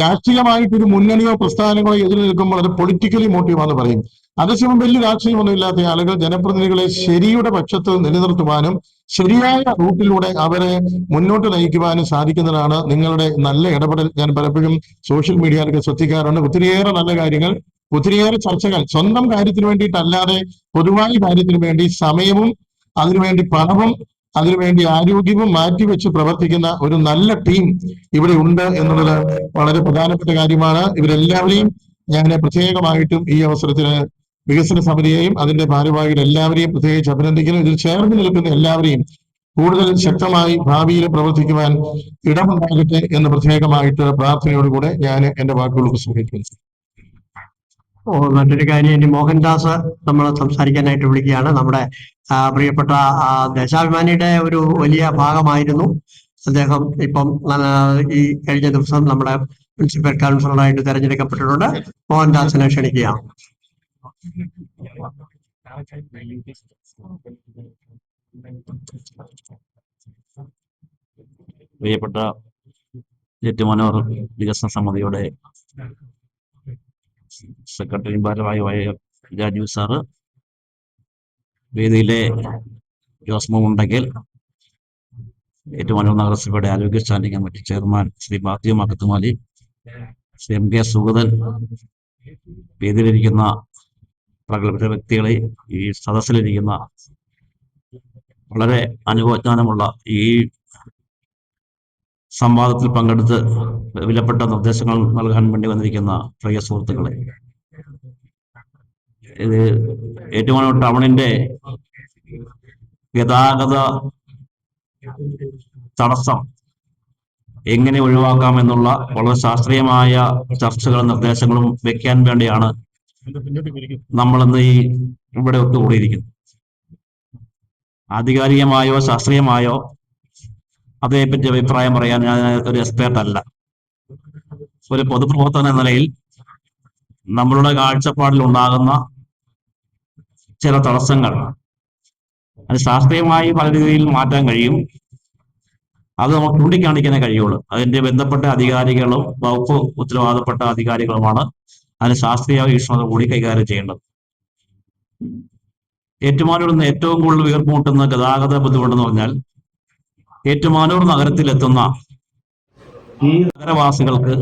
രാഷ്ട്രീയമായിട്ടൊരു മുന്നണിയോ പ്രസ്ഥാനങ്ങളോ എതിര് നിൽക്കുമ്പോൾ അത് പൊളിറ്റിക്കലി മോട്ടീവാന്ന് പറയും. അതേസമയം വലിയ രാഷ്ട്രീയമൊന്നും ഇല്ലാത്ത ആളുകൾ ജനപ്രതിനിധികളെ ശരിയുടെ പക്ഷത്ത് നിലനിർത്തുവാനും ശരിയായ റൂട്ടിലൂടെ അവരെ മുന്നോട്ട് നയിക്കുവാനും സാധിക്കുന്നതാണ് നിങ്ങളുടെ നല്ല ഇടപെടൽ. ഞാൻ പലപ്പോഴും സോഷ്യൽ മീഡിയയിലൊക്കെ ശ്രദ്ധിക്കാറുണ്ട്. ഒത്തിരിയേറെ നല്ല കാര്യങ്ങൾ, ഒത്തിരിയേറെ ചർച്ചകൾ സ്വന്തം കാര്യത്തിന് വേണ്ടിയിട്ടല്ലാതെ പൊതുവായ കാര്യത്തിന് വേണ്ടി സമയവും അതിനുവേണ്ടി പണവും അതിനുവേണ്ടി ആരോഗ്യവും മാറ്റിവെച്ച് പ്രവർത്തിക്കുന്ന ഒരു നല്ല ടീം ഇവിടെ ഉണ്ട് എന്നുള്ളത് വളരെ പ്രധാനപ്പെട്ട കാര്യമാണ്. ഇവരെല്ലാവരെയും ഞാൻ പ്രത്യേകമായിട്ടും ഈ അവസരത്തിന് വികസന സമിതിയെയും അതിന്റെ ഭാരവാഹികൾ എല്ലാവരെയും പ്രത്യേകിച്ച് അഭിനന്ദിക്കുന്നു. ഇതിൽ ചേർന്ന് നിൽക്കുന്ന എല്ലാവരെയും കൂടുതൽ ശക്തമായി ഭാവിയിൽ പ്രവർത്തിക്കുവാൻ ഇടമുണ്ടാകട്ടെ എന്ന് പ്രത്യേകമായിട്ട് പ്രാർത്ഥനയോടുകൂടെ ഞാൻ എന്റെ വാക്കുകൾ ഉപസംഹരിക്കുന്നു. മറ്റൊരു കാര്യം, ഇനി മോഹൻദാസ് നമ്മൾ സംസാരിക്കാനായിട്ട് വിളിക്കുകയാണ്. നമ്മുടെ പ്രിയപ്പെട്ട ദേശാഭിമാനിയുടെ ഒരു വലിയ ഭാഗമായിരുന്നു അദ്ദേഹം. ഇപ്പം ഈ കഴിഞ്ഞ ദിവസം നമ്മുടെ പ്രിൻസിപ്പൽ കൗൺസിലറായിട്ട് തെരഞ്ഞെടുക്കപ്പെട്ടിട്ടുണ്ട്. മോഹൻദാസിനെ ക്ഷണിക്കുകയാണ്. പ്രിയപ്പെട്ട ഏറ്റുമാനൂർ വികസന സമിതിയുടെ സെക്രട്ടറി ഭാരവാഹിയായ രാജീവ് സാറ്, വേദിയിലെ ജോസ്മോ ഉണ്ടെങ്കിൽ, ഏറ്റുമാനൂർ നഗരസഭയുടെ ആരോഗ്യ സ്റ്റാൻഡിംഗ് കമ്മിറ്റി ചെയർമാൻ ശ്രീ ബാത്യ മക്കത്തുമാലി, ശ്രീ MK സുഗതൻ, വേദിയിലിരിക്കുന്ന പ്രഗത്ഭ വ്യക്തികളെ, ഈ സദസ്സിലിരിക്കുന്ന വളരെ അനുഭവജ്ഞാനമുള്ള ഈ സംവാദത്തിൽ പങ്കെടുത്ത് വിലപ്പെട്ട നിർദ്ദേശങ്ങൾ നൽകാൻ വേണ്ടി വന്നിരിക്കുന്ന പ്രിയ സുഹൃത്തുക്കളെ, ഇത് ഏറ്റുമാനൂർ ടൗണിന്റെ ഗതാഗത തടസ്സം എങ്ങനെ ഒഴിവാക്കാം എന്നുള്ള വളരെ ശാസ്ത്രീയമായ ചർച്ചകളും നിർദ്ദേശങ്ങളും വെക്കാൻ വേണ്ടിയാണ് നമ്മളിന്ന് ഇവിടെ ഒത്തുകൂടിയിരിക്കുന്നത്. ആധികാരികമായോ ശാസ്ത്രീയമായോ അതേപ്പറ്റി അഭിപ്രായം പറയാൻ ഞാൻ ഒരു എക്സ്പേർട്ട് അല്ല. ഒരു പൊതുപ്രവർത്തകൻ എന്ന നിലയിൽ നമ്മളുടെ കാഴ്ചപ്പാടിൽ ഉണ്ടാകുന്ന ചില തടസ്സങ്ങൾ അത് ശാസ്ത്രീയമായി പല രീതിയിൽ മാറ്റാൻ കഴിയും. അത് നമുക്ക് ചൂണ്ടിക്കാണിക്കാനേ കഴിയുള്ളൂ. അതിന്റെ ബന്ധപ്പെട്ട അധികാരികളും വകുപ്പ് ഉത്തരവാദപ്പെട്ട അധികാരികളുമാണ് അതിന് ശാസ്ത്രീയ വീക്ഷണത കൂടി കൈകാര്യം ചെയ്യേണ്ടത്. ഏറ്റുമാനൂരിൽ നിന്ന് ഏറ്റവും കൂടുതൽ വീർപ്പുമുട്ടുന്ന ഗതാഗത ബുദ്ധിമുട്ടെന്ന് പറഞ്ഞാൽ ഏറ്റുമാനൂർ നഗരത്തിലെത്തുന്ന ഈ നഗരവാസികൾക്ക്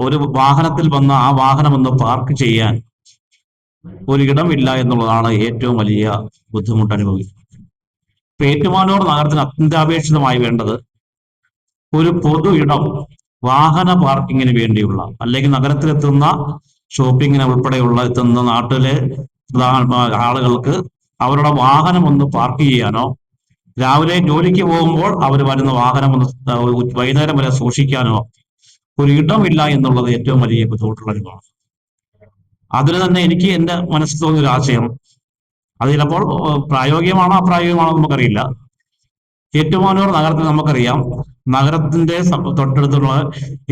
ഒരു വാഹനത്തിൽ വന്ന ആ വാഹനം ഒന്ന് പാർക്ക് ചെയ്യാൻ ഒരിടമില്ല എന്നുള്ളതാണ് ഏറ്റവും വലിയ ബുദ്ധിമുട്ട് അനുഭവിക്കുന്നത്. ഇപ്പൊ ഏറ്റുമാനൂർ നഗരത്തിന് അത്യന്താപേക്ഷിതമായി വേണ്ടത് ഒരു പൊതു ഇടം വാഹന പാർക്കിങ്ങിന് വേണ്ടിയുള്ള, അല്ലെങ്കിൽ നഗരത്തിലെത്തുന്ന ഷോപ്പിങ്ങിന് ഉൾപ്പെടെയുള്ള എത്തുന്ന നാട്ടിലെ ആളുകൾക്ക് അവരുടെ വാഹനം ഒന്ന് പാർക്ക് ചെയ്യാനോ, രാവിലെ ജോലിക്ക് പോകുമ്പോൾ അവർ വരുന്ന വാഹനം ഒന്ന് വൈകുന്നേരം വരെ സൂക്ഷിക്കാനോ ഒരു ഇടമില്ല എന്നുള്ളത് ഏറ്റവും വലിയ ബുദ്ധിമുട്ടുള്ള അനുഭവമാണ്. അതിന് തന്നെ എനിക്ക് എന്റെ മനസ്സിൽ തോന്നിയൊരു ആശയം, അത് ചിലപ്പോൾ പ്രായോഗികമാണോ അപ്രായോഗികമാണോ നമുക്കറിയില്ല. ഏറ്റുമാനൂർ നഗരത്തിൽ നമുക്കറിയാം, നഗരത്തിന്റെ തൊട്ടടുത്തുള്ള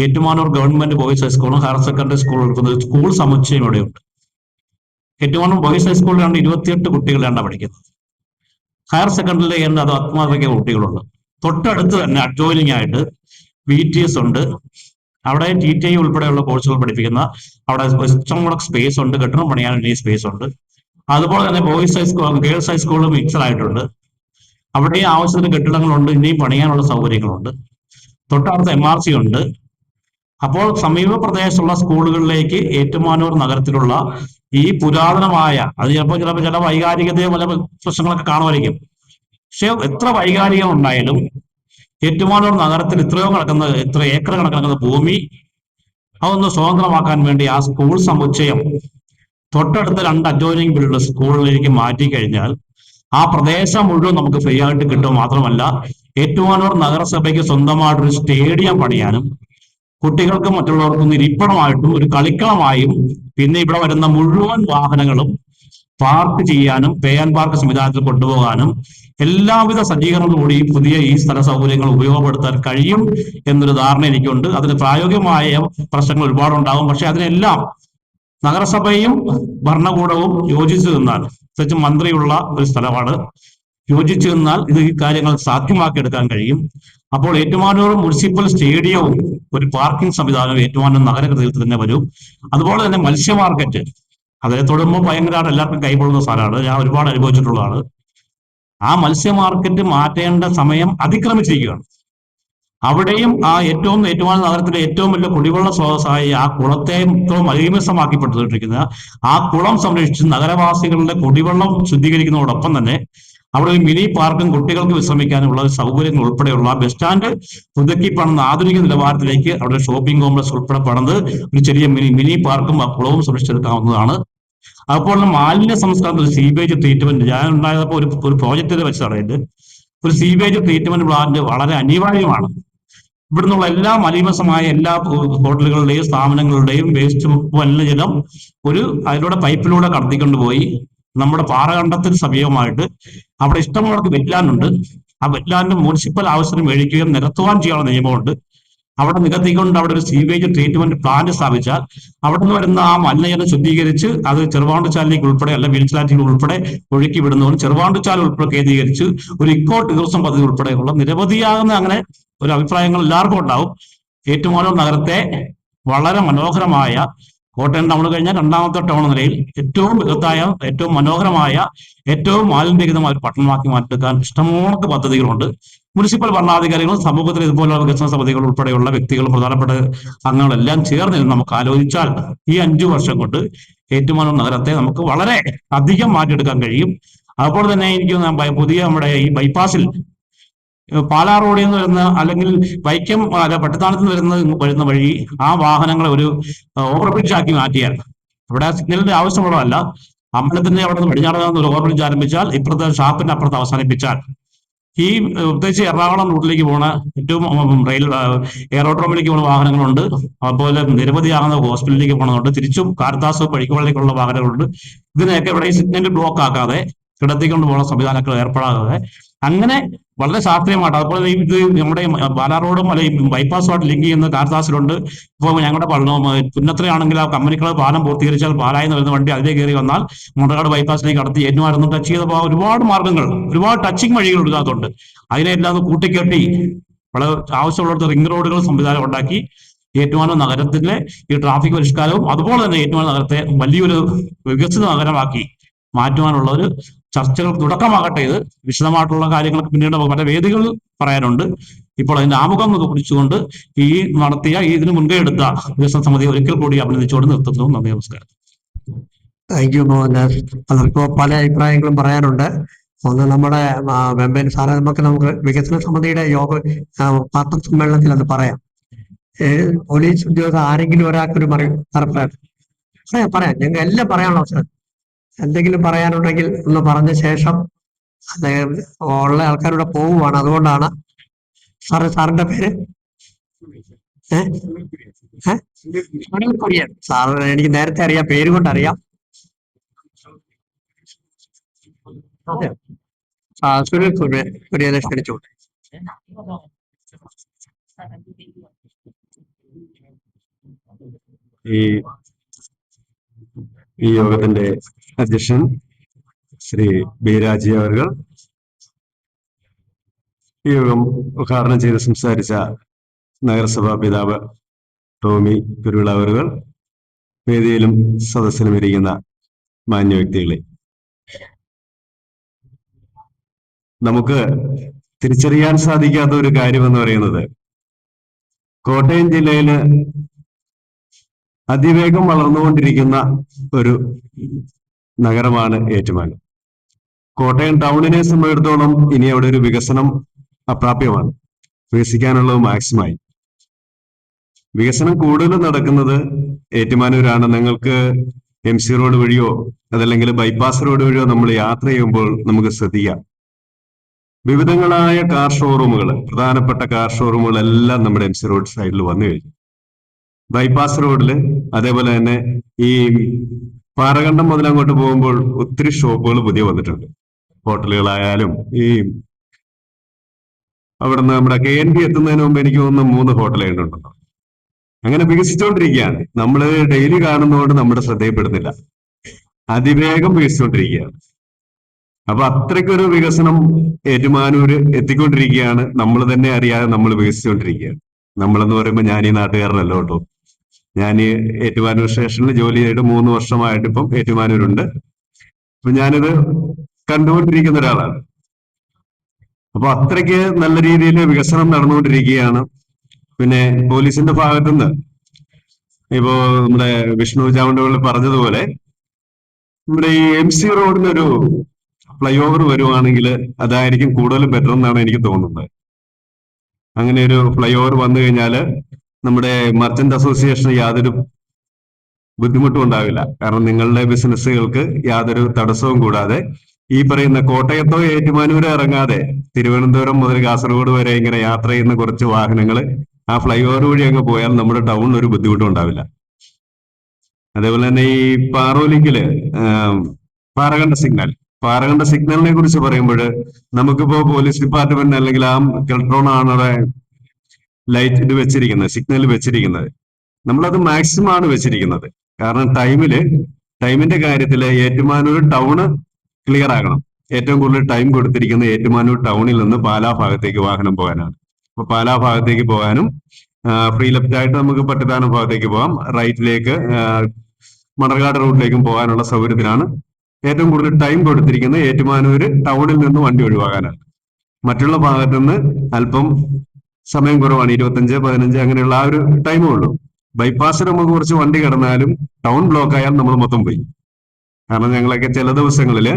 ഏറ്റുമാനൂർ ഗവൺമെന്റ് ബോയ്സ് ഹൈസ്കൂളും ഹയർ സെക്കൻഡറി സ്കൂളും എടുക്കുന്ന സ്കൂൾ സമുച്ചയം ഇവിടെയുണ്ട്. ഏറ്റുമാനൂർ ബോയ്സ് ഹൈസ്കൂളിലാണ് 28 കുട്ടികളാണ് പഠിക്കുന്നത്. ഹയർ സെക്കൻഡറിയിൽ അത് ആത്മാർത്ഥിക കുട്ടികളുണ്ട്. തൊട്ടടുത്ത് തന്നെ അഡ്ജോയിനിങ് ആയിട്ട് VTS ഉണ്ട്. അവിടെ TTI ഉൾപ്പെടെയുള്ള കോഴ്സുകൾ പഠിപ്പിക്കുന്ന അവിടെ ഇഷ്ടംകൂടെ സ്പേസ് ഉണ്ട്, കെട്ടിടം പണിയാൻ സ്പേസ് ഉണ്ട്. അതുപോലെ തന്നെ ബോയ്സ് ഹൈസ്കൂൾ ഗേൾസ് ഹൈസ്കൂളും മിക്സഡ് ആയിട്ടുണ്ട്. അവിടെ ആവശ്യത്തിന് കെട്ടിടങ്ങളുണ്ട്, ഇനിയും പണിയാനുള്ള സൗകര്യങ്ങളുണ്ട്. തൊട്ടടുത്ത് MRC ഉണ്ട്. അപ്പോൾ സമീപ പ്രദേശത്തുള്ള സ്കൂളുകളിലേക്ക് ഏറ്റുമാനൂർ നഗരത്തിലുള്ള ഈ പുരാതനമായ, അത് ചിലപ്പോൾ ചില വൈകാരികതയോ പല പ്രശ്നങ്ങളൊക്കെ കാണുമായിരിക്കും. പക്ഷെ എത്ര വൈകാരികം ഉണ്ടായാലും ഏറ്റുമാനൂർ നഗരത്തിൽ എത്ര ഏക്കർ കണക്കിന് ഭൂമി അതൊന്ന് സ്വതന്ത്രമാക്കാൻ വേണ്ടി ആ സ്കൂൾ സമുച്ചയം തൊട്ടടുത്ത 2 അഡ്ജോയിനിങ് ബിൽഡ് സ്കൂളിലേക്ക് മാറ്റി കഴിഞ്ഞാൽ ആ പ്രദേശം മുഴുവൻ നമുക്ക് ഫ്രീ ആയിട്ട് കിട്ടും. മാത്രമല്ല ഏറ്റുമാനൂർ നഗരസഭയ്ക്ക് സ്വന്തമായിട്ടൊരു സ്റ്റേഡിയം പണിയാനും കുട്ടികൾക്കും മറ്റുള്ളവർക്കും ഇരിപ്പിടമായിട്ടും ഒരു കളിക്കളമായും പിന്നെ ഇവിടെ വരുന്ന മുഴുവൻ വാഹനങ്ങളും പാർക്ക് ചെയ്യാനും പേ ആൻഡ് പാർക്ക് സംവിധാനത്തിൽ കൊണ്ടുപോകാനും എല്ലാവിധ സജ്ജീകരണങ്ങളോടുകൂടി പുതിയ ഈ സ്ഥല സൗകര്യങ്ങൾ ഉപയോഗപ്പെടുത്താൻ കഴിയും എന്നൊരു ധാരണ എനിക്കുണ്ട്. അതിന് പ്രായോഗികമായ പ്രശ്നങ്ങൾ ഒരുപാടുണ്ടാകും. പക്ഷെ അതിനെല്ലാം നഗരസഭയും ഭരണകൂടവും യോജിച്ചു നിന്നാൽ, പ്രത്യേകിച്ച് മന്ത്രിയുള്ള ഒരു സ്ഥലമാണ്, യോജിച്ചു നിന്നാൽ ഈ കാര്യങ്ങൾ സാധ്യമാക്കിയെടുക്കാൻ കഴിയും. അപ്പോൾ ഏറ്റുമാനൂർ മുനിസിപ്പൽ സ്റ്റേഡിയവും ഒരു പാർക്കിംഗ് സംവിധാനവും ഏറ്റുമാനൂർ നഗരത്തിൽ തന്നെ വരും. അതുപോലെ തന്നെ മത്സ്യ മാർക്കറ്റ്, അതിനെ തൊടുമ്പോൾ ഭയങ്കര എല്ലാവർക്കും കൈകൊള്ളുന്ന സ്ഥലമാണ്, ഞാൻ ഒരുപാട് അനുഭവിച്ചിട്ടുള്ളതാണ്. ആ മത്സ്യ മാർക്കറ്റ് മാറ്റേണ്ട സമയം അതിക്രമിച്ചിരിക്കുകയാണ്. അവിടെയും ഏറ്റുമാനൂർ നഗരത്തിലെ ഏറ്റവും വലിയ കുടിവെള്ള സ്രോതസ്സായി ആ കുളത്തെ മലിനമാക്കിപ്പെട്ടിരിക്കുന്ന ആ കുളം സംരക്ഷിച്ച് നഗരവാസികളുടെ കുടിവെള്ളം ശുദ്ധീകരിക്കുന്നതോടൊപ്പം തന്നെ അവിടെ ഒരു മിനി പാർക്കും കുട്ടികൾക്ക് വിശ്രമിക്കാനുള്ള സൗകര്യങ്ങൾ ഉൾപ്പെടെയുള്ള ബസ് സ്റ്റാൻഡ് പുതുക്കി പണിത് ആധുനിക നിലവാരത്തിലേക്ക് അവിടെ ഷോപ്പിംഗ് കോംപ്ലക്സ് ഉൾപ്പെടെ പണിത് ഒരു ചെറിയ മിനി പാർക്കും ആ കുളവും സംരക്ഷിച്ചെടുക്കാവുന്നതാണ്. അതുപോലെ മാലിന്യ സംസ്കരണത്തിൽ സീവേജ് ട്രീറ്റ്മെന്റ്, ഞാൻ ഉണ്ടായപ്പോൾ ഒരു പ്രോജക്റ്റിൽ വെച്ചതാണ്. ഒരു സീവേജ് ട്രീറ്റ്മെന്റ് പ്ലാന്റ് വളരെ അനിവാര്യമാണ്. ഇവിടുന്നുള്ള എല്ലാ മലിനമായ എല്ലാ ഹോട്ടലുകളുടെയും സ്ഥാപനങ്ങളുടെയും വേസ്റ്റ് മലിനജലം അതിലൂടെ പൈപ്പിലൂടെ കടത്തിക്കൊണ്ടുപോയി നമ്മുടെ പാറകണ്ടത്തിന് സമീപമായിട്ട് അവിടെ ഇഷ്ടമുള്ളവർക്ക് വെറ്റ്ലാൻഡ് ഉണ്ട്. ആ വെറ്റ്ലാൻഡ് മുനിസിപ്പൽ ആവശ്യത്തിന് മേടിക്കുകയും നികത്തുവാൻ ചെയ്യാനുള്ള നിയമമുണ്ട്. അവിടെ നികത്തിക്കൊണ്ട് അവിടെ ഒരു സീവേജ് ട്രീറ്റ്മെന്റ് പ്ലാന്റ് സ്ഥാപിച്ചാൽ അവിടെ നിന്ന് വരുന്ന ആ മലിനജലം ശുദ്ധീകരിച്ച് അത് ചെറുവാണ്ടുചാലിലേക്ക് ഉൾപ്പെടെ അല്ല വിളിച്ചാറ്റിൽ ഉൾപ്പെടെ ഒഴുക്കി വിടുന്നതും ചെറുവാണ്ടുചാൽ ഉൾപ്പെടെ കേന്ദ്രീകരിച്ച് ഒരു ഇക്കോ ടൂറിസം പദ്ധതി ഉൾപ്പെടെയുള്ള നിരവധിയാകുന്ന അങ്ങനെ ഒരു അഭിപ്രായങ്ങൾ എല്ലാവർക്കും ഉണ്ടാവും. ഏറ്റുമാനൂർ നഗരത്തെ വളരെ മനോഹരമായ കോട്ടയം ടൗൺ കഴിഞ്ഞാൽ 2ാമത്തെ ടൗൺ നിലയിൽ ഏറ്റവും ബൃഹത്തായ, ഏറ്റവും മനോഹരമായ, ഏറ്റവും മാലിന്യരഹിതമായ ഒരു പട്ടണമാക്കി മാറ്റിയെടുക്കാൻ ഇഷ്ടംപോലെ പദ്ധതികളുണ്ട്. മുനിസിപ്പൽ ഭരണാധികാരികളും സമൂഹത്തിൽ ഇതുപോലുള്ള വികസന സമിതികൾ ഉൾപ്പെടെയുള്ള വ്യക്തികൾ പ്രധാനപ്പെട്ട അംഗങ്ങളെല്ലാം ചേർന്ന് നമുക്ക് ആലോചിച്ചാൽ ഈ 5 വർഷം കൊണ്ട് ഏറ്റുമാനൂർ നഗരത്തെ നമുക്ക് വളരെ അധികം മാറ്റിയെടുക്കാൻ കഴിയും. അതുപോലെ തന്നെ എനിക്ക് പുതിയ നമ്മുടെ ഈ ബൈപ്പാസിൽ പാലാ റോഡിൽ നിന്ന് വരുന്ന അല്ലെങ്കിൽ വൈക്കം പട്ടത്താനത്ത് നിന്ന് വരുന്ന വഴി ആ വാഹനങ്ങളെ ഒരു ഓവർബ്രിഡ്ജ് ആക്കി മാറ്റിയാൽ, ഇവിടെ സിഗ്നലിന്റെ ആവശ്യമുള്ളതല്ല, അമ്പലത്തിന്റെ അവിടെ നിന്ന് പടിഞ്ഞാറ് ഒരു ഓവർബ്രിഡ്ജ് ആരംഭിച്ചാൽ ഇപ്പുറത്തെ ഷാപ്പിന്റെ അപ്പുറത്ത് അവസാനിപ്പിച്ചാൽ ഈ പ്രത്യേകിച്ച് എറണാകുളം റൂട്ടിലേക്ക് പോകുന്ന ഏറ്റവും എയറോഡ്രോമിലേക്ക് പോകുന്ന വാഹനങ്ങളുണ്ട്, അതുപോലെ നിരവധിയാകുന്ന ഹോസ്പിറ്റലിലേക്ക് പോകുന്നുണ്ട്, തിരിച്ചും കാർത്താസോ പഴിക്കുവളിലേക്കുള്ള വാഹനങ്ങളുണ്ട്. ഇതിനെയൊക്കെ ഇവിടെ ഈ സിഗ്നൽ ബ്ലോക്ക് ആക്കാതെ കിടത്തിക്കൊണ്ട് പോകുന്ന സംവിധാനങ്ങൾ ഏർപ്പെടാതെ അങ്ങനെ വളരെ ശാസ്ത്രീയമായിട്ട്, അതുപോലെ ഇത് നമ്മുടെ പാലാ റോഡും അല്ലെങ്കിൽ ബൈപ്പാസുമായിട്ട് ലിങ്ക് ചെയ്യുന്ന കാർത്താസിലുണ്ട്. ഇപ്പോൾ ഞങ്ങളുടെ പുന്നത്രയാണെങ്കിൽ ആ കമ്പനികൾ പാലം പൂർത്തീകരിച്ചാൽ പാലായിൽ നിന്ന് വരുന്ന വണ്ടി അതിലേ കയറി വന്നാൽ മുണ്ടക്കാട് ബൈപ്പാസിലേക്ക് കടത്തി ഏറ്റുമാനൂർ ടച്ച് ചെയ്ത് പോകാൻ ഒരുപാട് മാർഗ്ഗങ്ങൾ, ഒരുപാട് ടച്ചിങ് വഴികൾ ഇതിനകത്തുണ്ട്. അതിനെല്ലാം കൂട്ടിക്കെട്ടി വളരെ ആവശ്യമുള്ളിടത്ത് റിംഗ് റോഡുകൾ സംവിധാനം ഉണ്ടാക്കി ഏറ്റുമാനൂർ നഗരത്തിലെ ഈ ട്രാഫിക് പരിഷ്കാരവും അതുപോലെ തന്നെ ഏറ്റുമാനൂർ നഗരത്തെ വലിയൊരു വികസിത നഗരമാക്കി മാറ്റുവാനുള്ള ഒരു ചർച്ചകൾ തുടക്കമാകട്ടെ. ഇത് വിശദമായിട്ടുള്ള കാര്യങ്ങൾക്ക് പിന്നീട് പല വേദികളിൽ പറയാനുണ്ട്. ഇപ്പോൾ അതിന്റെ ആമുഖം കുറിച്ചുകൊണ്ട് ഈ നടത്തിയ ഇതിന് മുൻകൈ എടുത്ത വികസന സമിതി ഒരിക്കൽ കൂടി അഭിനന്ദിച്ചുകൊണ്ട് നിർത്തുന്നു. നന്ദി, നമസ്കാരം. Thank you Mohandas. പലർക്കും പല അഭിപ്രായങ്ങളും പറയാനുണ്ട്. ഒന്ന് നമ്മുടെ വെമ്പൻ സാറെ നമുക്ക് വികസന സമിതിയുടെ പാർട്ടി സമ്മേളനത്തിൽ അത് പറയാം. പോലീസ് ഉദ്യോഗസ്ഥർ ആരെങ്കിലും ഒരാൾക്കൊരു പറയാം. ഞങ്ങൾ എല്ലാം പറയാനുള്ള അവസരം. എന്തെങ്കിലും പറയാനുണ്ടെങ്കിൽ ഒന്ന് പറഞ്ഞ ശേഷം അദ്ദേഹം ഉള്ള ആൾക്കാരുടെ പോവുകയാണ്. അതുകൊണ്ടാണ് സാറിന്റെ പേര് സാർ എനിക്ക് നേരത്തെ അറിയാം, പേര് കൊണ്ടറിയാം. അതെ, സുനിൽ കുര്യനെ ക്ഷണിച്ചോട്ടെ. ഈ യോഗത്തിന്റെ അധ്യക്ഷൻ ശ്രീ ബി രാജി അവർ, ഈ യോഗം ഉദ്ഘാടനം ചെയ്ത് സംസാരിച്ച നഗരസഭാ പിതാവ് ടോമി കുരുവിള അവർ, വേദിയിലും സദസ്സിലും ഇരിക്കുന്ന മാന്യ വ്യക്തികളെ, നമുക്ക് തിരിച്ചറിയാൻ സാധിക്കാത്ത ഒരു കാര്യമെന്ന് പറയുന്നത് കോട്ടയം ജില്ലയില് അതിവേഗം വളർന്നുകൊണ്ടിരിക്കുന്ന ഒരു നഗരമാണ് ഏറ്റുമാനൂർ. കോട്ടയം ടൗണിനെ സംബന്ധിച്ചിടത്തോളം ഇനി അവിടെ ഒരു വികസനം അപ്രാപ്യമാണ്. വികസിക്കാനുള്ളത് മാക്സിമായി. വികസനം കൂടുതൽ നടക്കുന്നത് ഏറ്റുമാനൂരാണ്. നിങ്ങൾക്ക് MC റോഡ് വഴിയോ അതല്ലെങ്കിൽ ബൈപ്പാസ് റോഡ് വഴിയോ നമ്മൾ യാത്ര ചെയ്യുമ്പോൾ നമുക്ക് ശ്രദ്ധിക്കാം, വിവിധങ്ങളായ കാർ ഷോറൂമുകൾ, പ്രധാനപ്പെട്ട കാർ ഷോറൂമുകൾ എല്ലാം നമ്മുടെ MC റോഡ് സൈഡിൽ വന്നു കഴിഞ്ഞു. ബൈപ്പാസ് റോഡില് അതേപോലെ തന്നെ ഈ പാറകണ്ടം മുതൽ അങ്ങോട്ട് പോകുമ്പോൾ ഒത്തിരി ഷോപ്പുകൾ പുതിയ വന്നിട്ടുണ്ട്. ഹോട്ടലുകളായാലും ഈ അവിടുന്ന് നമ്മുടെ KNB എത്തുന്നതിന് മുമ്പ് എനിക്ക് തോന്നുന്നു 3 ഹോട്ടലുകളുണ്ടോ. അങ്ങനെ വികസിച്ചുകൊണ്ടിരിക്കുകയാണ്. നമ്മൾ ഡെയിലി കാണുന്നതുകൊണ്ട് നമ്മുടെ ശ്രദ്ധയിൽപ്പെടുന്നില്ല. അതിവേഗം വികസിച്ചുകൊണ്ടിരിക്കുകയാണ്. അപ്പൊ അത്രയ്ക്കൊരു വികസനം ഏറ്റുമാനൂര് എത്തിക്കൊണ്ടിരിക്കുകയാണ്. നമ്മൾ തന്നെ അറിയാതെ നമ്മൾ വികസിച്ചുകൊണ്ടിരിക്കുകയാണ്. നമ്മളെന്ന് പറയുമ്പോൾ ഞാൻ ഈ നാട്ടുകാരനല്ലോ കേട്ടോ. ഞാൻ ഏറ്റുമാനൂർ സ്റ്റേഷനിൽ ജോലി ചെയ്തിട്ട് 3 വർഷമായിട്ട് ഇപ്പം ഏറ്റുമാനൂരുണ്ട്. അപ്പൊ ഞാനിത് കണ്ടുകൊണ്ടിരിക്കുന്ന ഒരാളാണ്. അപ്പൊ അത്രയ്ക്ക് നല്ല രീതിയിൽ വികസനം നടന്നുകൊണ്ടിരിക്കുകയാണ്. പിന്നെ പോലീസിന്റെ ഭാഗത്തുനിന്ന് ഇപ്പോ നമ്മുടെ വിഷ്ണു ചാവണ്ടുകളിൽ പറഞ്ഞതുപോലെ നമ്മുടെ ഈ MC റോഡിനൊരു ഫ്ലൈ ഓവർ വരുവാണെങ്കിൽ അതായിരിക്കും കൂടുതൽ ബെറ്റർ എന്നാണ് എനിക്ക് തോന്നുന്നത്. അങ്ങനെ ഒരു ഫ്ലൈ ഓവർ വന്നു കഴിഞ്ഞാൽ നമ്മുടെ മർച്ചന്റ് അസോസിയേഷന് യാതൊരു ബുദ്ധിമുട്ടും ഉണ്ടാവില്ല. കാരണം നിങ്ങളുടെ ബിസിനസ്സുകൾക്ക് യാതൊരു തടസ്സവും കൂടാതെ ഈ പറയുന്ന കോട്ടയത്തോ ഏറ്റുമാനൂരോ ഇറങ്ങാതെ തിരുവനന്തപുരം മുതൽ കാസർഗോഡ് വരെ ഇങ്ങനെ യാത്ര ചെയ്യുന്ന കുറച്ച് വാഹനങ്ങൾ ആ ഫ്ലൈ ഓവർ വഴി അങ്ങ് പോയാൽ നമ്മുടെ ടൗണിന് ഒരു ബുദ്ധിമുട്ടും ഉണ്ടാവില്ല. അതേപോലെ തന്നെ ഈ പാറോലിങ്കില് പാറകണ്ട സിഗ്നലിനെ കുറിച്ച് പറയുമ്പോൾ നമുക്കിപ്പോ പോലീസ് ഡിപ്പാർട്ട്മെന്റ് അല്ലെങ്കിൽ ആ കെൽട്രോൺ ആണ് ലൈറ്റ് ഇത് വെച്ചിരിക്കുന്നത്, സിഗ്നൽ വെച്ചിരിക്കുന്നത്. നമ്മളത് മാക്സിമം ആണ് വെച്ചിരിക്കുന്നത്. കാരണം ടൈമിന്റെ കാര്യത്തില് ഏറ്റുമാനൂർ ടൗണ് ക്ലിയർ ആകണം. ഏറ്റവും കൂടുതൽ ടൈം കൊടുത്തിരിക്കുന്നത് ഏറ്റുമാനൂർ ടൗണിൽ നിന്ന് പാലാ ഭാഗത്തേക്ക് വാഹനം പോകാനാണ്. അപ്പൊ പാലാ ഭാഗത്തേക്ക് പോകാനും ഫ്രീ ലെഫ്റ്റ് ആയിട്ട് നമുക്ക് പട്ടിത്താനം ഭാഗത്തേക്ക് പോകാം, റൈറ്റിലേക്ക് മണർകാട് റൂട്ടിലേക്കും പോകാനുള്ള സൗകര്യത്തിനാണ് ഏറ്റവും കൂടുതൽ ടൈം കൊടുത്തിരിക്കുന്നത് ഏറ്റുമാനൂര് ടൗണിൽ നിന്ന് വണ്ടി ഒഴിവാകാനാണ്. മറ്റുള്ള ഭാഗത്തുനിന്ന് അല്പം സമയം കുറവാണ്, 25-15 അങ്ങനെയുള്ള ആ ഒരു ടൈമേ ഉള്ളൂ. ബൈപ്പാസിൽ നമുക്ക് കുറച്ച് വണ്ടി കിടന്നാലും ടൗൺ ബ്ലോക്ക് ആയാൽ നമ്മൾ മൊത്തം പോയി. കാരണം ഞങ്ങളൊക്കെ ചില ദിവസങ്ങളില്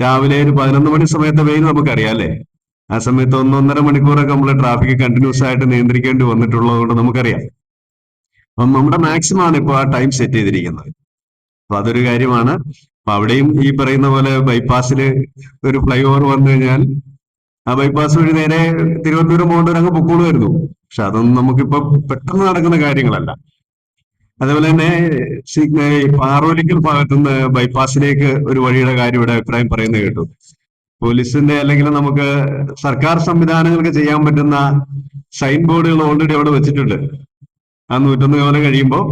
രാവിലെ ഒരു 11 മണി സമയത്തെ വെയിൽ നമുക്കറിയാം അല്ലേ, ആ സമയത്ത് 1-1.5 മണിക്കൂറൊക്കെ നമ്മൾ ട്രാഫിക് കണ്ടിന്യൂസ് ആയിട്ട് നിയന്ത്രിക്കേണ്ടി വന്നിട്ടുള്ളത് കൊണ്ട് നമുക്കറിയാം. അപ്പം നമ്മുടെ മാക്സിമം ആണ് ഇപ്പോൾ ആ ടൈം സെറ്റ് ചെയ്തിരിക്കുന്നത്. അപ്പൊ അതൊരു കാര്യമാണ്. അപ്പൊ അവിടെയും ഈ പറയുന്ന പോലെ ബൈപ്പാസിൽ ഒരു ഫ്ലൈ ഓവർ വന്നു കഴിഞ്ഞാൽ ആ ബൈപ്പാസ് വഴി നേരെ തിരുവനന്തപുരം പോകേണ്ടവർ അങ്ങ് പൊക്കോളുമായിരുന്നു. പക്ഷെ അതൊന്നും നമുക്കിപ്പോ പെട്ടെന്ന് നടക്കുന്ന കാര്യങ്ങളല്ല. അതേപോലെ തന്നെ പാറോലിക്കൽ ഭാഗത്തുനിന്ന് ബൈപ്പാസിലേക്ക് ഒരു വഴിയുടെ കാര്യം ഇവിടെ അഭിപ്രായം പറയുന്നത് കേട്ടു. പോലീസിന്റെ അല്ലെങ്കിൽ നമുക്ക് സർക്കാർ സംവിധാനങ്ങൾക്ക് ചെയ്യാൻ പറ്റുന്ന സൈൻ ബോർഡുകൾ ഓൾറെഡി അവിടെ വെച്ചിട്ടുണ്ട്. ആ 101 കവല കഴിയുമ്പോൾ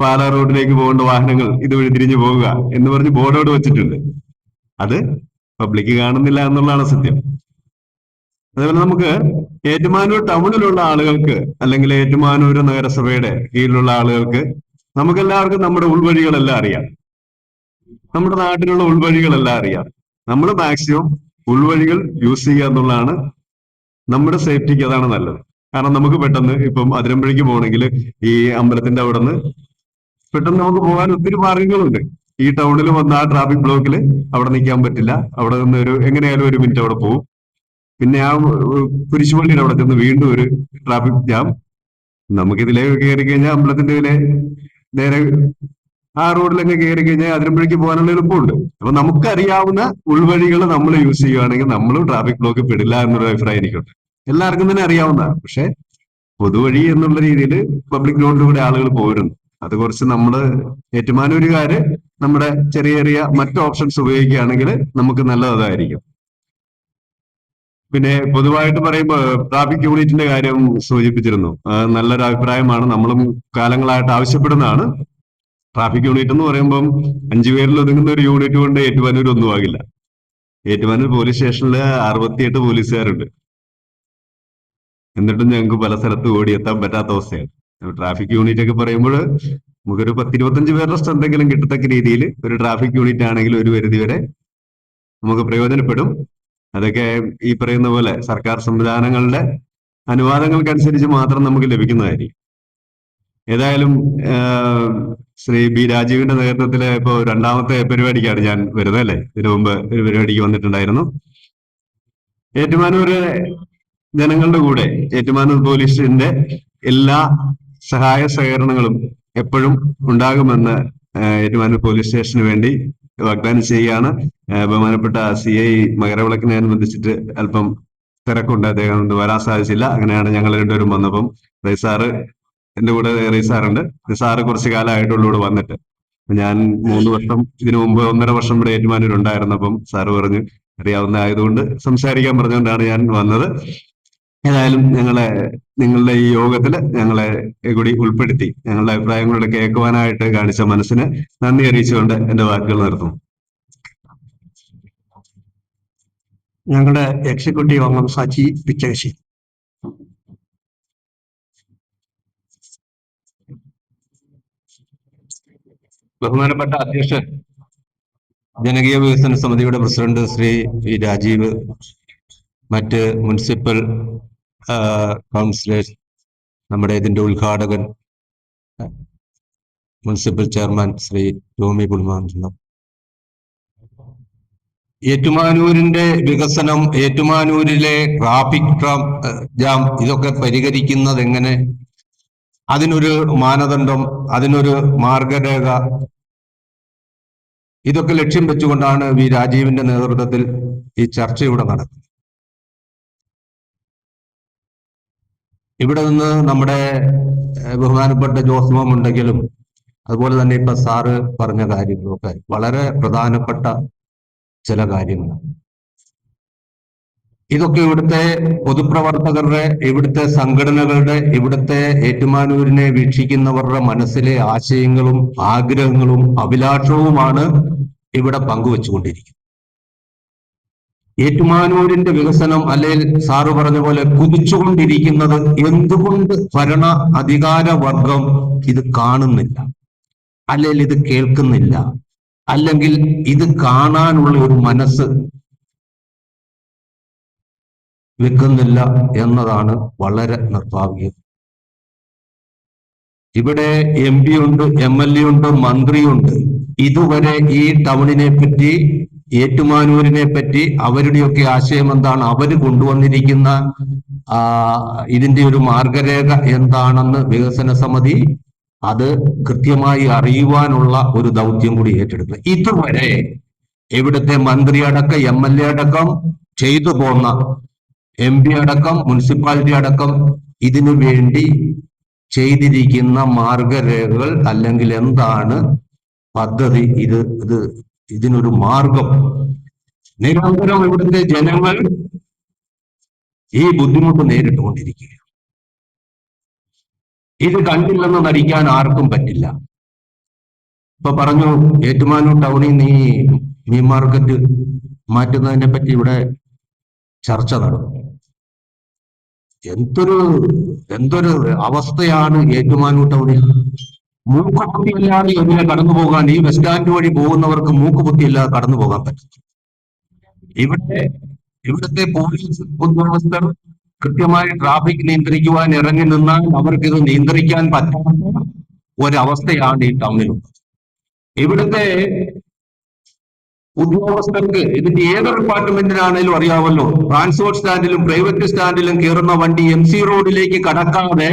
പാലാ റോഡിലേക്ക് പോകേണ്ട വാഹനങ്ങൾ ഇതുവഴി തിരിഞ്ഞു പോവുക എന്ന് പറഞ്ഞ് ബോർഡോട് വെച്ചിട്ടുണ്ട്. അത് പബ്ലിക് കാണുന്നില്ല എന്നുള്ളതാണ് സത്യം. അതേപോലെ നമുക്ക് ഏറ്റുമാനൂർ ടൗണിലുള്ള ആളുകൾക്ക് അല്ലെങ്കിൽ ഏറ്റുമാനൂർ നഗരസഭയുടെ കീഴിലുള്ള ആളുകൾക്ക് നമുക്കെല്ലാവർക്കും നമ്മുടെ ഉൾവഴികളെല്ലാം അറിയാം, നമ്മുടെ നാട്ടിലുള്ള ഉൾവഴികളെല്ലാം അറിയാം. നമ്മൾ മാക്സിമം ഉൾവഴികൾ യൂസ് ചെയ്യുക എന്നുള്ളതാണ് നമ്മുടെ സേഫ്റ്റിക്ക്, അതാണ് നല്ലത്. കാരണം നമുക്ക് പെട്ടെന്ന് ഇപ്പം അതിരമ്പുഴയ്ക്ക് പോകണമെങ്കിൽ ഈ അമ്പലത്തിന്റെ അവിടെ നിന്ന് പെട്ടെന്ന് നമുക്ക് പോകാൻ ഒത്തിരി മാർഗങ്ങളുണ്ട്. ഈ ടൗണിൽ വന്ന ആ ട്രാഫിക് ബ്ലോക്കിൽ അവിടെ നിൽക്കാൻ പറ്റില്ല, അവിടെ നിന്ന് എങ്ങനെയായാലും 1 മിനിറ്റ് അവിടെ പോകും. പിന്നെ ആ കുരിശുപള്ളിയുടെ അവിടെ ചെന്ന് വീണ്ടും ഒരു ട്രാഫിക് ജാം. നമുക്കിതിലേക്ക് കയറി കഴിഞ്ഞാൽ അമ്പലത്തിന്റെ ഇതിലെ നേരെ ആ റോഡിലൊക്കെ കയറി കഴിഞ്ഞാൽ അതിരമ്പുഴയ്ക്ക് പോകാനുള്ള എളുപ്പമുണ്ട്. അപ്പൊ നമുക്കറിയാവുന്ന ഉൾവഴികൾ നമ്മൾ യൂസ് ചെയ്യുകയാണെങ്കിൽ നമ്മളും ട്രാഫിക് ബ്ലോക്ക് പെടില്ല എന്നൊരു അഭിപ്രായം എനിക്കുണ്ട്. എല്ലാവർക്കും തന്നെ അറിയാവുന്നതാണ്. പക്ഷെ പൊതുവഴി എന്നുള്ള രീതിയിൽ പബ്ലിക് റോഡിലൂടെ ആളുകൾ പോരുന്നു. അത് കുറച്ച് നമ്മള് ഏറ്റുമാനൂരുകാര് നമ്മുടെ ചെറിയ ചെറിയ മറ്റു ഓപ്ഷൻസ് ഉപയോഗിക്കുകയാണെങ്കിൽ നമുക്ക് നല്ലതായിരിക്കും. പിന്നെ പൊതുവായിട്ട് പറയുമ്പോൾ ട്രാഫിക് യൂണിറ്റിന്റെ കാര്യം സൂചിപ്പിച്ചിരുന്നു. നല്ലൊരു അഭിപ്രായമാണ്, നമ്മളും കാലങ്ങളായിട്ട് ആവശ്യപ്പെടുന്നതാണ്. ട്രാഫിക് യൂണിറ്റ് എന്ന് പറയുമ്പം 5 പേരിൽ ഒതുങ്ങുന്ന ഒരു യൂണിറ്റ് കൊണ്ട് ഏറ്റുമാനൂർ ഒന്നും ആകില്ല. ഏറ്റുമാനൂർ പോലീസ് സ്റ്റേഷനിൽ 68 പോലീസുകാരുണ്ട്. എന്നിട്ടും ഞങ്ങൾക്ക് പല സ്ഥലത്ത് ഓടിയെത്താൻ പറ്റാത്ത അവസ്ഥയാണ്. ട്രാഫിക് യൂണിറ്റ് ഒക്കെ പറയുമ്പോൾ നമുക്കൊരു 10-25 പേരുടെ സ്ട്രെന്തെങ്കിലും കിട്ടത്തക്ക രീതിയിൽ ഒരു ട്രാഫിക് യൂണിറ്റ് ആണെങ്കിൽ ഒരു പരിധി വരെ നമുക്ക് പ്രയോജനപ്പെടും. അതൊക്കെ ഈ പറയുന്ന പോലെ സർക്കാർ സംവിധാനങ്ങളുടെ അനുവാദങ്ങൾക്കനുസരിച്ച് മാത്രം നമുക്ക് ലഭിക്കുന്നതായിരിക്കും. ഏതായാലും ശ്രീ ബി രാജീവിന്റെ നേതൃത്വത്തില് ഇപ്പോ 2ാമത്തെ പരിപാടിക്കാണ് ഞാൻ വരുന്നത് അല്ലേ. ഇതിനു മുമ്പ് ഒരു പരിപാടിക്ക് വന്നിട്ടുണ്ടായിരുന്നു. ഏറ്റുമാനൂര് ജനങ്ങളുടെ കൂടെ ഏറ്റുമാനൂർ പോലീസിന്റെ എല്ലാ സഹായ സഹകരണങ്ങളും എപ്പോഴും ഉണ്ടാകുമെന്ന് ഏറ്റുമാനൂർ പോലീസ് സ്റ്റേഷന് വേണ്ടി വാഗ്ദാനം ചെയ്യുകയാണ്. ബഹുമാനപ്പെട്ട CI മകരവിളക്കിനെ അനുബന്ധിച്ചിട്ട് അല്പം തിരക്കുണ്ട്, അദ്ദേഹം വരാൻ സാധിച്ചില്ല. അങ്ങനെയാണ് ഞങ്ങൾ രണ്ടുപേരും വന്നപ്പം റൈസാറ് എന്റെ കൂടെ റൈസാറുണ്ട്. സാറ് കുറച്ചു കാലമായിട്ടുള്ള ഇവിടെ വന്നിട്ട് ഞാൻ 3 വർഷം ഇതിനു മുമ്പ് 1.5 വർഷം ഇവിടെ ഏറ്റുമാനൂർ ഉണ്ടായിരുന്നപ്പം സാറ് പറഞ്ഞു അറിയാവുന്ന ആയതുകൊണ്ട് സംസാരിക്കാൻ പറഞ്ഞുകൊണ്ടാണ് ഞാൻ വന്നത്. ഏതായാലും നിങ്ങളുടെ ഈ യോഗത്തില് ഞങ്ങളെ കൂടി ഉൾപ്പെടുത്തി ഞങ്ങളുടെ അഭിപ്രായങ്ങളുടെ കേൾക്കുവാനായിട്ട് കാണിച്ച മനസ്സിന് നന്ദി അറിയിച്ചുകൊണ്ട് എന്റെ വാക്കുകൾ നിർത്തുന്നു. ഞങ്ങളുടെ എക്സിക്യൂട്ടീവ് അംഗം സജി പിച്ചകശി. ബഹുമാനപ്പെട്ട അധ്യക്ഷൻ, ജനകീയ വികസന സമിതിയുടെ പ്രസിഡന്റ് ശ്രീ വി രാജീവ്, മറ്റ് മുനിസിപ്പൽ കൗൺസിലേഴ്സ്, നമ്മുടെ ഇതിന്റെ ഉദ്ഘാടകൻ മുനിസിപ്പൽ ചെയർമാൻ ശ്രീ ടോമി പുൽമാന്തം, ഏറ്റുമാനൂരിന്റെ വികസനം, ഏറ്റുമാനൂരിലെ ട്രാഫിക് ജാം ഇതൊക്കെ പരിഹരിക്കുന്നത് എങ്ങനെ, അതിനൊരു മാനദണ്ഡം, അതിനൊരു മാർഗരേഖ, ഇതൊക്കെ ലക്ഷ്യം വെച്ചുകൊണ്ടാണ് വി രാജീവിന്റെ നേതൃത്വത്തിൽ ഈ ചർച്ച ഇവിടെ നടക്കുന്നത്. ഇവിടെ നിന്ന് നമ്മുടെ ബഹുമാനപ്പെട്ട ജോസ്മോം ഉണ്ടെങ്കിലും അതുപോലെ തന്നെ ഇപ്പൊ സാറ് പറഞ്ഞ കാര്യങ്ങളൊക്കെ വളരെ പ്രധാനപ്പെട്ട ചില കാര്യങ്ങളാണ്. ഇതൊക്കെ ഇവിടുത്തെ പൊതുപ്രവർത്തകരുടെ, ഇവിടുത്തെ സംഘടനകളുടെ, ഇവിടുത്തെ ഏറ്റുമാനൂരിനെ വീക്ഷിക്കുന്നവരുടെ മനസ്സിലെ ആശയങ്ങളും ആഗ്രഹങ്ങളും അഭിലാഷവുമാണ് ഇവിടെ പങ്കുവെച്ചുകൊണ്ടിരിക്കുന്നത്. ഏറ്റുമാനൂരിന്റെ വികസനം അല്ലെങ്കിൽ സാറ് പറഞ്ഞ പോലെ കുതിച്ചുകൊണ്ടിരിക്കുന്നത് എന്തുകൊണ്ട് ഭരണ അധികാര വർഗം ഇത് കാണുന്നില്ല, അല്ലെങ്കിൽ ഇത് കേൾക്കുന്നില്ല, അല്ലെങ്കിൽ ഇത് കാണാനുള്ള ഒരു മനസ്സ് വെക്കുന്നില്ല എന്നതാണ് വളരെ നിർഭാഗ്യം. ഇവിടെ MP ഉണ്ട്, MLA ഉണ്ട്, മന്ത്രിയുണ്ട്. ഇതുവരെ ഈ ടൗണിനെ പറ്റി, ഏറ്റുമാനൂരിനെ പറ്റി അവരുടെയൊക്കെ ആശയം എന്താണ്, അവര് കൊണ്ടുവന്നിരിക്കുന്ന ഇതിന്റെ ഒരു മാർഗരേഖ എന്താണെന്ന് വികസന സമിതി അത് കൃത്യമായി അറിയുവാനുള്ള ഒരു ദൗത്യം കൂടി ഏറ്റെടുക്കുക. ഇതുവരെ ഇവിടുത്തെ മന്ത്രി അടക്കം, MLA അടക്കം ചെയ്തു പോന്ന, MP അടക്കം, മുനിസിപ്പാലിറ്റി അടക്കം ഇതിനു വേണ്ടി ചെയ്തിരിക്കുന്ന മാർഗരേഖകൾ അല്ലെങ്കിൽ എന്താണ് പദ്ധതി, ഇതിനൊരു മാർഗം. നിരന്തരം ഇവിടുത്തെ ജനങ്ങൾ ഈ ബുദ്ധിമുട്ട് നേരിട്ടുകൊണ്ടിരിക്കുകയാണ്. ഇത് കണ്ടില്ലെന്ന് നടിക്കാൻ ആർക്കും പറ്റില്ല. ഇപ്പൊ പറഞ്ഞു ഏറ്റുമാനൂർ ടൗണിൽ മീൻ മാർക്കറ്റ് മാറ്റുന്നതിനെ പറ്റി ഇവിടെ ചർച്ച നടന്നു. എന്തൊരു അവസ്ഥയാണ് ഏറ്റുമാനൂർ ടൗണിൽ. മൂക്കുപൊത്തിയില്ലാതെ എങ്ങനെ കടന്നു പോകാൻ, ഈ ബസ് സ്റ്റാൻഡ് വഴി പോകുന്നവർക്ക് മൂക്കുപൊത്തിയില്ലാതെ കടന്നു പോകാൻ പറ്റും. ഇവിടുത്തെ പോലീസ് ഉദ്യോഗസ്ഥർ കൃത്യമായി ട്രാഫിക് നിയന്ത്രിക്കുവാൻ ഇറങ്ങി നിന്നാൽ അവർക്കിത് നിയന്ത്രിക്കാൻ പറ്റാത്ത ഒരവസ്ഥയാണ് ഈ ടൗണിലുള്ളത്. ഇവിടുത്തെ ഉദ്യോഗസ്ഥർക്ക് ഇതിന്റെ ഏത് ഡിപ്പാർട്ട്മെന്റിനാണേലും അറിയാമല്ലോ, ട്രാൻസ്പോർട്ട് സ്റ്റാൻഡിലും പ്രൈവറ്റ് സ്റ്റാൻഡിലും കയറുന്ന വണ്ടി MC റോഡിലേക്ക് കടക്കാതെ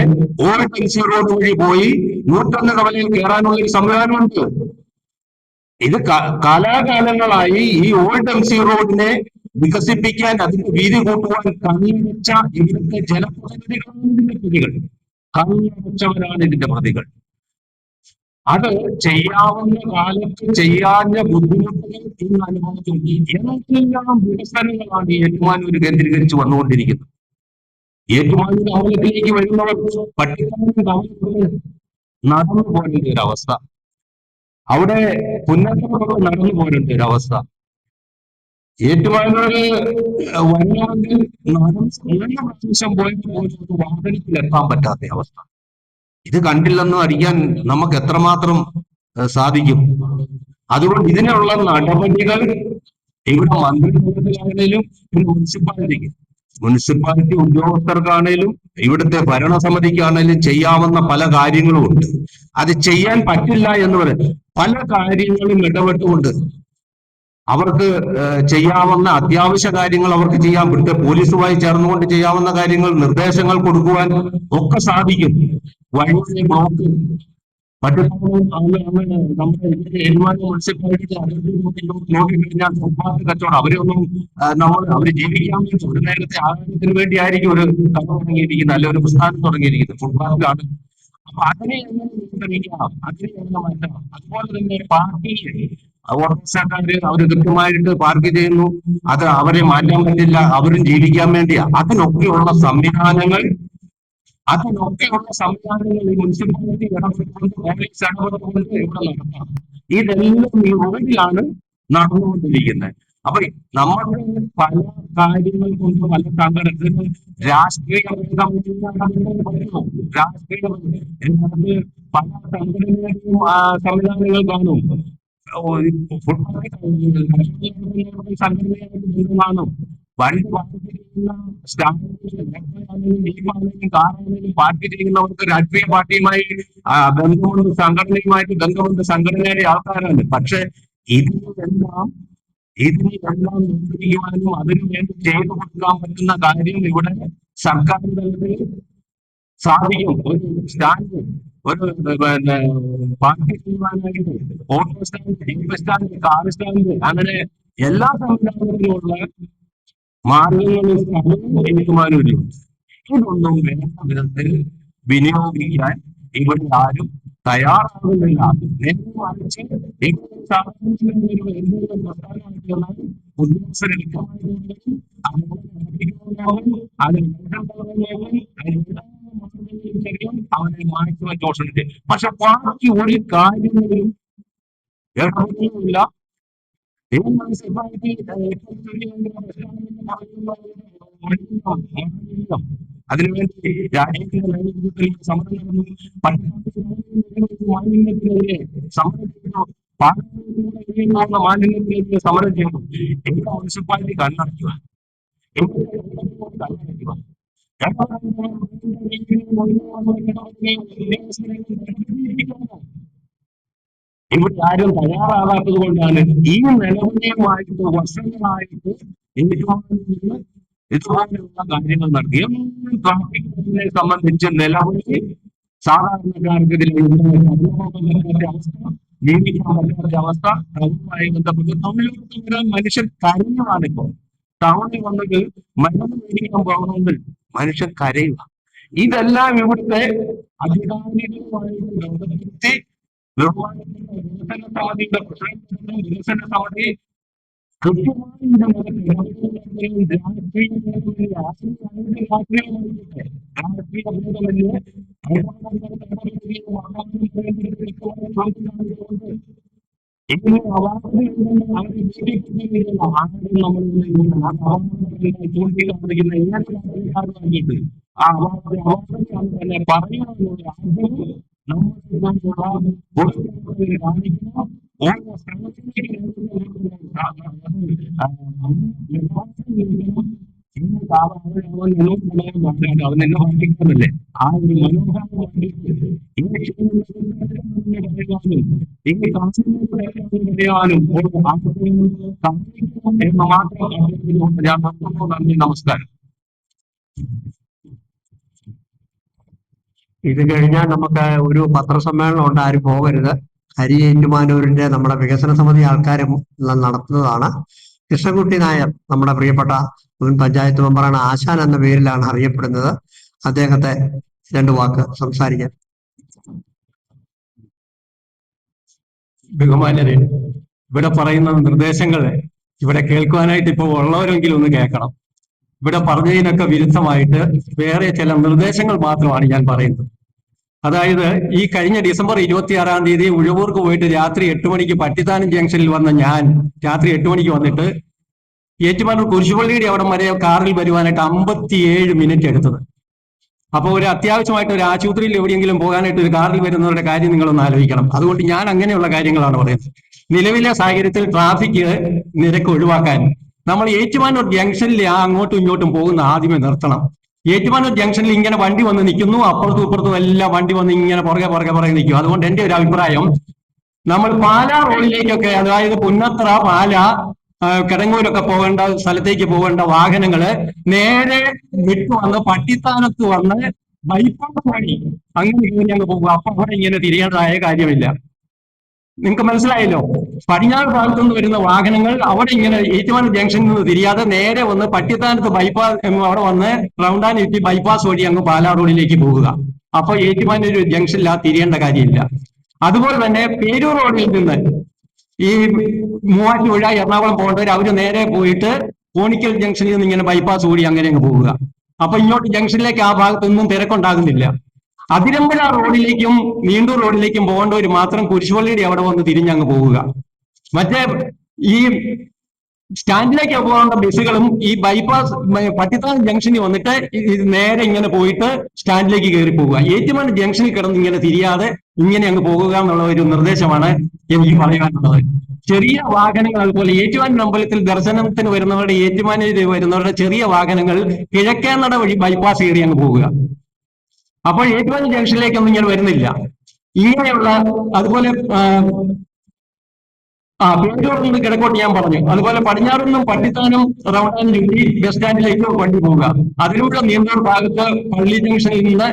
ഓൾഡ് MC റോഡ് വഴി പോയി 101 കവലയിൽ കയറാനുള്ള ഒരു സംവിധാനമുണ്ട്. ഇത് കാലാകാലങ്ങളായി ഈ ഓൾഡ് MC റോഡിനെ വികസിപ്പിക്കാൻ, അതിന് വീതി കൂട്ടുവാൻ കണ്ണടച്ച ഇവിടുത്തെ ജനപ്രതിനിധികളാണ് ഇതിന്റെ പ്രതികൾ. കണ്ണടച്ചവരാണ് ഇതിന്റെ പ്രതികൾ. അത് ചെയ്യാവുന്ന കാലത്ത് ചെയ്യാഞ്ഞ ബുദ്ധിമുട്ടുകൾ ഇന്ന് അനുഭവിച്ചുകൊണ്ട് എന്തെല്ലാം വികസനങ്ങളാണ് ഈ ഏറ്റുമാനൂർ കേന്ദ്രീകരിച്ച് വന്നുകൊണ്ടിരിക്കുന്നത്. ഏറ്റുമാനൂർ അമ്പലത്തിലേക്ക് വരുന്നവർ പട്ടിക്കാട് നടന്നു പോരേണ്ട ഒരവസ്ഥ, അവിടെ പുന്നത്തൂർ നടന്നു പോരേണ്ട ഒരവസ്ഥ, ഏറ്റുമാനൂര് വയനാട്ടിൽ 3 പ്രാവശ്യം പോയപ്പോൾ വാഹനത്തിൽ എത്താൻ പറ്റാത്ത അവസ്ഥ. ഇത് കണ്ടില്ലെന്ന് അടിക്കാൻ നമുക്ക് എത്രമാത്രം സാധിക്കും? അതുകൊണ്ട് ഇതിനുള്ള നടപടികൾ ഇവിടെ മന്ത്രിതലത്തിലാണേലും മുനിസിപ്പാലിറ്റി ഉദ്യോഗസ്ഥർക്കാണേലും ഇവിടുത്തെ ഭരണസമിതിക്കാണേലും ചെയ്യാവുന്ന പല കാര്യങ്ങളും ഉണ്ട്. അത് ചെയ്യാൻ പറ്റില്ല എന്ന് പറയും. പല കാര്യങ്ങളും ഇടപെട്ടുകൊണ്ട് അവർക്ക് ചെയ്യാവുന്ന അത്യാവശ്യ കാര്യങ്ങൾ അവർക്ക് ചെയ്യാൻ, ഇവിടുത്തെ പോലീസുമായി ചേർന്നുകൊണ്ട് ചെയ്യാവുന്ന കാര്യങ്ങൾ, നിർദ്ദേശങ്ങൾ കൊടുക്കുവാൻ ഒക്കെ സാധിക്കും. വഴിയിലെ ബ്ലോക്ക് നമ്മുടെ ഏറ്റുമാനൂർ മുനിസിപ്പാലിറ്റി നോക്കിക്കഴിഞ്ഞാൽ ഫുട്പാത്ത് കച്ചവടം, അവര് ജീവിക്കാൻ വേണ്ടി ഒരു നേരത്തെ ആഹാരത്തിന് വേണ്ടി ആയിരിക്കും ഒരു കട തുടങ്ങിയിരിക്കുന്നത്, അല്ലെ ഒരു പ്രസ്ഥാനം തുടങ്ങിയിരിക്കുന്നത് ഫുട്പാത്തിലാണ്. അപ്പൊ അതിനെ എങ്ങനെ നിയന്ത്രിക്കാം, അതിനെ എങ്ങനെ മാറ്റാം? അതുപോലെ തന്നെ പാർട്ടിയെ ഓട്ടോറിക്ഷക്കാര് അവര് കൃത്യമായിട്ട് പാർക്ക് ചെയ്യുന്നു, അത് അവരെ മാറ്റാൻ പറ്റില്ല, അവരും ജീവിക്കാൻ വേണ്ടിയാ. അതിനൊക്കെയുള്ള സംവിധാനങ്ങൾ ഈ മുനിസിപ്പാലിറ്റി ഇടപെട്ടുകൊണ്ട്, പോലീസ് ഇടപെട്ടുകൊണ്ട് ഇവിടെ നടത്താം. ഇതെല്ലാം ഈ റോഡിലാണ് നടന്നുകൊണ്ടിരിക്കുന്നത്. അപ്പൊ നമുക്ക് പല കാര്യങ്ങൾ കൊണ്ട് പല സംഘടനകൾ രാഷ്ട്രീയ പല സംഘടനകളും സംവിധാനങ്ങൾ കാണും. സംഘടനകളും വണ്ടി പാർട്ടി ചെയ്യുന്നവർക്ക് രാഷ്ട്രീയ പാർട്ടിയുമായി ബന്ധമുണ്ട്, സംഘടനയുമായിട്ട് ബന്ധമുണ്ട്, സംഘടനയുടെ ആൾക്കാരാണ്. പക്ഷെ ഇതിനെല്ലാം നിയന്ത്രിക്കുവാനും അതിനു വേണ്ടി ചെയ്തു കൊടുക്കാൻ പറ്റുന്ന കാര്യം ഇവിടെ സർക്കാർ തലത്തിൽ സാധിക്കും. ഒരു സ്റ്റാൻഡ്, ഒരു പാർട്ടി ചെയ്യുവാനായിട്ട് auto stand, jeep stand, car stand, അങ്ങനെ എല്ലാ സംവിധാനത്തിലുള്ള മാർഗങ്ങളും സ്ഥലവും ഏറ്റുമാനൂരിലുണ്ട്. ഇതൊന്നും വേണ്ട വിധത്തിൽ വിനിയോഗിക്കാൻ ഇവിടെ ആരും തയ്യാറാകുന്നില്ല. ഉദ്യോഗസ്ഥരെ അവനെ മാക്സിമം ചൂഷണിച്ച്, പക്ഷെ ബാക്കി ഒരു കാര്യങ്ങളിലും ഇടപെടുന്നില്ല. അതിനുവേണ്ടി രാജ്യത്തിന്റെ നേതൃത്വത്തിൽ സമരം നടന്നു. മാലിന്യത്തിനെതിരെ സമരം ചെയ്തു, മാലിന്യത്തിനെതിരെ സമരം ചെയ്തു. ഇവിടെ മുനിസിപ്പാലിറ്റി കണ്ണടയ്ക്കുക. തയ്യാറാക്കുക. ഇവിടെ ആരും തയ്യാറാകാത്തത് കൊണ്ടാണ് ഈ നിലവിലെയുമായിട്ട് വർഷങ്ങളായിട്ട് ഇതുപോലുള്ള കാര്യങ്ങൾ നടത്തി. ട്രാഫിക്കിനെ സംബന്ധിച്ച് നിലവിൽ സാധാരണക്കാർക്ക് ഇതിൽ പറ്റാത്ത അവസ്ഥ, ജീവിക്കാൻ പറ്റാത്ത അവസ്ഥ, അതുമായി ബന്ധപ്പെട്ട് ടൗണിലേക്ക് വരാൻ മനുഷ്യൻ കരയുവാണിപ്പോ. ടൗണിൽ വന്നിട്ട് മരുന്ന് മേടിക്കാൻ പോകണമെങ്കിൽ മനുഷ്യൻ കരയുക. ഇതെല്ലാം ഇവിടുത്തെ അധികാരികളുമായിട്ട് ബന്ധപ്പെടുത്തി നിർമ്മാണത്തിന്റെ വികസന സമിതിയുടെ പ്രസിഡന്റ് വികസന സമിതി കൃത്യമായി രാഷ്ട്രീയ ബോധമല്ലേ ഇങ്ങനെ അവാർഡ് ചൂണ്ടിക്കാണിക്കുന്ന ആ അവാർഡ് തന്നെ പറയണമെന്നുള്ള ആഗ്രഹം നമ്മുടെ കാണിക്കണം. ഓരോ സ്ഥലത്തിലേക്ക് അവനെന്നെ ബാധിക്കാറില്ലേ ആ ഒരു മനോഭാവം എന്ന് മാത്രം ഞാൻ നന്ദി, നമസ്കാരം. ഇത് കഴിഞ്ഞാൽ നമുക്ക് ഒരു പത്രസമ്മേളനം ഉണ്ട്, ആരും പോകരുത്. ഹരി ഏറ്റുമാനൂരിന്റെ നമ്മുടെ വികസന സമിതി ആൾക്കാർ നടത്തുന്നതാണ്. കൃഷ്ണൻകുട്ടി നായർ നമ്മുടെ പ്രിയപ്പെട്ട മുൻ പഞ്ചായത്ത് മെമ്പറാണ്, ആശാൻ എന്ന പേരിലാണ് അറിയപ്പെടുന്നത്. അദ്ദേഹത്തെ രണ്ടു വാക്ക് സംസാരിക്കാൻ. ബഹുമാന്യരെ, ഇവിടെ പറയുന്ന നിർദ്ദേശങ്ങൾ ഇവിടെ കേൾക്കുവാനായിട്ട് ഇപ്പോൾ ഉള്ളവരെങ്കിലും ഒന്ന് കേൾക്കണം. ഇവിടെ പറഞ്ഞതിനൊക്കെ വിരുദ്ധമായിട്ട് വേറെ ചില നിർദ്ദേശങ്ങൾ മാത്രമാണ് ഞാൻ പറയുന്നത്. അതായത് ഈ കഴിഞ്ഞ ഡിസംബർ 26 ഉഴവൂർക്ക് പോയിട്ട് രാത്രി 8 മണിക്ക് പട്ടിത്താനം ജംഗ്ഷനിൽ വന്ന ഞാൻ രാത്രി 8 മണിക്ക് വന്നിട്ട് ഏറ്റുമാനൂർ കുരിശുപള്ളിയുടെ അവിടം വരെ കാറിൽ വരുവാനായിട്ട് 57 മിനിറ്റ് എടുത്തത്. അപ്പോൾ ഒരു അത്യാവശ്യമായിട്ട് ഒരു ആശുപത്രിയിൽ എവിടെയെങ്കിലും പോകാനായിട്ട് ഒരു കാറിൽ വരുന്നവരുടെ കാര്യം നിങ്ങളൊന്ന് ആലോചിക്കണം. അതുകൊണ്ട് ഞാൻ അങ്ങനെയുള്ള കാര്യങ്ങളാണ് പറയുന്നത്. നിലവിലെ സാഹചര്യത്തിൽ ട്രാഫിക് നിരക്ക് ഒഴിവാക്കാൻ നമ്മൾ ഏറ്റുമാനൂർ ജംഗ്ഷനിൽ അങ്ങോട്ടും ഇങ്ങോട്ടും പോകുന്ന ആദ്യമേ നിർത്തണം. ഏറ്റുമാനൂർ ജംഗ്ഷനിൽ ഇങ്ങനെ വണ്ടി വന്ന് നിൽക്കുന്നു, അപ്പുറത്തും ഇപ്പുറത്തും എല്ലാം വണ്ടി വന്ന് ഇങ്ങനെ പുറകെ നിൽക്കും. അതുകൊണ്ട് എന്റെ ഒരു അഭിപ്രായം, നമ്മൾ പാലാ റോഡിലേക്കൊക്കെ, അതായത് പുന്നത്ര, പാല, കിടങ്ങൂരൊക്കെ പോകേണ്ട സ്ഥലത്തേക്ക് പോകേണ്ട വാഹനങ്ങള് നേരെ വിട്ടു വന്ന് പട്ടിത്താനത്ത് വന്ന് ബൈപ്പാസ് വഴി അങ്ങനെ അങ്ങ് പോകുക. അപ്പൊ അവിടെ ഇങ്ങനെ തിരിയേണ്ടതായ കാര്യമില്ല. നിങ്ങൾക്ക് മനസ്സിലായല്ലോ? പടിഞ്ഞാറ് ഭാഗത്തു നിന്ന് വരുന്ന വാഹനങ്ങൾ അവിടെ ഇങ്ങനെ ഏറ്റുമാനൂർ ജംഗ്ഷനിൽ നിന്ന് തിരിയാതെ നേരെ വന്ന് പട്ടിത്താനത്ത് ബൈപ്പാസ് അവിടെ വന്ന് റൗണ്ടാൻ ചുറ്റി ബൈപ്പാസ് വഴി അങ്ങ് പാലാ റോഡിലേക്ക് പോവുക. അപ്പൊ ഏറ്റുമാനൂർ ജംഗ്ഷനിൽ തിരിയേണ്ട കാര്യമില്ല. അതുപോലെ തന്നെ പേരൂർ റോഡിൽ നിന്ന് ഈ മൂവാറ്റുപുഴ, എറണാകുളം പോകേണ്ടവർ അവര് നേരെ പോയിട്ട് കോണിക്കൽ ജംഗ്ഷനിൽ നിന്ന് ഇങ്ങനെ ബൈപ്പാസ് കൂടി അങ്ങനെ അങ്ങ് പോവുക. അപ്പൊ ഇങ്ങോട്ട് ജംഗ്ഷനിലേക്ക് ആ ഭാഗത്തൊന്നും തിരക്കുണ്ടാകുന്നില്ല. അതിരമ്പുഴ റോഡിലേക്കും നീണ്ടൂർ റോഡിലേക്കും പോകേണ്ടവർ മാത്രം കുരിശുപള്ളിയുടെ അവിടെ വന്ന് തിരിഞ്ഞങ്ങ് പോവുക. മറ്റേ ഈ സ്റ്റാൻഡിലേക്ക് പോകേണ്ട ബസ്സുകളും ഈ ബൈപ്പാസ് പട്ടിത്താനം ജംഗ്ഷനിൽ വന്നിട്ട് നേരെ ഇങ്ങനെ പോയിട്ട് സ്റ്റാൻഡിലേക്ക് കയറി പോവുക. ഏറ്റുമാനൂർ ജംഗ്ഷനിൽ കിടന്ന് ഇങ്ങനെ തിരിയാതെ ഇങ്ങനെ അങ്ങ് പോകുക എന്നുള്ള ഒരു നിർദ്ദേശമാണ് എനിക്ക് പറയാനുള്ളത്. ചെറിയ വാഹനങ്ങൾ, അതുപോലെ ഏറ്റുമാനൂർ അമ്പലത്തിൽ ദർശനത്തിന് വരുന്നവരുടെ, ഏറ്റുമാനൂർ വരുന്നവരുടെ ചെറിയ വാഹനങ്ങൾ കിഴക്കേനട വഴി ബൈപ്പാസ് കയറി അങ്ങ് പോവുക. അപ്പോൾ ഏറ്റുമാനൂർ ജംഗ്ഷനിലേക്കൊന്നും ഇങ്ങനെ വരുന്നില്ല. ഇങ്ങനെയുള്ള, അതുപോലെ പേരൂരിൽ നിന്ന് കിഴക്കോട്ട് ഞാൻ പറഞ്ഞു. അതുപോലെ പടിഞ്ഞാറിൽ നിന്നും പട്ടിത്താനം റൗണ്ടാൻ ചുറ്റി ബസ് സ്റ്റാൻഡിലേക്ക് വണ്ടി പോവുക. അതിലൂടെ നീണ്ടൂർ ഭാഗത്ത് പള്ളി ജംഗ്ഷനിൽ നിന്ന്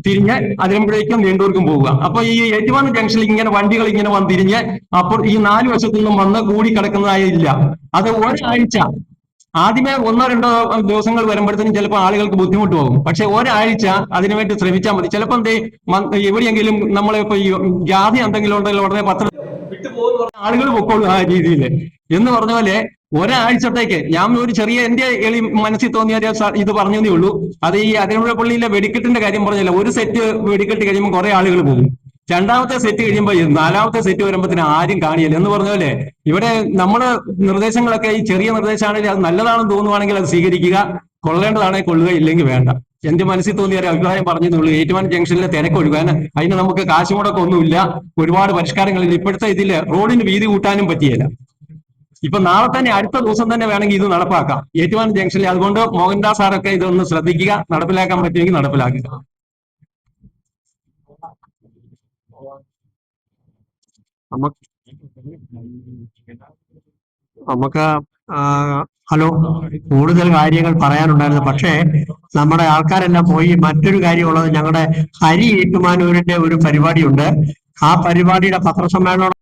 തിരിഞ്ഞ് അതിരമ്പുഴയ്ക്കും നീണ്ടൂർക്കും പോവുക. അപ്പൊ ഈ ഏറ്റുമാനൂർ ജംഗ്ഷനിൽ ഇങ്ങനെ വണ്ടികൾ ഇങ്ങനെ വന്ന് തിരിഞ്ഞ് അപ്പോൾ ഈ 4 വശത്തു നിന്നും വന്ന് കൂടി കിടക്കുന്നതായില്ല. അത് ഒരാഴ്ച, ആദ്യമേ 1-2 ദിവസങ്ങൾ വരുമ്പോഴത്തേനും ചിലപ്പോൾ ആളുകൾക്ക് ബുദ്ധിമുട്ട് പോകും. പക്ഷെ ഒരാഴ്ച അതിനുവേണ്ടി ശ്രമിച്ചാൽ മതി. ചിലപ്പോൾ എവിടെയെങ്കിലും നമ്മളിപ്പോ ഈ ജാതി എന്തെങ്കിലും ഉണ്ടെങ്കിൽ ഉടനെ ആളുകൾ പൊക്കോളൂ ആ രീതിയിൽ എന്ന് പറഞ്ഞ പോലെ ഒരാഴ്ചത്തേക്ക് ഞാൻ ഒരു ചെറിയ എന്റെ മനസ്സിൽ തോന്നിയ ഇത് പറഞ്ഞതേ ഉള്ളൂ. അത് ഈ അതിരമ്പുഴ പള്ളിയിലെ വെടിക്കെട്ടിന്റെ കാര്യം പറഞ്ഞില്ല. ഒരു സെറ്റ് വെടിക്കെട്ട് കഴിയുമ്പോൾ കുറെ ആളുകൾ പോകും. രണ്ടാമത്തെ സെറ്റ് കഴിയുമ്പോൾ 4ാമത്തെ സെറ്റ് വരുമ്പോഴത്തേന് ആരും കാണിയല്ല എന്ന് പറഞ്ഞ പോലെ ഇവിടെ നമ്മുടെ നിർദ്ദേശങ്ങളൊക്കെ ഈ ചെറിയ നിർദ്ദേശമാണെങ്കിൽ അത് നല്ലതാണെന്ന് തോന്നുവാണെങ്കിൽ അത് സ്വീകരിക്കുക, കൊള്ളേണ്ടതാണെങ്കിൽ കൊള്ളുക, ഇല്ലെങ്കിൽ വേണ്ട. എന്റെ മനസ്സിൽ തോന്നിയ ഒരു അഭിപ്രായം പറഞ്ഞതുള്ളൂ. ഏറ്റുമാനൂർ ജംഗ്ഷനിലെ തിരക്കൊഴുകാൻ അതിന് നമുക്ക് കാശ് മുടക്കം ഒന്നുമില്ല. ഒരുപാട് പരിഷ്കാരങ്ങളില്ല. ഇപ്പോഴത്തെ ഇതില് റോഡിന് വീതി കൂട്ടാനും പറ്റിയല്ല. ഇപ്പൊ നാളെ തന്നെ അടുത്ത ദിവസം തന്നെ വേണമെങ്കിൽ ഇത് നടപ്പാക്കാം ഏറ്റുമാനൂർ ജംഗ്ഷനിൽ. അതുകൊണ്ട് മോഹൻദാസ് സാറൊക്കെ ഇതൊന്ന് ശ്രദ്ധിക്കുക, നടപ്പിലാക്കാൻ പറ്റുമെങ്കിൽ നടപ്പിലാക്കുക. നമുക്ക് ഹലോ, കൂടുതൽ കാര്യങ്ങൾ പറയാനുണ്ടായിരുന്നു. പക്ഷേ നമ്മുടെ ആൾക്കാരെല്ലാം പോയി. മറ്റൊരു കാര്യമുള്ളത്, ഞങ്ങളുടെ ഹരി ഏറ്റുമാനൂരിന്റെ ഒരു പരിപാടിയുണ്ട്. ആ പരിപാടിയുടെ പത്രസമ്മേളനം